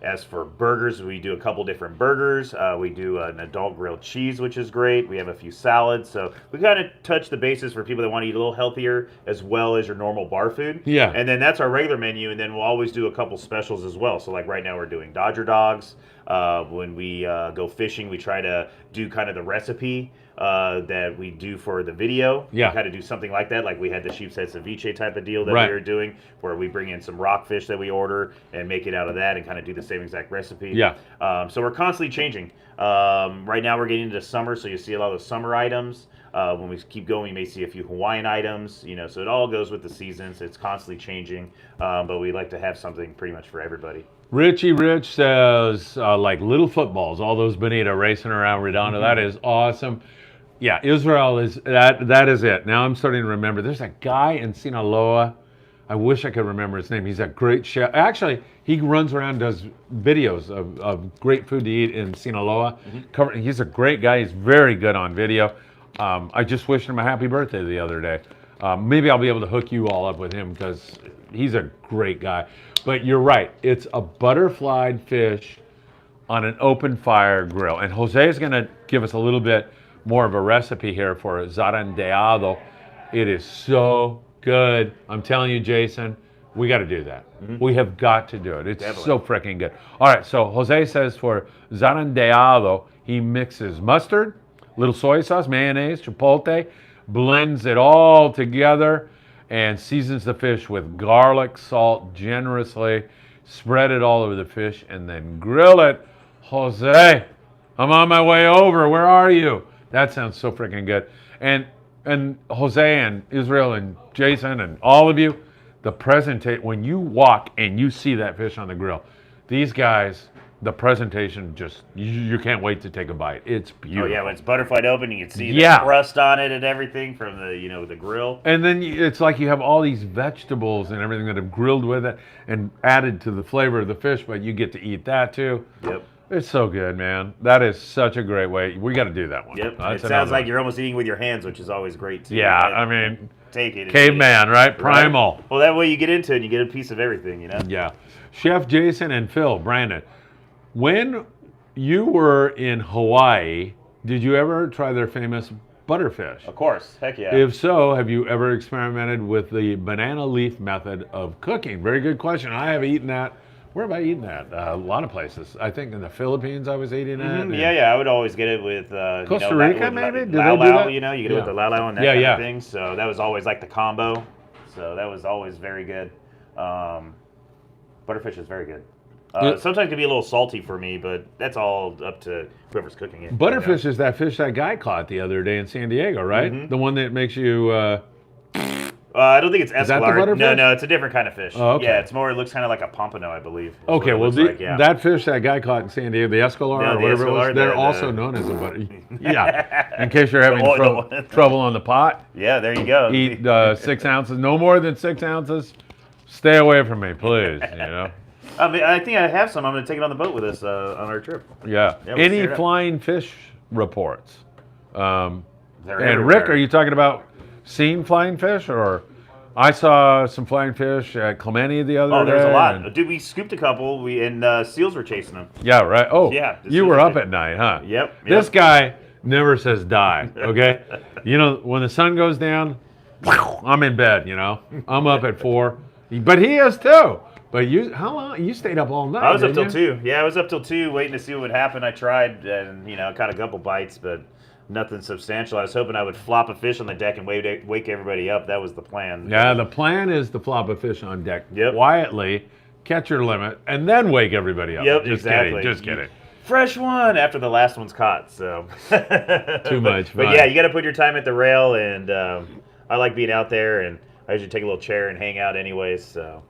Speaker 2: As for burgers, we do a couple different burgers. We do an adult grilled cheese, which is great. We have a few salads. So we kind of touch the bases for people that want to eat a little healthier as well as your normal bar food.
Speaker 1: Yeah.
Speaker 2: And then that's our regular menu. And then we'll always do a couple specials as well. So like right now we're doing Dodger Dogs. When we go fishing, we try to do kind of the recipe that we do for the video.
Speaker 1: Yeah.
Speaker 2: We kind of do something like that. Like we had the sheep's head ceviche type of deal that
Speaker 1: Right.
Speaker 2: we were doing, where we bring in some rockfish that we order and make it out of that and kind of do the same exact recipe.
Speaker 1: Yeah.
Speaker 2: So we're constantly changing. Right now we're getting into summer, so you see a lot of summer items. When we keep going, you may see a few Hawaiian items, so it all goes with the seasons. It's constantly changing, but we like to have something pretty much for everybody.
Speaker 1: Richie Rich says, like little footballs, all those bonita racing around Redondo. That is awesome. Yeah, Israel is, that is it. Now I'm starting to remember. There's a guy in Sinaloa. I wish I could remember his name. He's a great chef. Actually, he runs around and does videos of great food to eat in Sinaloa. He's a great guy. He's very good on video. I just wished him a happy birthday the other day. Maybe I'll be able to hook you all up with him because he's a great guy. But you're right. It's a butterflied fish on an open fire grill. And Jose is going to give us a little bit more of a recipe here for zarandeado. It is so good. I'm telling you, Jason, we got to do that. We have got to do it. It's
Speaker 2: Definitely.
Speaker 1: so freaking good. All right, so Jose says for zarandeado, he mixes mustard, little soy sauce, mayonnaise, chipotle, blends it all together, and seasons the fish with garlic, salt generously, spread it all over the fish, and then grill it. Jose, I'm on my way over. Where are you? That sounds so freaking good. And Jose and Israel and Jason and all of you, the presentation, when you walk and you see that fish on the grill, these guys, the presentation just, you can't wait to take a bite. It's beautiful.
Speaker 2: Oh yeah, when it's butterflied open, you can see
Speaker 1: Yeah.
Speaker 2: the crust on it and everything from the the grill.
Speaker 1: And then it's like you have all these vegetables and everything that have grilled with it and added to the flavor of the fish, but you get to eat that too.
Speaker 2: Yep.
Speaker 1: It's so good, man. That is such a great way. We got to do that one.
Speaker 2: Yep.
Speaker 1: That's
Speaker 2: It sounds
Speaker 1: another
Speaker 2: like
Speaker 1: one.
Speaker 2: you're almost eating with your hands, which is always great too.
Speaker 1: Yeah,
Speaker 2: Right?
Speaker 1: I mean,
Speaker 2: Take it. and eat
Speaker 1: caveman,
Speaker 2: it.
Speaker 1: right? Primal.
Speaker 2: Well, that way you get into it and you get a piece of everything,
Speaker 1: Yeah. Chef Jason and Phil, Brandon, when you were in Hawaii, did you ever try their famous butterfish?
Speaker 2: Of course. Heck yeah.
Speaker 1: If so, have you ever experimented with the banana leaf method of cooking? Very good question. I have eaten that. Where have I eaten that? A lot of places. I think in the Philippines I was eating it. and-
Speaker 2: Yeah. I would always get it with
Speaker 1: Costa Rica,
Speaker 2: with
Speaker 1: maybe? Did
Speaker 2: Lao
Speaker 1: they do
Speaker 2: Lao,
Speaker 1: that?
Speaker 2: you get it
Speaker 1: Yeah.
Speaker 2: with the Lao Lao and that
Speaker 1: Yeah,
Speaker 2: kind
Speaker 1: yeah.
Speaker 2: of thing. So that was always like the combo. So that was always very good. Butterfish is very good. Sometimes it can be a little salty for me, but that's all up to whoever's cooking it.
Speaker 1: Butterfish is that fish that guy caught the other day in San Diego, right?
Speaker 2: Mhm.
Speaker 1: The one that makes you
Speaker 2: I don't think it's
Speaker 1: Is that the
Speaker 2: Escalar. No,
Speaker 1: butterfish?
Speaker 2: no, it's a different kind of fish.
Speaker 1: Oh, okay.
Speaker 2: Yeah, it's more. It looks kind of like a pompano, I believe. is
Speaker 1: Okay,
Speaker 2: what it
Speaker 1: well,
Speaker 2: looks like, yeah.
Speaker 1: that fish that guy caught in San Diego, the Escalar
Speaker 2: Yeah,
Speaker 1: or
Speaker 2: the
Speaker 1: whatever it was,
Speaker 2: Escalar,
Speaker 1: they're
Speaker 2: the-
Speaker 1: also known as a butter. Yeah, in case you're having
Speaker 2: oil- the-
Speaker 1: trouble on the pot,
Speaker 2: Yeah, there you go.
Speaker 1: eat 6 ounces, no more than 6 ounces. Stay away from me, please.
Speaker 2: I mean, I think I have some. I'm going to take it on the boat with us on our trip.
Speaker 1: Yeah.
Speaker 2: Yeah, we'll
Speaker 1: Any
Speaker 2: share it.
Speaker 1: flying fish reports? And
Speaker 2: They're
Speaker 1: Rick,
Speaker 2: everywhere.
Speaker 1: are you talking about seeing flying fish, or I saw some flying fish at Clemente the other
Speaker 2: Oh,
Speaker 1: day?
Speaker 2: there's a lot.
Speaker 1: and-
Speaker 2: Dude, we scooped a couple. And seals were chasing them.
Speaker 1: Yeah, right. Oh,
Speaker 2: Yeah, the
Speaker 1: you were
Speaker 2: seals
Speaker 1: up
Speaker 2: are-
Speaker 1: at night, huh?
Speaker 2: Yep,
Speaker 1: This
Speaker 2: yep.
Speaker 1: guy never says die. Okay. When the sun goes down, I'm in bed. I'm up at 4, but he is too. But how long? You stayed up all night.
Speaker 2: I was up till
Speaker 1: didn't you?
Speaker 2: 2. Yeah, I was up till 2 waiting to see what would happen. I tried and, caught a couple bites, but nothing substantial. I was hoping I would flop a fish on the deck and wake everybody up. That was the plan.
Speaker 1: Yeah, the plan is to flop a fish on deck
Speaker 2: Yep.
Speaker 1: quietly, catch your limit, and then wake everybody up.
Speaker 2: Yep,
Speaker 1: Just
Speaker 2: exactly.
Speaker 1: Kidding, just kidding.
Speaker 2: Fresh one after the last one's caught. So
Speaker 1: Too much
Speaker 2: But
Speaker 1: fun.
Speaker 2: yeah, you got to put your time at the rail, and I like being out there, and I usually take a little chair and hang out anyways. So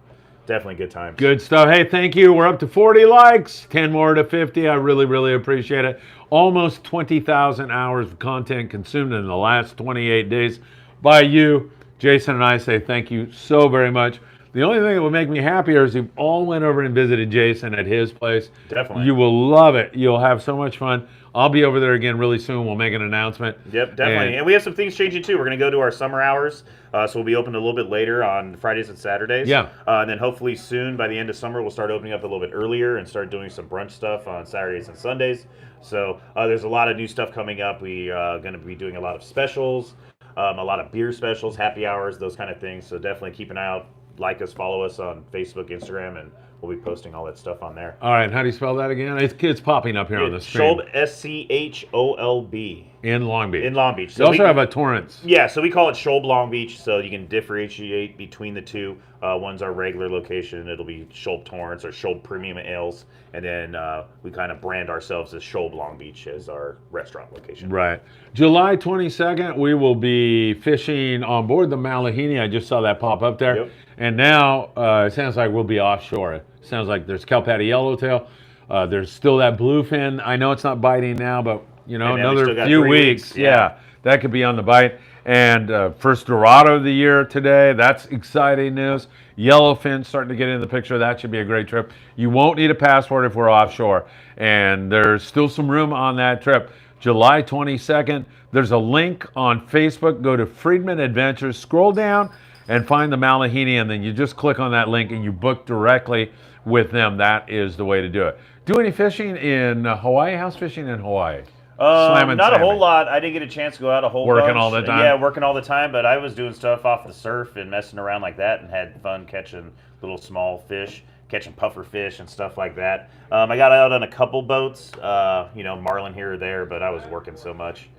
Speaker 2: definitely good times.
Speaker 1: Good stuff. Hey, thank you. We're up to 40 likes, 10 more to 50. I really, really appreciate it. Almost 20,000 hours of content consumed in the last 28 days by you. Jason and I say thank you so very much. The only thing that would make me happier is if you all went over and visited Jason at his place.
Speaker 2: Definitely.
Speaker 1: You will love it. You'll have so much fun. I'll be over there again really soon. We'll make an announcement.
Speaker 2: Yep, definitely. And we have some things changing too. We're going to go to our summer hours, so we'll be open a little bit later on Fridays and Saturdays.
Speaker 1: Yeah.
Speaker 2: And then hopefully soon, by the end of summer, we'll start opening up a little bit earlier and start doing some brunch stuff on Saturdays and Sundays. So there's a lot of new stuff coming up. We are going to be doing a lot of specials, a lot of beer specials, happy hours, those kind of things. So definitely keep an eye out. Like us, follow us on Facebook, Instagram, and we'll be posting all that stuff on there.
Speaker 1: All right, how do you spell that again? It's popping up here on the screen.
Speaker 2: Scholb, SCHOLB.
Speaker 1: In Long Beach.
Speaker 2: In Long Beach.
Speaker 1: They also have a Torrance.
Speaker 2: Yeah, so we call it Scholb Long Beach, so you can differentiate between the two. One's our regular location. It'll be Scholb Torrance or Scholb Premium Ales. And then we kind of brand ourselves as Scholb Long Beach as our restaurant location.
Speaker 1: Right. July 22nd, we will be fishing on board the Mahi-mahi. I just saw that pop up there.
Speaker 2: Yep.
Speaker 1: And now it sounds like we'll be offshore. It sounds like there's kelp paddy yellowtail. There's still that bluefin. I know it's not biting now, but
Speaker 2: we still
Speaker 1: another
Speaker 2: got
Speaker 1: few
Speaker 2: 3
Speaker 1: weeks.
Speaker 2: weeks, yeah.
Speaker 1: That could be on the bite. And first Dorado of the year today. That's exciting news. Yellowfin starting to get in the picture. That should be a great trip. You won't need a passport if we're offshore. And there's still some room on that trip. July 22nd. There's a link on Facebook. Go to Friedman Adventures. Scroll down and find the Mahi-mahi, and then you just click on that link and you book directly with them. That is the way to do it. Do any fishing in Hawaii? How's fishing in Hawaii? Slamming
Speaker 2: Not a
Speaker 1: salmon.
Speaker 2: whole lot. I didn't get a chance to go out a whole
Speaker 1: Working
Speaker 2: bunch.
Speaker 1: all the time?
Speaker 2: Yeah, working all the time, but I was doing stuff off the surf and messing around like that and had fun catching little small fish, catching puffer fish and stuff like that. I got out on a couple boats, Marlin here or there, but I was working so much.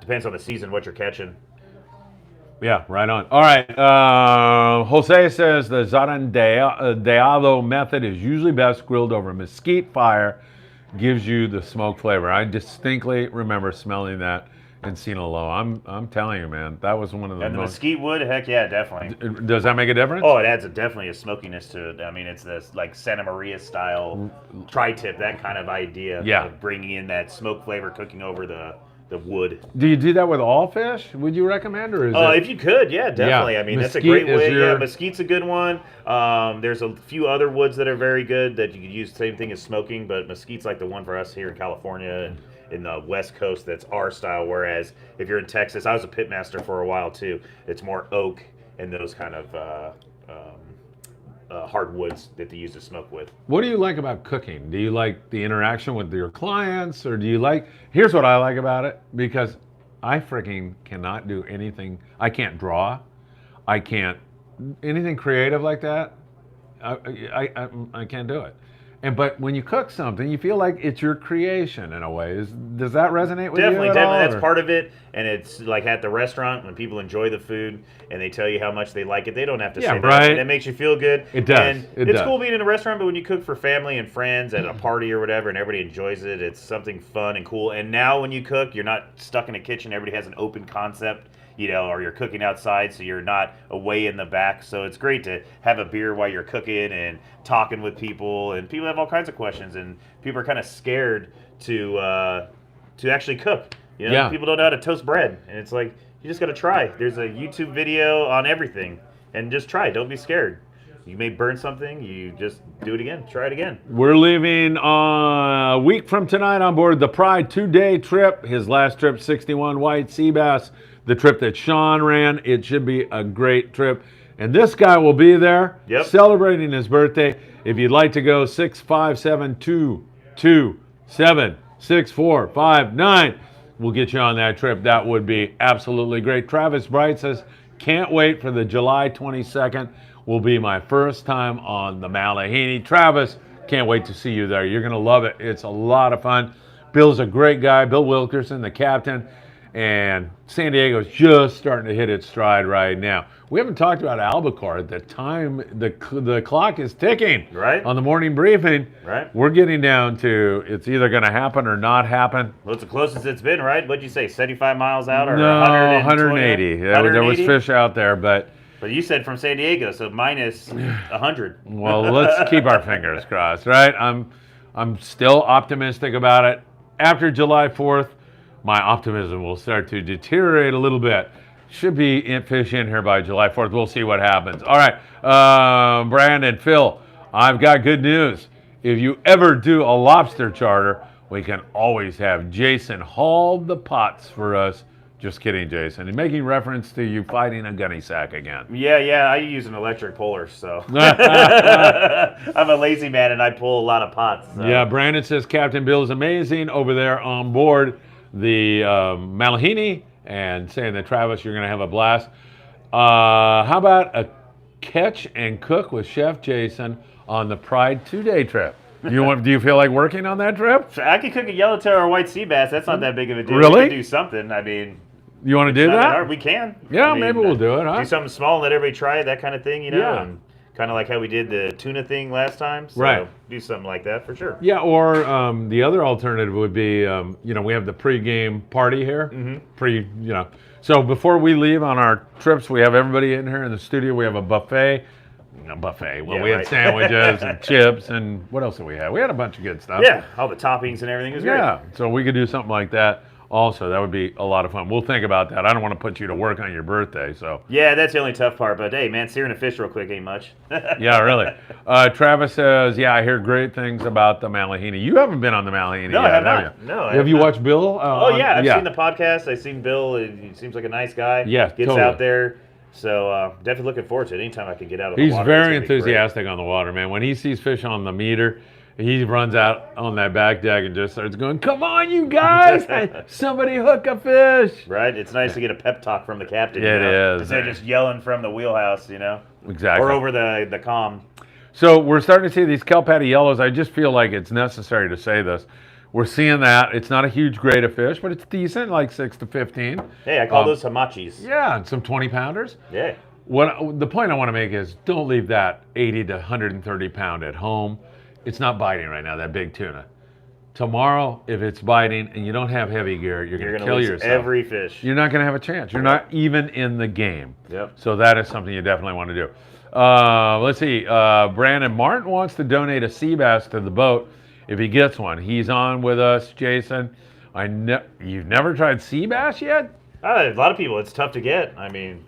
Speaker 2: Depends on the season what you're catching.
Speaker 1: Yeah, right on. All right. Jose says the zarandeado method is usually best grilled over mesquite fire. Gives you the smoke flavor. I distinctly remember smelling that in Sinaloa. I'm telling you, man, that was one of the
Speaker 2: And the
Speaker 1: most.
Speaker 2: mesquite wood, heck yeah, definitely.
Speaker 1: Does that make a difference?
Speaker 2: Oh, it adds definitely a smokiness to it. I mean, it's this like Santa Maria style tri-tip, that kind of idea.
Speaker 1: Yeah.
Speaker 2: Of bringing in that smoke flavor, cooking over the wood.
Speaker 1: Do you do that with all fish? Would you recommend, or is it?
Speaker 2: If you could, yeah, definitely.
Speaker 1: Yeah.
Speaker 2: I mean, that's a
Speaker 1: Mesquite
Speaker 2: great
Speaker 1: is
Speaker 2: way.
Speaker 1: your-
Speaker 2: Yeah, mesquite's a good one. There's a few other woods that are very good that you could use. Same thing as smoking, but mesquite's like the one for us here in California and in the West Coast. That's our style. Whereas if you're in Texas, I was a pitmaster for a while too. It's more oak and those kind of hardwoods that they use to smoke with.
Speaker 1: What do you like about cooking? Do you like the interaction with your clients, or do you like? Here's what I like about it, because I freaking cannot do anything. I can't draw. I can't anything creative like that. I can't do it. But when you cook something, you feel like it's your creation in a way. Does that resonate with
Speaker 2: Definitely,
Speaker 1: you at all?
Speaker 2: that's
Speaker 1: or-
Speaker 2: part of it. And it's like at the restaurant when people enjoy the food and they tell you how much they like it. They don't have to
Speaker 1: Yeah,
Speaker 2: say that.
Speaker 1: right.
Speaker 2: And it makes you feel good.
Speaker 1: It does.
Speaker 2: And
Speaker 1: It
Speaker 2: it's
Speaker 1: does.
Speaker 2: cool being in a restaurant, but when you cook for family and friends at a party or whatever, and everybody enjoys it, it's something fun and cool. And now when you cook, you're not stuck in a kitchen. Everybody has an open concept. or you're cooking outside, so you're not away in the back. So it's great to have a beer while you're cooking and talking with people. And people have all kinds of questions, and people are kind of scared to actually cook.
Speaker 1: Yeah.
Speaker 2: People don't know how to toast bread, and it's like you just got to try. There's a YouTube video on everything, and just try. Don't be scared. You may burn something. You just do it again. Try it again.
Speaker 1: We're leaving a week from tonight on board the Pride 2-day trip. His last trip, 61 white sea bass. The trip that Sean ran. It should be a great trip. And this guy will be there celebrating his birthday. If you'd like to go, 657-227-6459. We'll get you on that trip. That would be absolutely great. Travis Bright says, can't wait for the July 22nd. Will be my first time on the Mahi-mahi. Travis, can't wait to see you there. You're going to love it. It's a lot of fun. Bill's a great guy. Bill Wilkerson, the captain. And San Diego's just starting to hit its stride right now. We haven't talked about Albacore. The clock is ticking.
Speaker 2: Right.
Speaker 1: On the morning briefing.
Speaker 2: Right.
Speaker 1: We're getting down to it's either going to happen or not happen.
Speaker 2: Well, it's the closest it's been, right? What'd you say, 75 miles out or
Speaker 1: No,
Speaker 2: 180?
Speaker 1: 180. There was fish out there, but
Speaker 2: you said from San Diego, so minus 100.
Speaker 1: well, let's keep our fingers crossed, right? I'm still optimistic about it. After July 4th, my optimism will start to deteriorate a little bit. Should be fish in here by July 4th. We'll see what happens. All right, Brandon, Phil, I've got good news. If you ever do a lobster charter, we can always have Jason haul the pots for us. Just kidding, Jason. And making reference to you fighting a gunny sack again.
Speaker 2: Yeah, I use an electric puller, so. I'm a lazy man, and I pull a lot of pots. So.
Speaker 1: Yeah, Brandon says Captain Bill is amazing over there on board the Mahi-mahi, and saying that, Travis, you're going to have a blast. How about a catch and cook with Chef Jason on the Pride 2-day trip? Do you feel like working on that trip?
Speaker 2: I could cook a yellowtail or a white sea bass. That's not that big of a deal.
Speaker 1: Really?
Speaker 2: We could do something. I mean,
Speaker 1: you want to do
Speaker 2: not
Speaker 1: that?
Speaker 2: hard. We can.
Speaker 1: Yeah, maybe we'll do it. Huh?
Speaker 2: Do something small and let everybody try it, that kind of thing,
Speaker 1: Yeah.
Speaker 2: And kind of like how we did the tuna thing last time. So
Speaker 1: Right.
Speaker 2: do something like that for sure.
Speaker 1: Yeah, or the other alternative would be, we have the pre-game party here. Mm-hmm. So before we leave on our trips, we have everybody in here in the studio. We have a buffet. Well, we had sandwiches and chips, and what else did we have? We had a bunch of good stuff.
Speaker 2: Yeah, all the toppings and everything was great.
Speaker 1: Yeah, so we could do something like that also. That would be a lot of fun. We'll think about that. I don't want to put you to work on your birthday, so.
Speaker 2: Yeah, that's the only tough part, but hey, man, searing a fish real quick ain't much.
Speaker 1: Yeah, really. Travis says, yeah, I hear great things about the Mahi-mahi. You haven't been on the Mahi-mahi
Speaker 2: No,
Speaker 1: yet,
Speaker 2: I have
Speaker 1: have
Speaker 2: not.
Speaker 1: you?
Speaker 2: No, I
Speaker 1: have you
Speaker 2: not.
Speaker 1: watched Bill?
Speaker 2: Oh, yeah, I've seen the podcast. I've seen Bill. He seems like a nice guy.
Speaker 1: Yeah,
Speaker 2: Gets
Speaker 1: totally.
Speaker 2: out there. So definitely looking forward to it. Anytime I can get out of the
Speaker 1: He's
Speaker 2: water.
Speaker 1: very
Speaker 2: it's gonna be great.
Speaker 1: enthusiastic on the water, man. When he sees fish on the meter, he runs out on that back deck and just starts going, come on, you guys! Somebody hook a fish!
Speaker 2: Right? It's nice to get a pep talk from the captain.
Speaker 1: It is.
Speaker 2: Instead of just yelling from the wheelhouse,
Speaker 1: Exactly.
Speaker 2: Or over the comm.
Speaker 1: So we're starting to see these kelp patty yellows. I just feel like it's necessary to say this. We're seeing that. It's not a huge grade of fish, but it's decent, like 6 to 15.
Speaker 2: Hey, I call those hamachis.
Speaker 1: Yeah, and some 20-pounders.
Speaker 2: Yeah.
Speaker 1: The point I want to make is don't leave that 80 to 130 pound at home. It's not biting right now, that big tuna. Tomorrow, if it's biting and you don't have heavy gear, you're going to kill
Speaker 2: lose
Speaker 1: yourself.
Speaker 2: every fish.
Speaker 1: You're not going to have a chance. You're not even in the game.
Speaker 2: Yep.
Speaker 1: So that is something you definitely want to do. Let's see. Brandon Martin wants to donate a sea bass to the boat if he gets one. He's on with us, Jason. You've never tried sea bass yet?
Speaker 2: A lot of people, it's tough to get. I mean,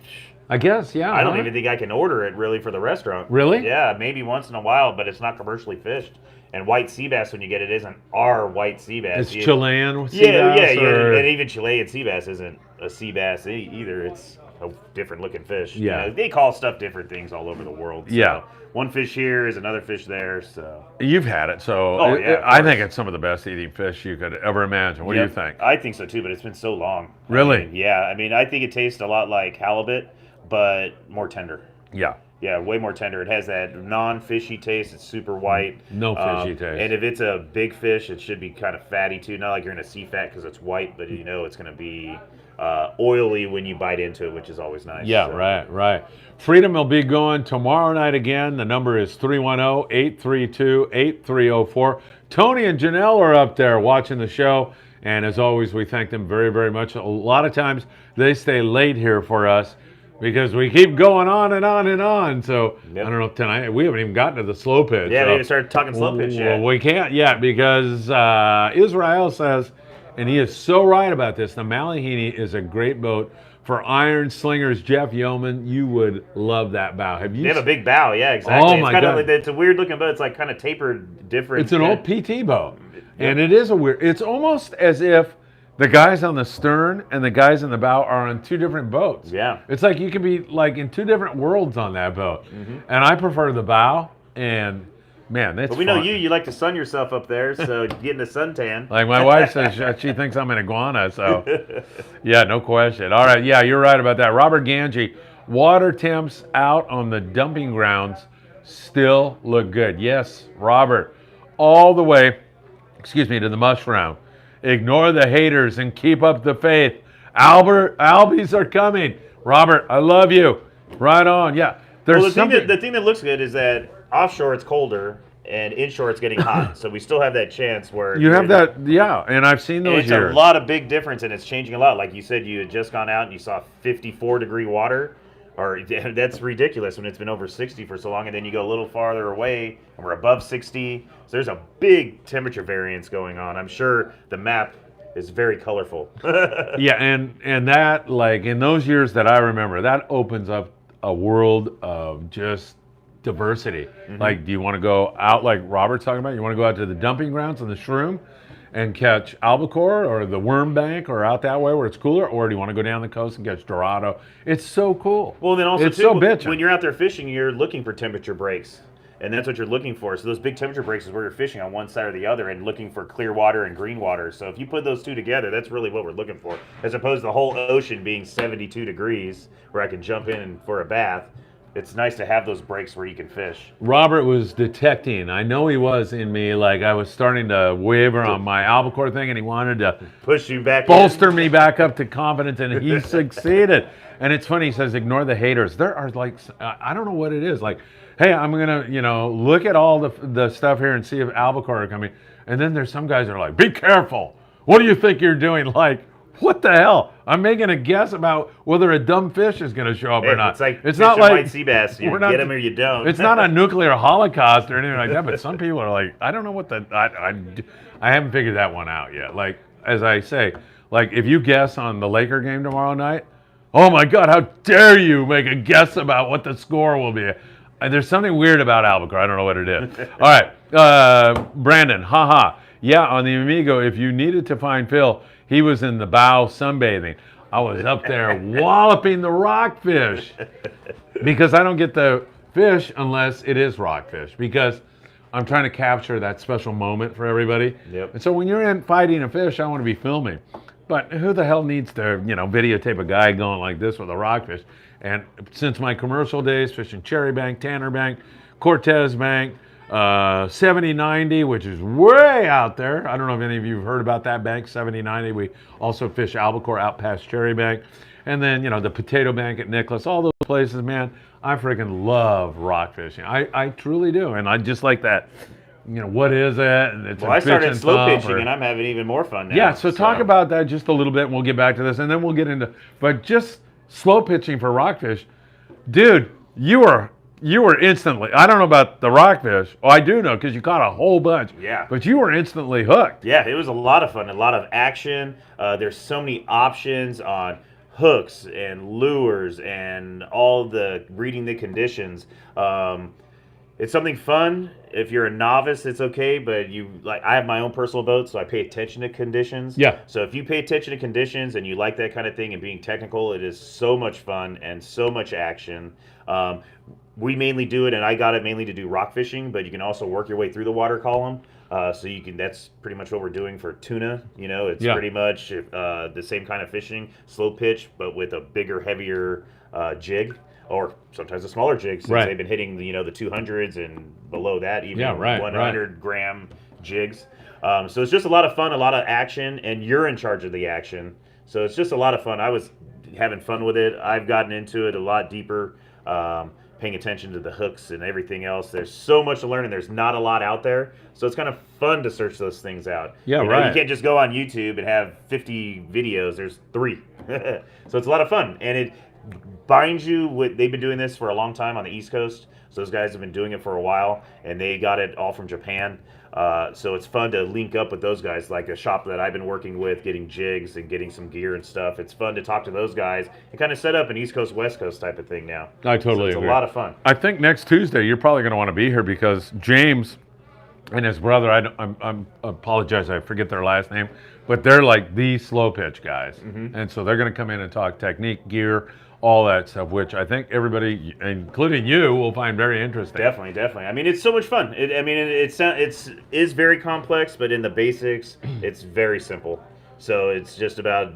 Speaker 1: I guess, yeah.
Speaker 2: I don't even think I can order it really for the restaurant.
Speaker 1: Really?
Speaker 2: Yeah, maybe once in a while, but it's not commercially fished. And white sea bass, when you get it, isn't our white sea bass.
Speaker 1: It's Chilean sea
Speaker 2: yeah,
Speaker 1: bass?
Speaker 2: and even Chilean sea bass isn't a sea bass either. It's a different looking fish.
Speaker 1: Yeah.
Speaker 2: They call stuff different things all over the world. So
Speaker 1: Yeah.
Speaker 2: one fish here is another fish there. So
Speaker 1: You've had it, so
Speaker 2: Oh, yeah, of
Speaker 1: I
Speaker 2: course.
Speaker 1: think it's some of the best eating fish you could ever imagine. What do you think?
Speaker 2: I think so too, but it's been so long.
Speaker 1: Really?
Speaker 2: I mean, I think it tastes a lot like halibut, but more tender.
Speaker 1: Yeah.
Speaker 2: Yeah, way more tender. It has that non-fishy taste. It's super white.
Speaker 1: No fishy taste.
Speaker 2: And if it's a big fish, it should be kind of fatty too. Not like you're going to see fat because it's white, but it's going to be oily when you bite into it, which is always nice.
Speaker 1: Yeah,
Speaker 2: So,
Speaker 1: right. Freedom will be going tomorrow night again. The number is 310-832-8304. Tony and Janelle are up there watching the show, And as always, we thank them very, very much. A lot of times they stay late here for us because we keep going on and on and on. So
Speaker 2: Yep.
Speaker 1: I don't know if tonight we haven't even gotten to the slow pitch.
Speaker 2: Yeah,
Speaker 1: so,
Speaker 2: we haven't started talking slow pitch yet.
Speaker 1: Well, we can't yet because Israel says, and he is so right about this, the Mahi-mahi is a great boat for iron slingers. Jeff Yeoman, you would love that bow. Have you?
Speaker 2: They have a big bow, yeah, exactly.
Speaker 1: Oh,
Speaker 2: it's
Speaker 1: my
Speaker 2: kind
Speaker 1: God.
Speaker 2: of like, it's a weird looking boat. It's like kind of tapered, different.
Speaker 1: It's an old PT boat, and it is a weird. It's almost as if the guys on the stern and the guys in the bow are on two different boats.
Speaker 2: Yeah.
Speaker 1: It's like you can be like in two different worlds on that boat. And I prefer the bow. And man, that's.
Speaker 2: But we know
Speaker 1: fun.
Speaker 2: you like to sun yourself up there, so getting a suntan.
Speaker 1: Like my wife says, she thinks I'm an iguana. So yeah, no question. All right, yeah, you're right about that. Robert Ganji, water temps out on the dumping grounds still look good. Yes, Robert, all the way, to the mushroom. Ignore the haters and keep up the faith. Albies are coming. Robert, I love you. Right on. Yeah. There's
Speaker 2: Well,
Speaker 1: something.
Speaker 2: the thing that looks good is that offshore it's colder and inshore it's getting hot. So we still have that chance where
Speaker 1: You have that, yeah, and I've seen
Speaker 2: And
Speaker 1: those
Speaker 2: it's
Speaker 1: years.
Speaker 2: a lot of big difference, and it's changing a lot. Like you said, you had just gone out and you saw 54-degree water, or that's ridiculous when it's been over 60 for so long, and then you go a little farther away and we're above 60. So there's a big temperature variance going on. I'm sure the map is very colorful.
Speaker 1: Yeah, and that, like, in those years that I remember, that opens up a world of just diversity. Like, do you want to go out, like Robert's talking about? You want to go out to the dumping grounds on the shroom and catch albacore or the worm bank or out that way where it's cooler, or do you want to go down the coast and catch Dorado? It's so cool.
Speaker 2: Well, then also
Speaker 1: it's
Speaker 2: too,
Speaker 1: so bitchin'.
Speaker 2: when you're out there fishing, you're looking for temperature breaks, and that's what you're looking for. So those big temperature breaks is where you're fishing on one side or the other, and looking for clear water and green water. So if you put those two together, that's really what we're looking for, as opposed to the whole ocean being 72 degrees where I can jump in for a bath. It's nice to have those breaks where you can fish.
Speaker 1: Robert was detecting. I know he was in me. Like, I was starting to waver on my albacore thing, and he wanted to
Speaker 2: Push you back
Speaker 1: bolster me back up to confidence, and he succeeded. And it's funny, he says, ignore the haters. There are, like, I don't know what it is. Like, hey, I'm going to, look at all the stuff here and see if albacore are coming. And then there's some guys that are like, be careful. What do you think you're doing? Like, what the hell? I'm making a guess about whether a dumb fish is going to show up or not.
Speaker 2: It's like
Speaker 1: it's
Speaker 2: fishing
Speaker 1: not like
Speaker 2: white sea bass. You
Speaker 1: we're
Speaker 2: get
Speaker 1: not-
Speaker 2: them or you don't.
Speaker 1: It's not a nuclear holocaust or anything like that, but some people are like, I don't know what I haven't figured that one out yet. Like, as I say, like, if you guess on the Laker game tomorrow night, oh my God, how dare you make a guess about what the score will be? There's something weird about albacore. I don't know what it is. All right, Brandon, haha. Yeah, on the Amigo, if you needed to find Phil, he was in the bow sunbathing. I was up there walloping the rockfish because I don't get the fish unless it is rockfish, because I'm trying to capture that special moment for everybody.
Speaker 2: Yep.
Speaker 1: And so when you're in fighting a fish, I want to be filming. But who the hell needs to, videotape a guy going like this with a rockfish? And since my commercial days, fishing Cherry Bank, Tanner Bank, Cortez Bank, 7090, which is way out there. I don't know if any of you have heard about that bank, 7090. We also fish albacore out past Cherry Bank. And then, the Potato Bank at Nicholas, all those places, man, I freaking love rock fishing. I truly do. And I just like that, what is it? And it's
Speaker 2: I started slow pitching, and I'm having even more fun now.
Speaker 1: Yeah, so talk about that just a little bit, and we'll get back to this, and then we'll get into, but just slow pitching for rockfish. Dude, you were instantly, I don't know about the rockfish. Oh, I do know, because you caught a whole bunch.
Speaker 2: Yeah.
Speaker 1: But you were instantly hooked.
Speaker 2: Yeah, it was a lot of fun, a lot of action. There's so many options on hooks and lures and all the reading the conditions. It's something fun. If you're a novice, it's okay, but I have my own personal boat, so I pay attention to conditions.
Speaker 1: Yeah.
Speaker 2: So if you pay attention to conditions and you like that kind of thing and being technical, it is so much fun and so much action. We mainly do it, and I got it mainly to do rock fishing, but you can also work your way through the water column. So that's pretty much what we're doing for tuna. It's pretty much the same kind of fishing, slow pitch, but with a bigger, heavier jig, or sometimes a smaller jig, since
Speaker 1: Right.
Speaker 2: they've been hitting the 200s and below that, even
Speaker 1: Yeah, right,
Speaker 2: 100-gram jigs. So it's just a lot of fun, a lot of action, and you're in charge of the action. So it's just a lot of fun. I was having fun with it. I've gotten into it a lot deeper. paying attention to the hooks and everything else. There's so much to learn, and there's not a lot out there. So it's kind of fun to search those things out.
Speaker 1: Yeah,
Speaker 2: you know,
Speaker 1: right.
Speaker 2: You can't just go on YouTube and have 50 videos. There's 3. So it's a lot of fun, and it binds you with. They've been doing this for a long time on the East Coast. So those guys have been doing it for a while, and they got it all from Japan. So it's fun to link up with those guys, like a shop that I've been working with, getting jigs and getting some gear and stuff. It's fun to talk to those guys and kind of set up an East Coast, West Coast type of thing now.
Speaker 1: I totally
Speaker 2: so it's
Speaker 1: agree.
Speaker 2: a lot of fun.
Speaker 1: I think next Tuesday you're probably going to want to be here because James and his brother, I apologize, I forget their last name, but they're like the slow pitch guys. And so they're going to come in and talk technique, gear, all that stuff, which I think everybody, including you, will find very interesting.
Speaker 2: Definitely. I mean, it's so much fun. It's very complex, but in the basics, it's very simple. So it's just about,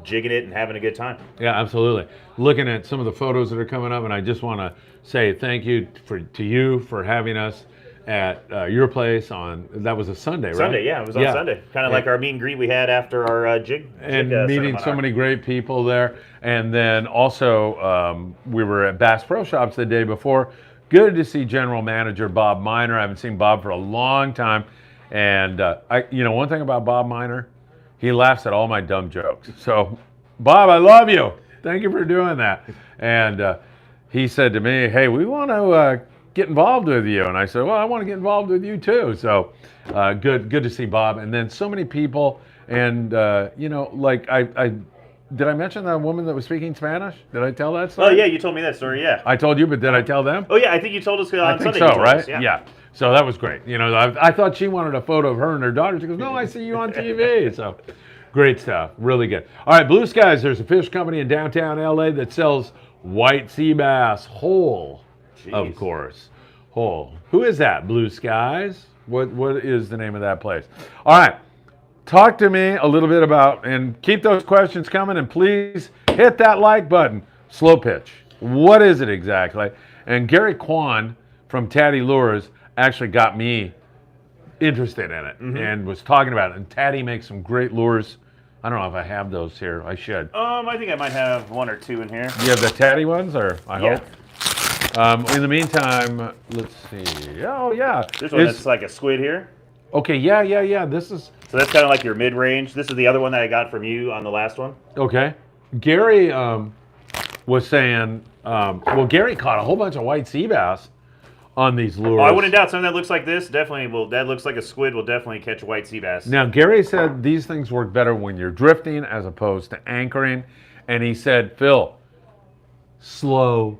Speaker 2: jigging it and having a good time.
Speaker 1: Yeah, absolutely. Looking at some of the photos that are coming up, and I just want to say thank you to you for having us at your place that was a Sunday, right?
Speaker 2: Sunday, yeah, it was on Sunday. Kind of like our meet and greet we had after our jig.
Speaker 1: And meeting so many great people there. And then also, we were at Bass Pro Shops the day before. Good to see General Manager Bob Miner. I haven't seen Bob for a long time. And, one thing about Bob Miner, he laughs at all my dumb jokes. So, Bob, I love you. Thank you for doing that. And he said to me, hey, we want to get involved with you. And I said, well, I want to get involved with you too. So good to see Bob. And then so many people. And, like I did I mention that woman that was speaking Spanish? Did I tell that story?
Speaker 2: Oh, yeah, you told me that story, yeah.
Speaker 1: I told you, but did I tell them?
Speaker 2: Oh, yeah, I think you told us on
Speaker 1: I think
Speaker 2: Sunday.
Speaker 1: so, right?
Speaker 2: Us,
Speaker 1: yeah. So that was great. I thought she wanted a photo of her and her daughter. She goes, no, I see you on TV. So great stuff. Really good. All right, Blue Skies, there's a fish company in downtown LA that sells white sea bass whole, of course. Whole. Who is that, Blue Skies? What is the name of that place? All right. Talk to me a little bit about, and keep those questions coming, and please hit that like button. Slow pitch. What is it exactly? And Gary Kwan from Taddy Lures actually got me interested in it and was talking about it. And Taddy makes some great lures. I don't know if I have those here. I should.
Speaker 2: I think I might have 1 or 2 in here.
Speaker 1: You have the Taddy ones, or I hope? In the meantime, let's see. Oh, yeah.
Speaker 2: This one that's like a squid here.
Speaker 1: Okay, yeah. This is...
Speaker 2: So that's kind of like your mid-range. This is the other one that I got from you on the last one.
Speaker 1: Okay. Gary was saying, Gary caught a whole bunch of white sea bass on these lures.
Speaker 2: Oh, I wouldn't doubt something that looks like this. Definitely that looks like a squid will definitely catch a white sea bass.
Speaker 1: Now, Gary said these things work better when you're drifting as opposed to anchoring. And he said, Phil, slow.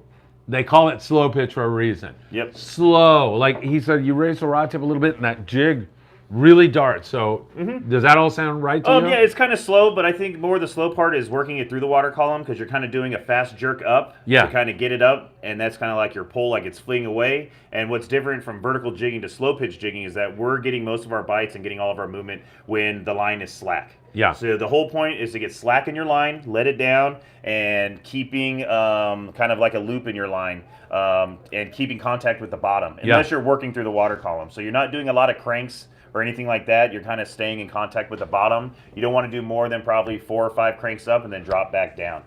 Speaker 1: They call it slow pitch for a reason.
Speaker 2: Yep.
Speaker 1: Slow. Like he said, you raise the rod tip a little bit and that jig really darts. So does that all sound right to you?
Speaker 2: Yeah, it's kind of slow, but I think more the slow part is working it through the water column because you're kind of doing a fast jerk up to kind of get it up, and that's kind of like your pull, like it's fleeing away. And what's different from vertical jigging to slow pitch jigging is that we're getting most of our bites and getting all of our movement when the line is slack.
Speaker 1: Yeah.
Speaker 2: So the whole point is to get slack in your line, let it down, and keeping kind of like a loop in your line, and keeping contact with the bottom, unless you're working through the water column. So you're not doing a lot of cranks or anything like that. You're kind of staying in contact with the bottom. You don't want to do more than probably 4 or 5 cranks up and then drop back down.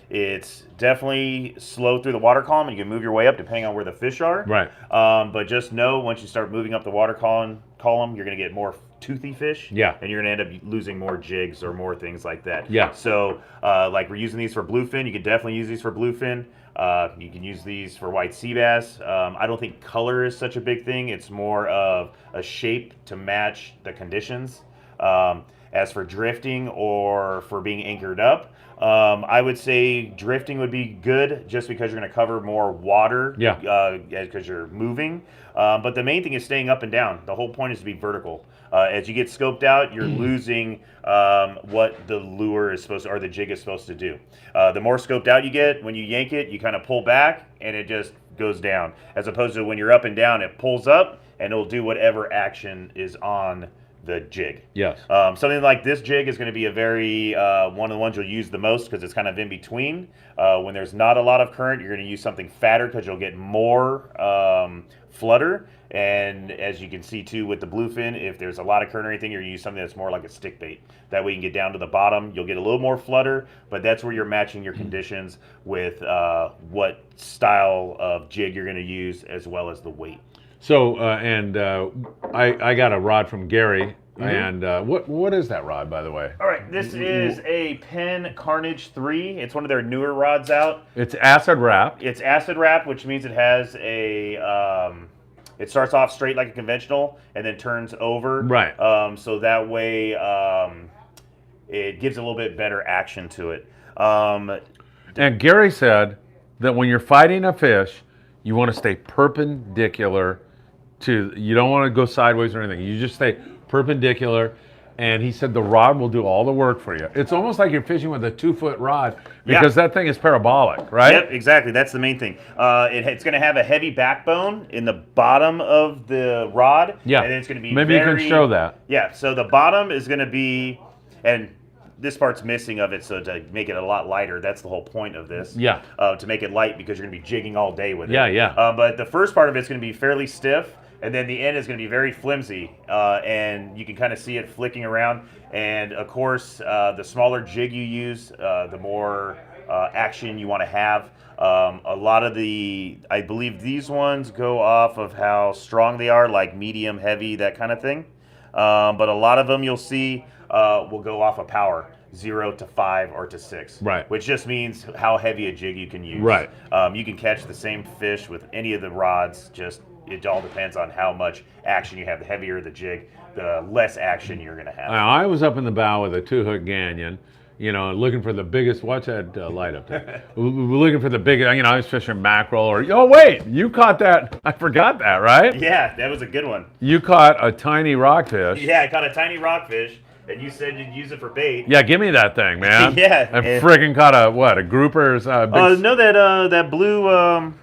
Speaker 2: It's definitely slow through the water column, and you can move your way up depending on where the fish are.
Speaker 1: Right.
Speaker 2: But just know once you start moving up the water column, you're going to get more toothy fish.
Speaker 1: Yeah.
Speaker 2: And you're going to end up losing more jigs or more things like that.
Speaker 1: Yeah.
Speaker 2: So like we're using these for bluefin. You could definitely use these for bluefin. You can use these for white sea bass. I don't think color is such a big thing. It's more of a shape to match the conditions. As for drifting or for being anchored up, I would say drifting would be good just because you're going to cover more water.
Speaker 1: Yeah.
Speaker 2: Because you're moving. But the main thing is staying up and down. The whole point is to be vertical. As you get scoped out, you're losing what the lure is supposed to, or the jig is supposed to do. The more scoped out you get, when you yank it, you kind of pull back and it just goes down. As opposed to when you're up and down, it pulls up and it'll do whatever action is on the jig.
Speaker 1: Yes.
Speaker 2: Something like this jig is going to be a very one of the ones you'll use the most because it's kind of in between. When there's not a lot of current, you're going to use something fatter because you'll get more flutter. And as you can see too with the bluefin, if there's a lot of current or anything, you're going to use something that's more like a stick bait. That way you can get down to the bottom. You'll get a little more flutter, but that's where you're matching your conditions with what style of jig you're going to use as well as the weight.
Speaker 1: So, I got a rod from Gary, and what is that rod, by the way?
Speaker 2: All right, this is a Penn Carnage 3. It's one of their newer rods out.
Speaker 1: It's acid wrapped.
Speaker 2: It's acid wrapped, which means it has a... it starts off straight like a conventional and then turns over.
Speaker 1: Right.
Speaker 2: So that way it gives a little bit better action to it.
Speaker 1: And Gary said that when you're fighting a fish, you want to stay perpendicular to, you don't want to go sideways or anything. You just stay perpendicular. And he said the rod will do all the work for you. It's almost like you're fishing with a 2-foot rod because that thing is parabolic, right?
Speaker 2: Yep, exactly. That's the main thing. It's going to have a heavy backbone in the bottom of the rod.
Speaker 1: Yeah.
Speaker 2: And it's going to be
Speaker 1: Maybe you can show that.
Speaker 2: Yeah, so the bottom is going to be, and this part's missing of it, so to make it a lot lighter, that's the whole point of this.
Speaker 1: Yeah.
Speaker 2: To make it light because you're going to be jigging all day with it.
Speaker 1: Yeah.
Speaker 2: But the first part of it's going to be fairly stiff. And then the end is going to be very flimsy, and you can kind of see it flicking around. And of course, the smaller jig you use, the more action you want to have. A lot of I believe these ones go off of how strong they are, like medium, heavy, that kind of thing. But a lot of them you'll see will go off of power. 0 to 5 or to 6.
Speaker 1: Right.
Speaker 2: Which just means how heavy a jig you can use.
Speaker 1: Right.
Speaker 2: You can catch the same fish with any of the rods, it all depends on how much action you have. The heavier the jig, the less action you're going to have.
Speaker 1: I was up in the bow with a 2-hook Ganyan, looking for the biggest, watch that light up there. We're looking for the biggest, I was fishing mackerel oh wait, you caught that, I forgot that, right?
Speaker 2: Yeah, that was a good one.
Speaker 1: You caught a tiny rockfish.
Speaker 2: Yeah, I caught a tiny rockfish, and you said you'd use it for bait.
Speaker 1: Yeah, give me that thing, man.
Speaker 2: Yeah.
Speaker 1: I friggin' caught a grouper.
Speaker 2: No, that blue,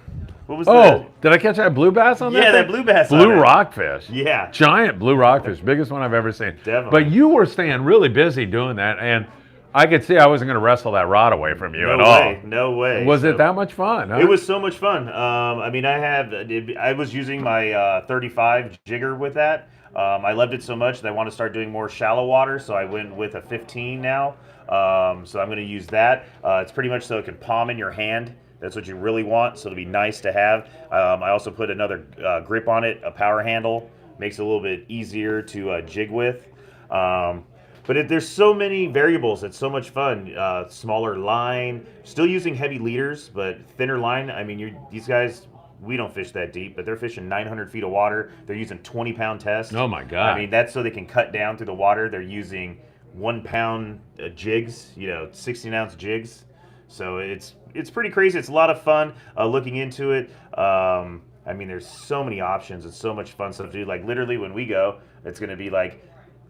Speaker 2: what was that?
Speaker 1: Oh, did I catch that blue bass on that?
Speaker 2: Yeah,
Speaker 1: thing?
Speaker 2: that blue bass.
Speaker 1: Blue rockfish.
Speaker 2: Yeah.
Speaker 1: Giant blue rockfish, biggest one I've ever seen.
Speaker 2: Definitely.
Speaker 1: But you were staying really busy doing that, and I could see I wasn't going to wrestle that rod away from you at all.
Speaker 2: No way.
Speaker 1: Was it that much fun? Huh?
Speaker 2: It was so much fun. I was using my 35 jigger with that. I loved it so much that I want to start doing more shallow water, so I went with a 15 now. So I'm going to use that. It's pretty much so it can palm in your hand. That's what you really want, so it'll be nice to have. I also put another grip on it, a power handle. Makes it a little bit easier to jig with. But there's so many variables. It's so much fun. Smaller line, still using heavy leaders, but thinner line. I mean, these guys, we don't fish that deep, but they're fishing 900 feet of water. They're using 20-pound tests.
Speaker 1: Oh, my God.
Speaker 2: I mean, that's so they can cut down through the water. They're using 1-pound jigs, 16-ounce jigs. So it's pretty crazy. It's a lot of fun looking into it. I mean, there's so many options. It's so much fun stuff to do. Like, literally, when we go, it's going to be like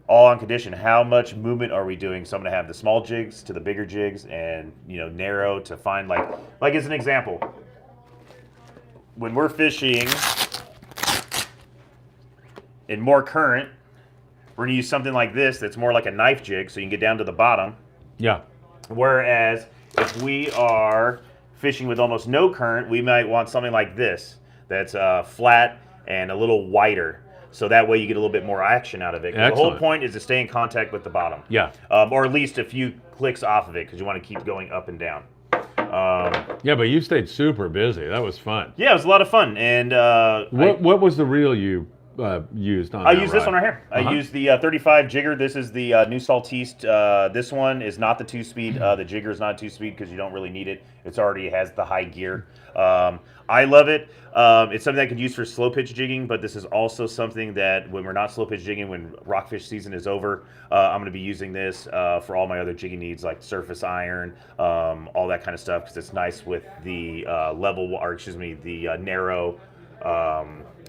Speaker 2: all on condition. How much movement are we doing? So I'm going to have the small jigs to the bigger jigs and, narrow to find, like as an example, when we're fishing in more current, we're going to use something like this that's more like a knife jig so you can get down to the bottom.
Speaker 1: Yeah.
Speaker 2: Whereas if we are fishing with almost no current, we might want something like this that's flat and a little wider. So that way you get a little bit more action out of it. The whole point is to stay in contact with the bottom.
Speaker 1: Yeah.
Speaker 2: Or at least a few clicks off of it because you want to keep going up and down.
Speaker 1: Yeah, but you stayed super busy. That was fun.
Speaker 2: Yeah, it was a lot of fun. And
Speaker 1: what was the reel you used on
Speaker 2: I
Speaker 1: that
Speaker 2: used
Speaker 1: ride?
Speaker 2: this one right here. I used the 35 jigger. This is the New Saltiste. This one is not the 2-speed. The jigger is not 2-speed because you don't really need it. It's already has the high gear. I love it. It's something I could use for slow pitch jigging, but this is also something that when we're not slow pitch jigging, when rockfish season is over, I'm going to be using this for all my other jigging needs like surface iron, all that kind of stuff because it's nice with the narrow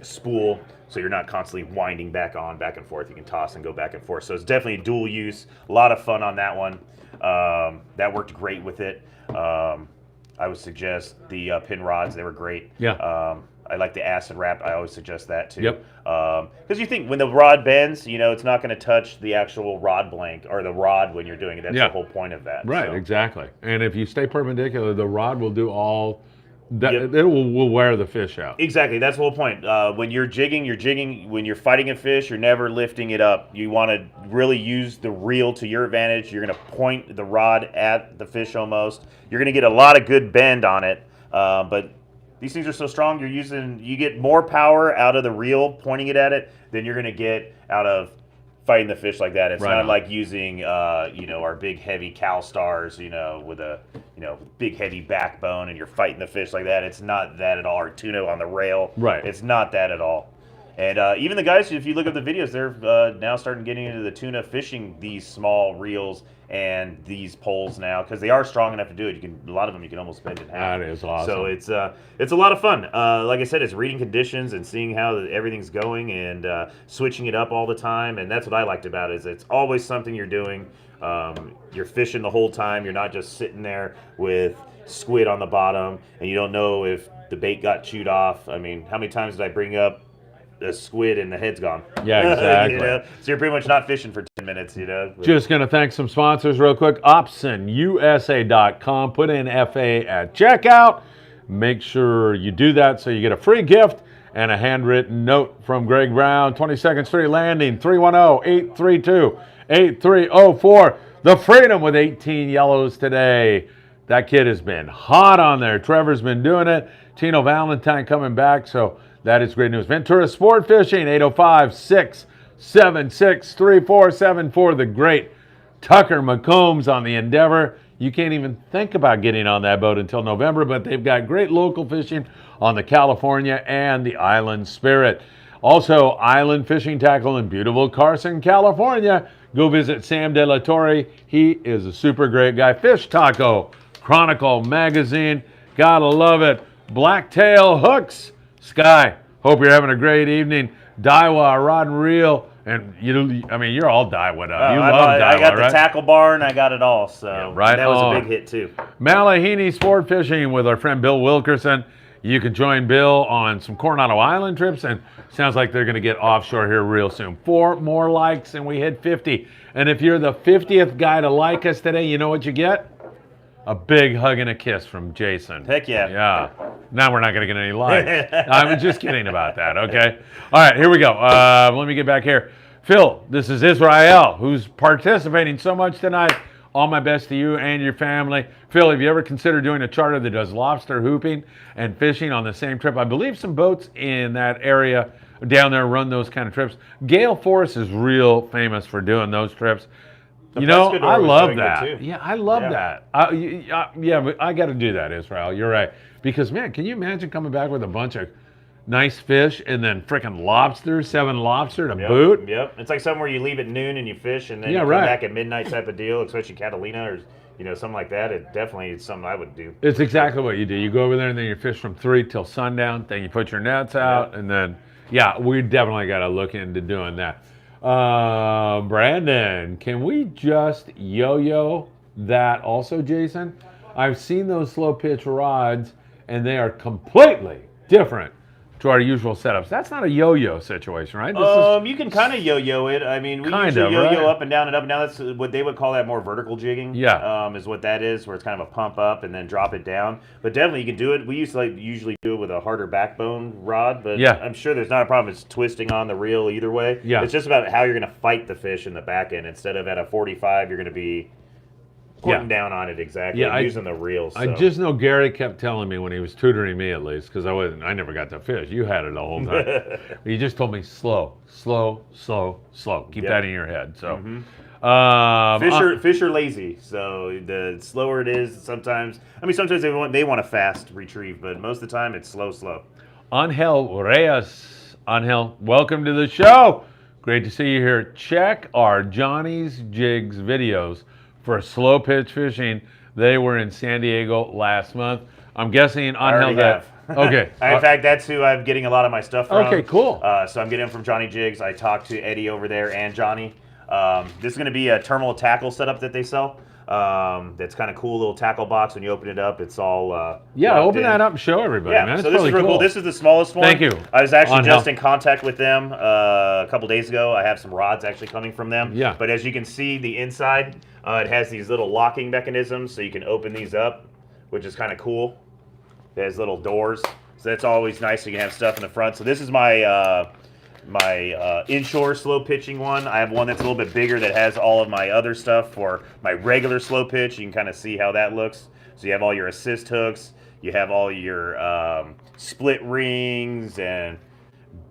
Speaker 2: spool. So you're not constantly winding back and forth. You can toss and go back and forth. So it's definitely dual use. A lot of fun on that one. That worked great with it. I would suggest the pin rods. They were great.
Speaker 1: Yeah.
Speaker 2: I like the acid wrap. I always suggest that too.
Speaker 1: Yep.
Speaker 2: Because you think when the rod bends, it's not going to touch the actual rod blank or the rod when you're doing it. That's the whole point of that.
Speaker 1: Right,
Speaker 2: so.
Speaker 1: exactly. And if you stay perpendicular, the rod will do all that.
Speaker 2: Yep.
Speaker 1: It will wear the fish out.
Speaker 2: Exactly. That's the whole point. When you're jigging. When you're fighting a fish, you're never lifting it up. You want to really use the reel to your advantage. You're going to point the rod at the fish almost. You're going to get a lot of good bend on it. But these things are so strong. You get more power out of the reel pointing it at it than you're going to get out of fighting the fish like that. It's not like using, our big heavy Cal Stars, with a, big heavy backbone and you're fighting the fish like that. It's not that at all. Or tuna on the rail.
Speaker 1: Right.
Speaker 2: It's not that at all. And even the guys, if you look at the videos, they're now starting getting into the tuna fishing these small reels and these poles now because they are strong enough to do it. A lot of them you can almost bend in half.
Speaker 1: That is awesome.
Speaker 2: So it's a lot of fun. Like I said, it's reading conditions and seeing how everything's going and switching it up all the time. And that's what I liked about it. Is it's always something you're doing. You're fishing the whole time. You're not just sitting there with squid on the bottom and you don't know if the bait got chewed off. I mean, how many times did I bring up a squid and the head's gone?
Speaker 1: Yeah, exactly.
Speaker 2: So you're pretty much not fishing for 10 minutes,
Speaker 1: Just going to thank some sponsors real quick. OpsonUSA.com. Put in FA at checkout. Make sure you do that so you get a free gift and a handwritten note from Greg Brown. 22nd Street Landing, 310-832-8304. The Freedom with 18 yellows today. That kid has been hot on there. Trevor's been doing it. Tino Valentine coming back, so that is great news. Ventura Sport Fishing, 805-676-3474. The great Tucker McCombs on the Endeavor. You can't even think about getting on that boat until November, but they've got great local fishing on the California and the Island Spirit. Also, Island Fishing Tackle in beautiful Carson, California. Go visit Sam De La Torre. He is a super great guy. Fish Taco, Chronicle Magazine. Gotta love it. Blacktail Hooks. Sky, hope you're having a great evening. Daiwa, Rod and Reel, and you're all Daiwa up. You love Daiwa,
Speaker 2: I got the
Speaker 1: right?
Speaker 2: tackle barn, I got it all, so that was a big hit too.
Speaker 1: Mahi-mahi Sport Fishing with our friend Bill Wilkerson. You can join Bill on some Coronado Island trips, and sounds like they're going to get offshore here real soon. 4 more likes, and we hit 50. And if you're the 50th guy to like us today, you know what you get? A big hug and a kiss from Jason.
Speaker 2: Heck yeah.
Speaker 1: Yeah. Now we're not going to get any likes. I'm just kidding about that, okay? All right, here we go. Let me get back here. Phil, this is Israel, who's participating so much tonight. All my best to you and your family. Phil, have you ever considered doing a charter that does lobster hooping and fishing on the same trip? I believe some boats in that area down there run those kind of trips. Gale Force is real famous for doing those trips. I love that. Yeah, I love that. But I got to do that, Israel. You're right. Because, man, can you imagine coming back with a bunch of nice fish and then freaking lobsters, 7 lobster to boot?
Speaker 2: Yep. It's like somewhere you leave at noon and you fish and then you come back at midnight type of deal, especially Catalina or something like that. It definitely is something I would do.
Speaker 1: It's exactly what you do. You go over there and then you fish from 3 till sundown. Then you put your nets out and then, we definitely got to look into doing that. Brandon, can we just yo-yo that also, Jason? I've seen those slow pitch rods and they are completely different to our usual setups. That's not a yo-yo situation, right?
Speaker 2: You can kind of yo-yo it. I mean, we usually yo-yo up and down and up and down. That's what they would call that more vertical jigging.
Speaker 1: Yeah.
Speaker 2: Is what that is, where it's kind of a pump up and then drop it down. But definitely you can do it. We used to usually do it with a harder backbone rod, but I'm sure there's not a problem. It's twisting on the reel either way.
Speaker 1: Yeah.
Speaker 2: It's just about how you're going to fight the fish in the back end. Instead of at a 45, you're going to be pointing down on it using the reel. So.
Speaker 1: I just know Gary kept telling me when he was tutoring me, at least, because I never got to fish. You had it the whole time. He just told me slow. Keep that in your head. So
Speaker 2: fish are lazy. So the slower it is, sometimes they want a fast retrieve, but most of the time it's slow.
Speaker 1: Angel Reyes. Angel, welcome to the show. Great to see you here. Check our Johnny's Jigs videos for slow pitch fishing. They were in San Diego last month. I'm guessing Angel that. Okay.
Speaker 2: In fact, that's who I'm getting a lot of my stuff from.
Speaker 1: Okay, cool.
Speaker 2: So I'm getting them from Johnny Jigs. I talked to Eddie over there and Johnny. This is going to be a terminal tackle setup that they sell. That's kind of cool little tackle box. When you open it up, it's all
Speaker 1: Yeah,
Speaker 2: locked
Speaker 1: open
Speaker 2: in.
Speaker 1: that up and show everybody,
Speaker 2: Yeah,
Speaker 1: man. It's
Speaker 2: so this is
Speaker 1: really
Speaker 2: real cool. This is the smallest one.
Speaker 1: Thank you.
Speaker 2: I was actually just
Speaker 1: Angel.
Speaker 2: in contact with them a couple days ago. I have some rods actually coming from them.
Speaker 1: Yeah.
Speaker 2: But as you can see, the inside, it has these little locking mechanisms, so you can open these up, which is kind of cool. It has little doors, so that's always nice. You can have stuff in the front. So this is my inshore slow pitching one. I have one that's a little bit bigger that has all of my other stuff for my regular slow pitch. You can kind of see how that looks. So you have all your assist hooks, you have all your split rings and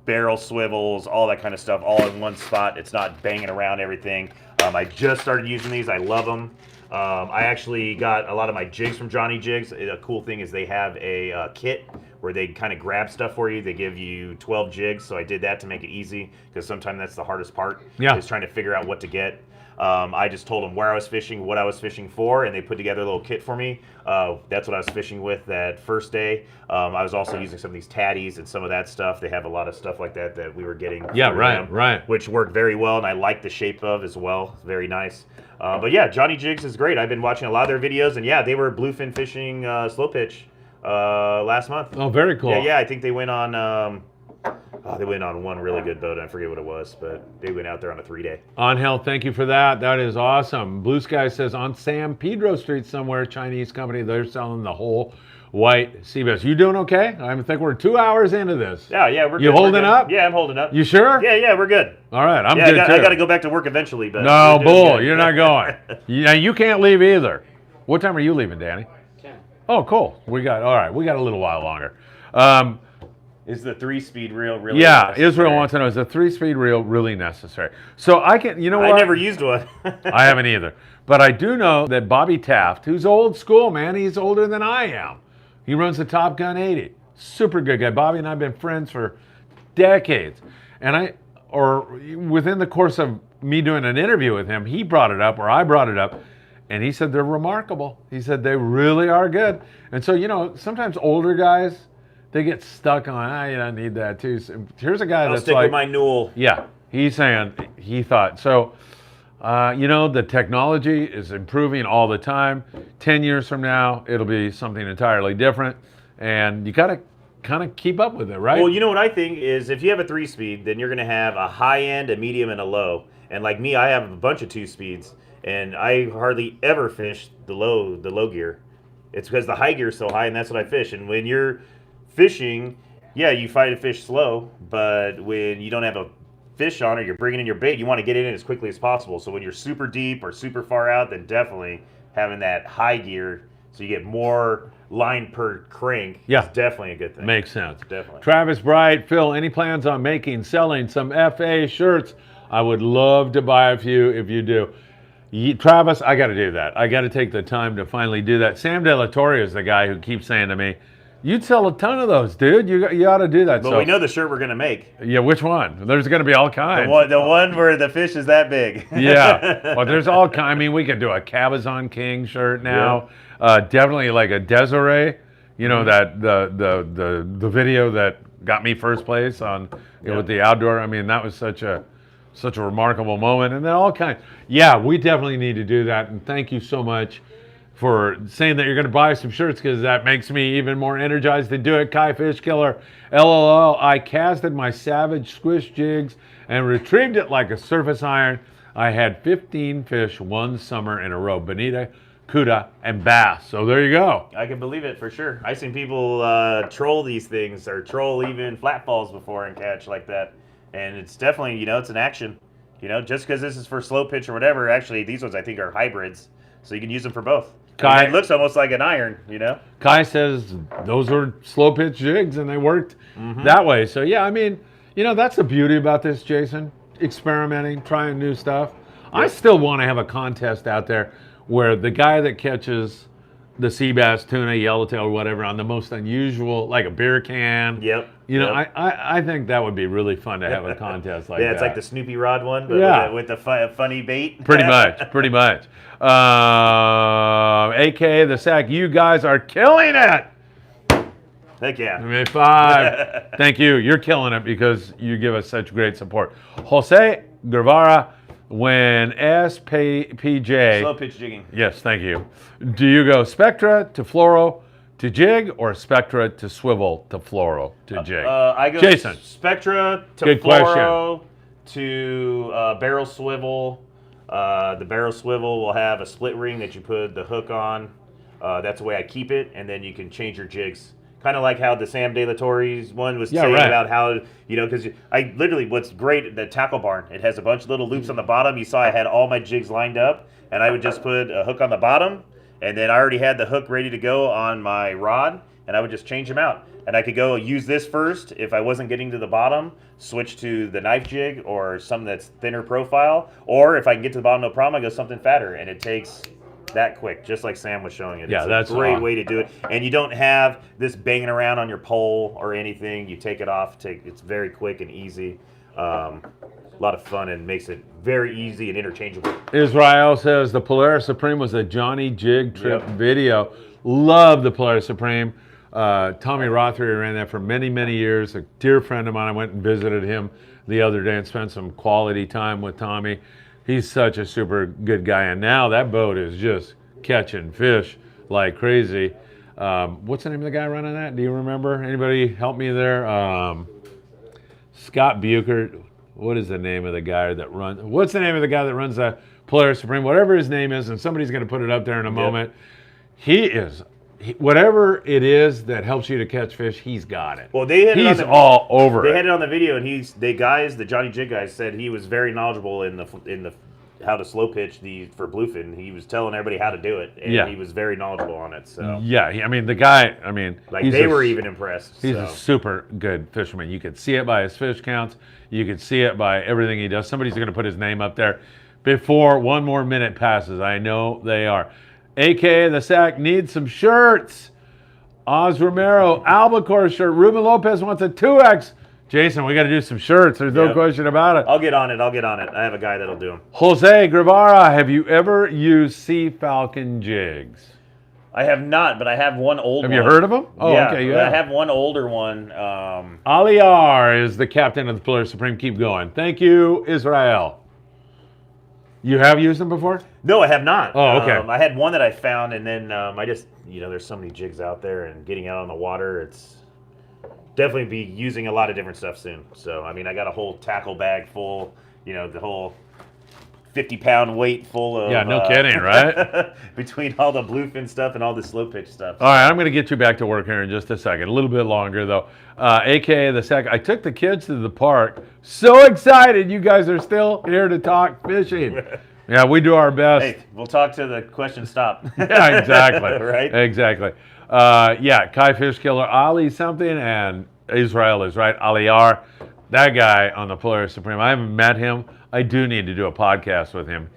Speaker 2: barrel swivels, all that kind of stuff, all in one spot. It's not banging around everything. I just started using these. I love them. I actually got a lot of my jigs from Johnny Jigs. A cool thing is they have a kit where they kind of grab stuff for you. They give you 12 jigs, so I did that to make it easy because sometimes that's the hardest part, is trying to figure out what to get. I just told them where I was fishing, what I was fishing for, and they put together a little kit for me. That's what I was fishing with that first day. I was also using some of these tatties and some of that stuff. They have a lot of stuff like that that we were getting.
Speaker 1: Yeah,
Speaker 2: through
Speaker 1: right,
Speaker 2: them,
Speaker 1: right.
Speaker 2: Which worked very well, and I like the shape of as well. Very nice. But yeah, Johnny Jigs is great. I've been watching a lot of their videos, and yeah, they were bluefin fishing slow pitch last month.
Speaker 1: Oh, very cool.
Speaker 2: Yeah, I think they went on. They went on one really good boat. I forget what it was, but they went out there on a 3-day.
Speaker 1: Angel, thank you for that. That is awesome. Blue Sky says on San Pedro Street somewhere, Chinese company, they're selling the whole white sea bass. You doing okay? I think we're 2 hours into this.
Speaker 2: Yeah, we're good.
Speaker 1: You holding
Speaker 2: We're good.
Speaker 1: up?
Speaker 2: Yeah, I'm holding up.
Speaker 1: You sure?
Speaker 2: Yeah, we're good.
Speaker 1: All right, I'm
Speaker 2: Yeah,
Speaker 1: good too.
Speaker 2: I got to go back to work eventually, but
Speaker 1: No,
Speaker 2: we're doing
Speaker 1: bull,
Speaker 2: good.
Speaker 1: you're not going. Yeah, you can't leave either. What time are you leaving, Danny?
Speaker 3: 10.
Speaker 1: Oh, cool. We got a little while longer.
Speaker 2: Is the 3-speed reel really?
Speaker 1: Yeah,
Speaker 2: necessary?
Speaker 1: Israel wants to know, is a 3-speed reel really necessary? So I can, you know what?
Speaker 2: I never used one.
Speaker 1: I haven't either. But I do know that Bobby Taft, who's old school, man, he's older than I am. He runs the Top Gun 80. Super good guy. Bobby and I have been friends for decades. And within the course of me doing an interview with him, he brought it up, or I brought it up, and he said they're remarkable. He said they really are good. And so, sometimes older guys, they get stuck on, you don't need that too. So here's a guy
Speaker 2: I'll
Speaker 1: that's
Speaker 2: stick
Speaker 1: like,
Speaker 2: with my Newell.
Speaker 1: yeah, he's saying, he thought. So, the technology is improving all the time. 10 years from now, it'll be something entirely different. And you got to kind of keep up with it, right?
Speaker 2: Well, you know what I think is if you have a 3-speed, then you're going to have a high end, a medium, and a low. And like me, I have a bunch of 2-speeds, and I hardly ever fish the low gear. It's because the high gear is so high, and that's what I fish. And when you're fishing, yeah, you fight a fish slow, but when you don't have a fish on or you're bringing in your bait, you want to get it in as quickly as possible. So when you're super deep or super far out, then definitely having that high gear so you get more line per crank is definitely a good thing.
Speaker 1: Makes sense.
Speaker 2: Definitely.
Speaker 1: Travis Bright, Phil, any plans on selling some FA shirts? I would love to buy a few if you do. Travis, I got to do that. I got to take the time to finally do that. Sam De La Torre is the guy who keeps saying to me, you'd sell a ton of those, dude. You ought to do that.
Speaker 2: But we know the shirt we're going to make.
Speaker 1: Yeah, which one? There's going to be all kinds.
Speaker 2: The one where the fish is that big.
Speaker 1: Yeah. Well, there's all kinds. I mean, we could do a Cabazon King shirt now. Yeah. Definitely like a Desiree. That the video that got me first place on with the outdoor. I mean, that was such a remarkable moment. And then all kinds. Yeah, we definitely need to do that. And thank you so much for saying that you're going to buy some shirts, because that makes me even more energized to do it. Kai Fish Killer, LOL, I casted my Savage Squish jigs and retrieved it like a surface iron. I had 15 fish one summer in a row, bonita, cuda, and bass. So there you go.
Speaker 2: I can believe it for sure. I've seen people troll these things or troll even flat falls before and catch like that. And it's definitely, it's an action. Just because this is for slow pitch or whatever, actually these ones I think are hybrids. So you can use them for both.
Speaker 1: Kai,
Speaker 2: it looks almost like an iron,
Speaker 1: Kai says those were slow pitch jigs and they worked that way. So yeah, I mean, that's the beauty about this, Jason. Experimenting, trying new stuff. Yep. I still want to have a contest out there where the guy that catches the sea bass, tuna, yellowtail, or whatever on the most unusual, like a beer can.
Speaker 2: Yep.
Speaker 1: I think that would be really fun to have a contest like that.
Speaker 2: Yeah, it's like the Snoopy Rod one, but with the funny bait.
Speaker 1: Pretty much. AK, the Sack, you guys are killing it.
Speaker 2: Heck yeah.
Speaker 1: I mean, 5. Thank you. You're killing it because you give us such great support. Jose Guevara, When SPJ,
Speaker 2: Slow pitch jigging.
Speaker 1: yes, thank you. Do you go Spectra to fluoro to jig or Spectra to swivel to fluoro to jig?
Speaker 2: I go
Speaker 1: Jason.
Speaker 2: Spectra to
Speaker 1: Good
Speaker 2: fluoro to barrel swivel. The barrel swivel will have a split ring that you put the hook on. That's the way I keep it, and then you can change your jigs. Kind of like how the Sam De La Torre's one was saying
Speaker 1: right.
Speaker 2: about how, because I literally, what's great, the tackle barn, it has a bunch of little loops on the bottom. You saw I had all my jigs lined up, and I would just put a hook on the bottom, and then I already had the hook ready to go on my rod, and I would just change them out. And I could go use this first if I wasn't getting to the bottom, switch to the knife jig or something that's thinner profile, or if I can get to the bottom, no problem, I go something fatter, and it takes that quick, just like Sam was showing it.
Speaker 1: Yeah,
Speaker 2: it's
Speaker 1: that's
Speaker 2: a great
Speaker 1: awesome.
Speaker 2: way to do it, and you don't have this banging around on your pole or anything. You take it off. It's very quick and easy. A lot of fun and makes it very easy and interchangeable.
Speaker 1: Israel says the Polaris Supreme was a Johnny Jig trip
Speaker 2: Yep.
Speaker 1: video. Love the Polaris Supreme. Tommy Rothery ran that for many, many years. A dear friend of mine. I went and visited him the other day and spent some quality time with Tommy. He's such a super good guy, and now that boat is just catching fish like crazy. What's the name of the guy running that? Do you remember? Anybody help me there? Scott Buchert. What is the name of the guy that runs? What's the name of the guy that runs the Polaris Supreme? Whatever his name is, and somebody's going to put it up there in a moment. Whatever it is that helps you to catch fish, he's got it.
Speaker 2: Well, they had
Speaker 1: he's all over
Speaker 2: They
Speaker 1: it.
Speaker 2: had it on the video, and the Johnny Jig guys said he was very knowledgeable in the how to slow pitch for bluefin. He was telling everybody how to do it, and he was very knowledgeable on it. So
Speaker 1: Yeah, the guy.
Speaker 2: they were even impressed.
Speaker 1: He's a super good fisherman. You could see it by his fish counts. You could see it by everything he does. Somebody's going to put his name up there before one more minute passes. I know they are. AKA the Sack needs some shirts. Oz Romero, Albacore shirt. Ruben Lopez wants a 2X. Jason, we got to do some shirts. There's no question about it.
Speaker 2: I'll get on it. I have a guy that'll do them.
Speaker 1: Jose Guevara, have you ever used Sea Falcon jigs?
Speaker 2: I have not, but I have one old one.
Speaker 1: Have you heard of them? Oh,
Speaker 2: yeah,
Speaker 1: okay.
Speaker 2: I have one older one.
Speaker 1: Ali R is the captain of the Polaris Supreme. Keep going. Thank you, Israel. You have used them before?
Speaker 2: No, I have not.
Speaker 1: Oh, okay.
Speaker 2: I had one that I found, and then I just, there's so many jigs out there, and getting out on the water, it's definitely be using a lot of different stuff soon. So, I got a whole tackle bag full, the whole 50-pound weight full of...
Speaker 1: Yeah, no kidding, right?
Speaker 2: between all the bluefin stuff and all the slow pitch stuff.
Speaker 1: All right, I'm going to get you back to work here in just a second. A little bit longer, though. AKA the Sack. I took the kids to the park. So excited you guys are still here to talk fishing. Yeah, we do our best.
Speaker 2: Hey, we'll talk to the question stop.
Speaker 1: Yeah, exactly.
Speaker 2: Right?
Speaker 1: Exactly. Kai Fish Killer, Ali something, and Israel is right. Ali R. That guy on the Polaris Supreme. I haven't met him. I do need to do a podcast with him.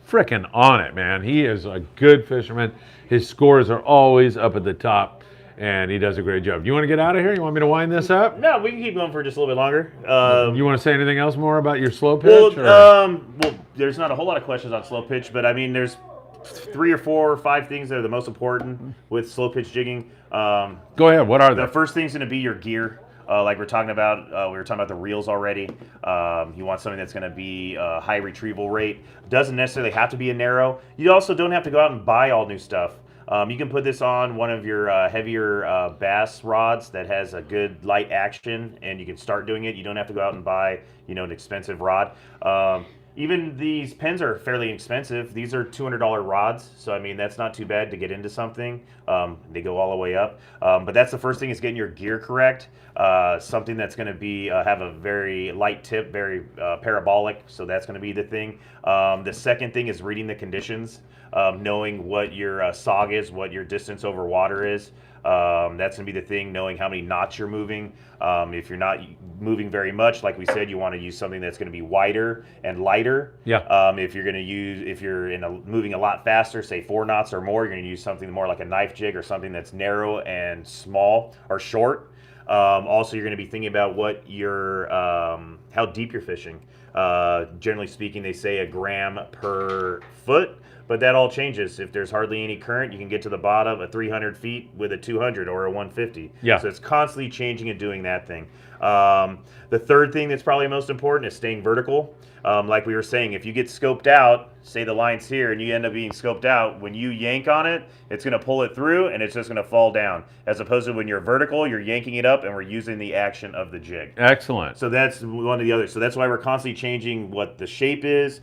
Speaker 1: Frickin' on it, man. He is a good fisherman. His scores are always up at the top, and he does a great job. You want to get out of here? You want me to wind this up?
Speaker 2: No, we can keep going for just a little bit longer.
Speaker 1: You want to say anything else more about your slow pitch?
Speaker 2: Well, there's not a whole lot of questions on slow pitch, but there's 3 or 4 or 5 things that are the most important with slow pitch jigging.
Speaker 1: Go ahead. What are they?
Speaker 2: The first thing's going to be your gear. Like we were talking about the reels already. You want something that's going to be high retrieval rate. Doesn't necessarily have to be a narrow. You also don't have to go out and buy all new stuff. You can put this on one of your heavier bass rods that has a good light action, and you can start doing it. You don't have to go out and buy an expensive rod. Even these pens are fairly expensive. These are $200 rods, so that's not too bad to get into something. They go all the way up, but that's the first thing, is getting your gear correct. Something that's going to be have a very light tip, very parabolic, so that's going to be the thing. The second thing is reading the conditions, knowing what your sog is, what your distance over water is. That's going to be the thing, knowing how many knots you're moving. If you're not moving very much, like we said, you want to use something that's going to be wider and lighter.
Speaker 1: Yeah.
Speaker 2: If you're moving a lot faster, say 4 knots or more, you're going to use something more like a knife jig or something that's narrow and small or short. Also, you're going to be thinking about how deep you're fishing. Generally speaking, they say 1 gram per foot. But that all changes. If there's hardly any current, you can get to the bottom at 300 feet with a 200 or a 150.
Speaker 1: Yeah.
Speaker 2: So it's constantly changing and doing that thing. The third thing that's probably most important is staying vertical. Like we were saying, if you get scoped out, say the line's here, and you end up being scoped out, when you yank on it, it's going to pull it through, and it's just going to fall down. As opposed to when you're vertical, you're yanking it up, and we're using the action of the jig.
Speaker 1: Excellent.
Speaker 2: So that's one of the others. So that's why we're constantly changing what the shape is,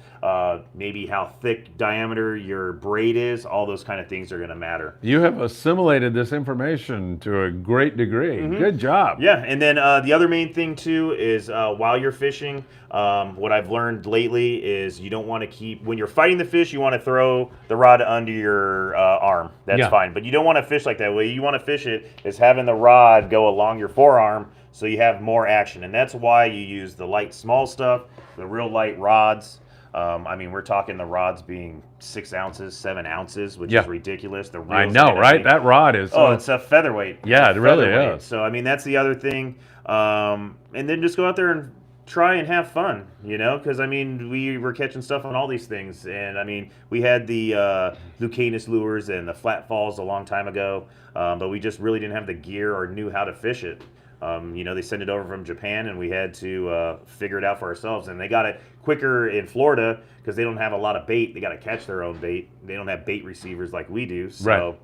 Speaker 2: maybe how thick diameter your braid is. All those kind of things are going to matter.
Speaker 1: You have assimilated this information to a great degree. Good job.
Speaker 2: Yeah, and then the other main thing too is while you're fishing, what I've learned lately is you don't want to keep, when you're fighting the fish, you want to throw the rod under your arm. That's fine, but you don't want to fish like that. Way you want to fish it is having the rod go along your forearm so you have more action, and that's why you use the light small stuff, the real light rods. I mean, we're talking the rods being 6 ounces, 7 ounces, which is ridiculous. The
Speaker 1: I know, right? That rod is.
Speaker 2: It's a featherweight.
Speaker 1: Yeah, it really is.
Speaker 2: So, I mean, that's the other thing. And then just go out there and try and have fun, because, I mean, we were catching stuff on all these things. And, I mean, we had the Lucanus lures and the flat falls a long time ago, but we just really didn't have the gear or knew how to fish it. They sent it over from Japan, and we had to figure it out for ourselves. And they got it quicker in Florida because they don't have a lot of bait. They got to catch their own bait. They don't have bait receivers like we do. So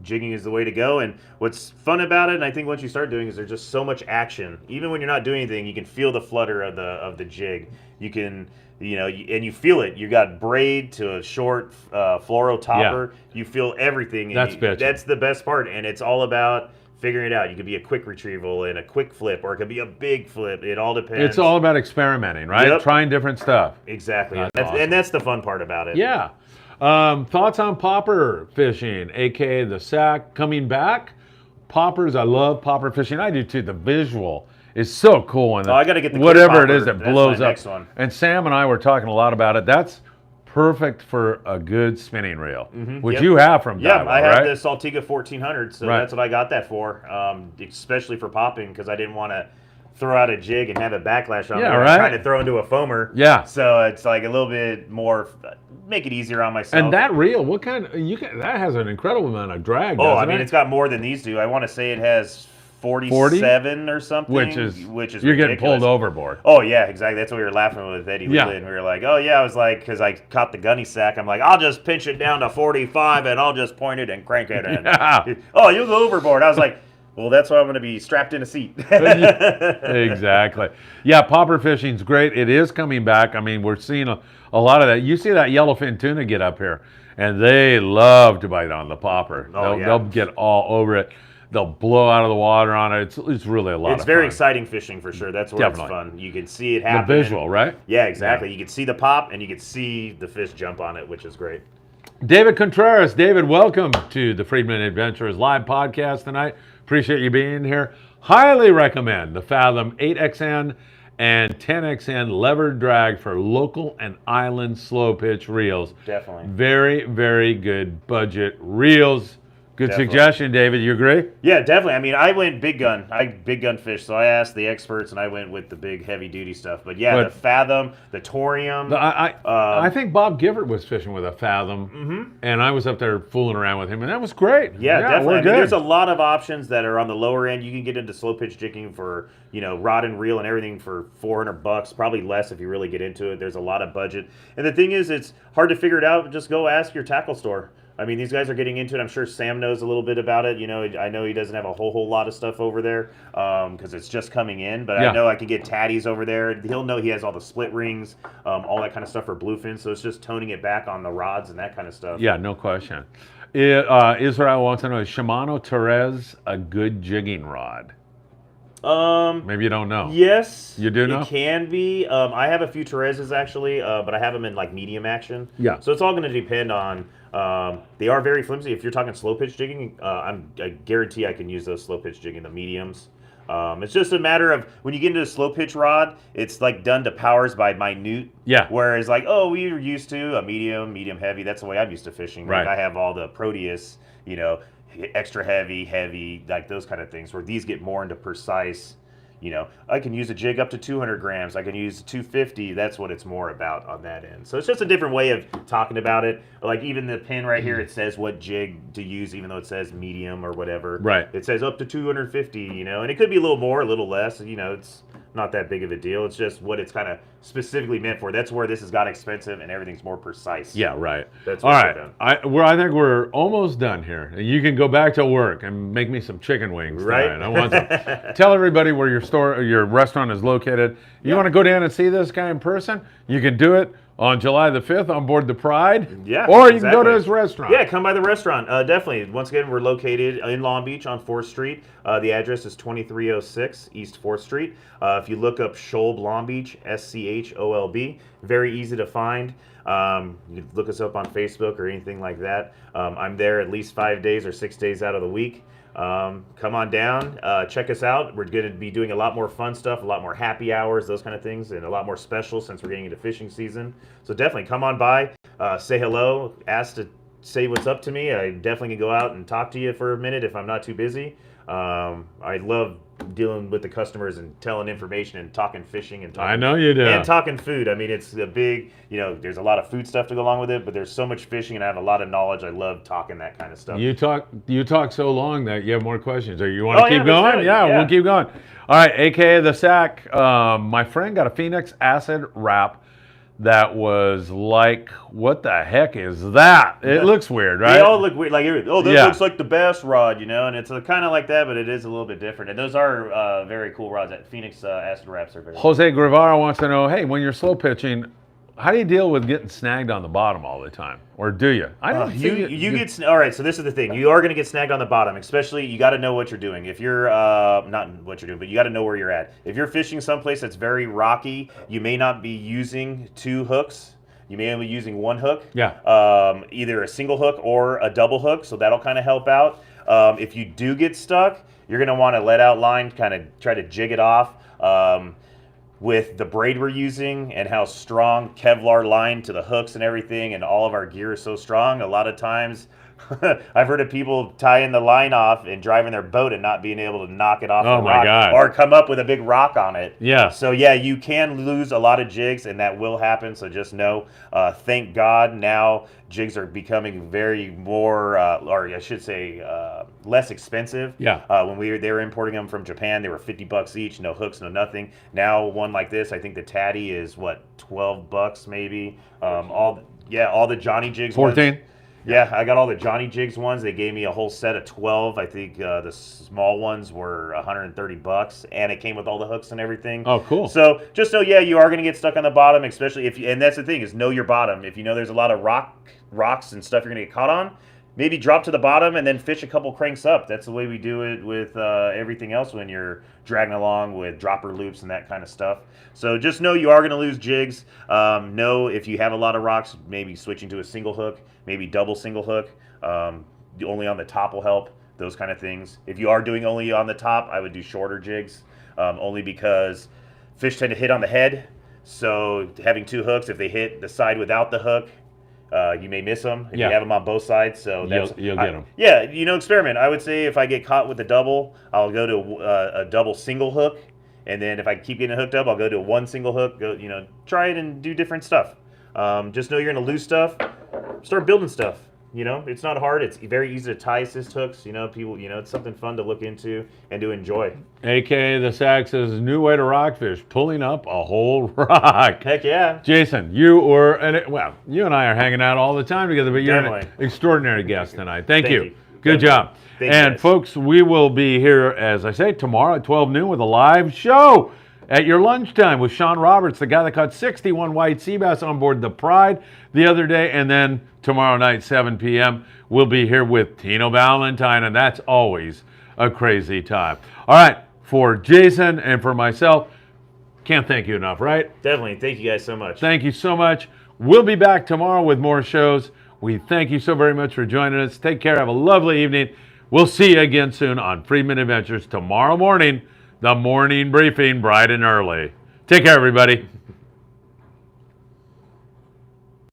Speaker 2: jigging is the way to go. And what's fun about it, and I think once you start doing, is there's just so much action. Even when you're not doing anything, you can feel the flutter of the jig. You can, and you feel it. You got braid to a short fluoro topper. You feel everything.
Speaker 1: That's
Speaker 2: the best part, and it's all about figuring it out. You could be a quick retrieval and a quick flip, or it could be a big flip. It all depends.
Speaker 1: It's all about experimenting, right?
Speaker 2: Yep.
Speaker 1: Trying different stuff.
Speaker 2: Exactly.
Speaker 1: Awesome.
Speaker 2: And that's the fun part about it.
Speaker 1: Yeah. Thoughts on popper fishing, aka the sack, coming back? Poppers, I love popper fishing. I do too. The visual is so cool. And
Speaker 2: I got to get the
Speaker 1: whatever it
Speaker 2: popper.
Speaker 1: is that
Speaker 2: That's
Speaker 1: blows
Speaker 2: my
Speaker 1: up.
Speaker 2: next one.
Speaker 1: And Sam and I were talking a lot about it. That's perfect for a good spinning reel, which you have from Daiwa,
Speaker 2: I have
Speaker 1: right?
Speaker 2: the Saltiga 1400, so that's what I got that for, especially for popping, because I didn't want to throw out a jig and have a backlash on me. I'm trying to throw into a foamer.
Speaker 1: Yeah.
Speaker 2: So it's like a little bit more, make it easier on myself.
Speaker 1: And that reel, that has an incredible amount of drag,
Speaker 2: I
Speaker 1: doesn't
Speaker 2: mean,
Speaker 1: it?
Speaker 2: it's got more than these do. I want to say it has 47 or something.
Speaker 1: Which is
Speaker 2: you're
Speaker 1: ridiculous. Getting pulled overboard.
Speaker 2: Oh, yeah, exactly. That's what we were laughing with Eddie Leland. We were like, oh, yeah, I was like, because I caught the gunny sack. I'm like, I'll just pinch it down to 45 and I'll just point it and crank it in. Oh, you'll go overboard. I was like, well, that's why I'm going to be strapped in a seat.
Speaker 1: Exactly. Yeah, popper fishing's great. It is coming back. I mean, we're seeing a lot of that. You see that yellowfin tuna get up here, and they love to bite on the popper. They'll get all over it. They'll blow out of the water on it. It's really a lot of fun.
Speaker 2: It's very exciting fishing for sure. That's where it's fun. You can see it happen.
Speaker 1: The visual, right?
Speaker 2: Yeah, exactly. You can see the pop, and you can see the fish jump on it, which is great.
Speaker 1: David Contreras. David, welcome to the Friedman Adventures live podcast tonight. Appreciate you being here. Highly recommend the Fathom 8XN and 10XN levered drag for local and island slow pitch reels.
Speaker 2: Definitely.
Speaker 1: Very, very good budget reels. Good suggestion, David. You agree?
Speaker 2: Yeah, definitely. I mean, I went big gun. I big gun fish, so I asked the experts, and I went with the big heavy duty stuff. But yeah, the Fathom, the Torium.
Speaker 1: I think Bob Givert was fishing with a Fathom, and I was up there fooling around with him, and that was great.
Speaker 2: Yeah, definitely.
Speaker 1: We're good.
Speaker 2: There's a lot of options that are on the lower end. You can get into slow pitch jigging for rod and reel and everything for $400, probably less if you really get into it. There's a lot of budget, and the thing is, it's hard to figure it out. Just go ask your tackle store. I mean, these guys are getting into it. I'm sure Sam knows a little bit about it. I know he doesn't have a whole lot of stuff over there because it's just coming in. But I know I can get Taddies over there. He'll know he has all the split rings, all that kind of stuff for bluefin. So it's just toning it back on the rods and that kind of stuff.
Speaker 1: Yeah, no question. Israel wants to know, is Shimano Therese a good jigging rod? Maybe you don't know.
Speaker 2: Yes.
Speaker 1: You do know?
Speaker 2: It can be. I have a few Thereses actually, but I have them in like medium action.
Speaker 1: Yeah.
Speaker 2: So it's all going to depend on. They are very flimsy. If you're talking slow pitch jigging, I guarantee I can use those slow pitch jigging, the mediums. It's just a matter of when you get into a slow pitch rod, it's like done to powers by minute.
Speaker 1: Yeah.
Speaker 2: Whereas we are used to a medium heavy. That's the way I'm used to fishing.
Speaker 1: Right.
Speaker 2: Like I have all the Proteus, extra heavy, like those kind of things. Where these get more into precise, You know, I can use a jig up to 200 grams. I can use 250. That's what it's more about on that end. So it's just a different way of talking about it. Like even the pin right here, it says what jig to use, even though it says medium or whatever.
Speaker 1: Right.
Speaker 2: It says up to 250, you know, and it could be a little more, a little less. You know, it's not that big of a deal. It's just what it's kind of specifically meant for. That's where this has got expensive and everything's more precise.
Speaker 1: Yeah, right.
Speaker 2: That's
Speaker 1: all
Speaker 2: what
Speaker 1: right.
Speaker 2: we're
Speaker 1: I think we're almost done here. You can go back to work and make me some chicken wings.
Speaker 2: Right.
Speaker 1: Tonight. I want some. Tell everybody where your restaurant is located. You want to go down and see this guy in person? You can do it on July the 5th on board the Pride.
Speaker 2: Yeah,
Speaker 1: or you can go to his restaurant.
Speaker 2: Yeah, come by the restaurant. Definitely. Once again, we're located in Long Beach on 4th Street. The address is 2306 East 4th Street. If you look up Scholb Long Beach, SCHOLB, very easy to find. You can look us up on Facebook or anything like that. I'm there at least 5 days or 6 days out of the week. Come on down, check us out. We're going to be doing a lot more fun stuff, a lot more happy hours, those kind of things, and a lot more specials since we're getting into fishing season. So definitely come on by, say hello, ask to say what's up to me. I definitely can go out and talk to you for a minute if I'm not too busy. I love dealing with the customers and telling information and talking fishing and talking,
Speaker 1: I know you do.
Speaker 2: and talking food. I mean, it's a big, you know, there's a lot of food stuff to go along with it, but there's so much fishing and I have a lot of knowledge. I love talking that kind of stuff.
Speaker 1: You talk so long that you have more questions. Or you want to keep going?
Speaker 2: Right.
Speaker 1: Yeah, we'll keep going. All right, AKA the Sack. My friend got a Phoenix acid wrap that was like, what the heck is that? It looks weird, right?
Speaker 2: They all look weird. Like, oh, this
Speaker 1: Yeah.
Speaker 2: looks like the bass rod, you know, and it's kind of like that, but it is a little bit different. And those are very cool rods. That Phoenix acid wraps are very cool.
Speaker 1: Jose Guevara wants to know, hey, when you're slow pitching, how do you deal with getting snagged on the bottom all the time? Or do you? I don't
Speaker 2: All right, so this is the thing. You are going to get snagged on the bottom, especially you got to know what you're doing. If you're, not what you're doing, but you got to know where you're at. If you're fishing someplace that's very rocky, you may not be using 2 hooks. You may only be using 1 hook.
Speaker 1: Yeah.
Speaker 2: Either a single hook or a double hook, so that'll kind of help out. If you do get stuck, you're going to want to let out line, kind of try to jig it off. With the braid we're using and how strong Kevlar line to the hooks and everything, and all of our gear is so strong, a lot of times I've heard of people tying the line off and driving their boat and not being able to knock it off
Speaker 1: Oh
Speaker 2: the
Speaker 1: my
Speaker 2: rock
Speaker 1: God.
Speaker 2: or come up with a big rock on it.
Speaker 1: Yeah.
Speaker 2: So yeah, you can lose a lot of jigs, and that will happen. So just know, thank God now jigs are becoming very more, or I should say, less expensive.
Speaker 1: Yeah.
Speaker 2: When they were importing them from Japan, they were $50 each, no hooks, no nothing. Now one like this, I think the Taddy is what, $12 maybe. All the Johnny jigs.
Speaker 1: 14.
Speaker 2: Ones. Yeah, I got all the Johnny Jigs ones. They gave me a whole set of 12. I think the small ones were $130, and it came with all the hooks and everything.
Speaker 1: Oh, cool.
Speaker 2: So just know, yeah, you are going to get stuck on the bottom, especially if you, and that's the thing, is know your bottom. If you know there's a lot of rocks and stuff you're going to get caught on, maybe drop to the bottom and then fish a couple cranks up. That's the way we do it with everything else when you're dragging along with dropper loops and that kind of stuff. So just know you are going to lose jigs. Know if you have a lot of rocks, maybe switching to a single hook, maybe double single hook. Only on the top will help, those kind of things. If you are doing only on the top, I would do shorter jigs, only because fish tend to hit on the head. So having 2 hooks, if they hit the side without the hook, you may miss them if you have them on both sides. So
Speaker 1: you'll get them.
Speaker 2: Yeah, experiment. I would say if I get caught with a double, I'll go to a double single hook, and then if I keep getting hooked up, I'll go to 1 single hook. Go, try it and do different stuff. Just know you're gonna lose stuff. Start building stuff. It's not hard. It's very easy to tie assist hooks. People, it's something fun to look into and to enjoy.
Speaker 1: AKA the Sack says, new way to rockfish, pulling up a whole rock.
Speaker 2: Heck yeah.
Speaker 1: Jason, you and I are hanging out all the time together, but you're an extraordinary guest tonight. Thank you. Good job.
Speaker 2: Thank you,
Speaker 1: folks, we will be here, as I say, tomorrow at 12 noon with a live show at your lunchtime with Sean Roberts, the guy that caught 61 white sea bass on board the Pride the other day. And then tomorrow night, 7 p.m., we'll be here with Tino Valentine, and that's always a crazy time. All right, for Jason and for myself, can't thank you enough, right?
Speaker 2: Definitely. Thank you guys so much.
Speaker 1: Thank you so much. We'll be back tomorrow with more shows. We thank you so very much for joining us. Take care. Have a lovely evening. We'll see you again soon on Friedman Adventures tomorrow morning, the morning briefing, bright and early. Take care, everybody.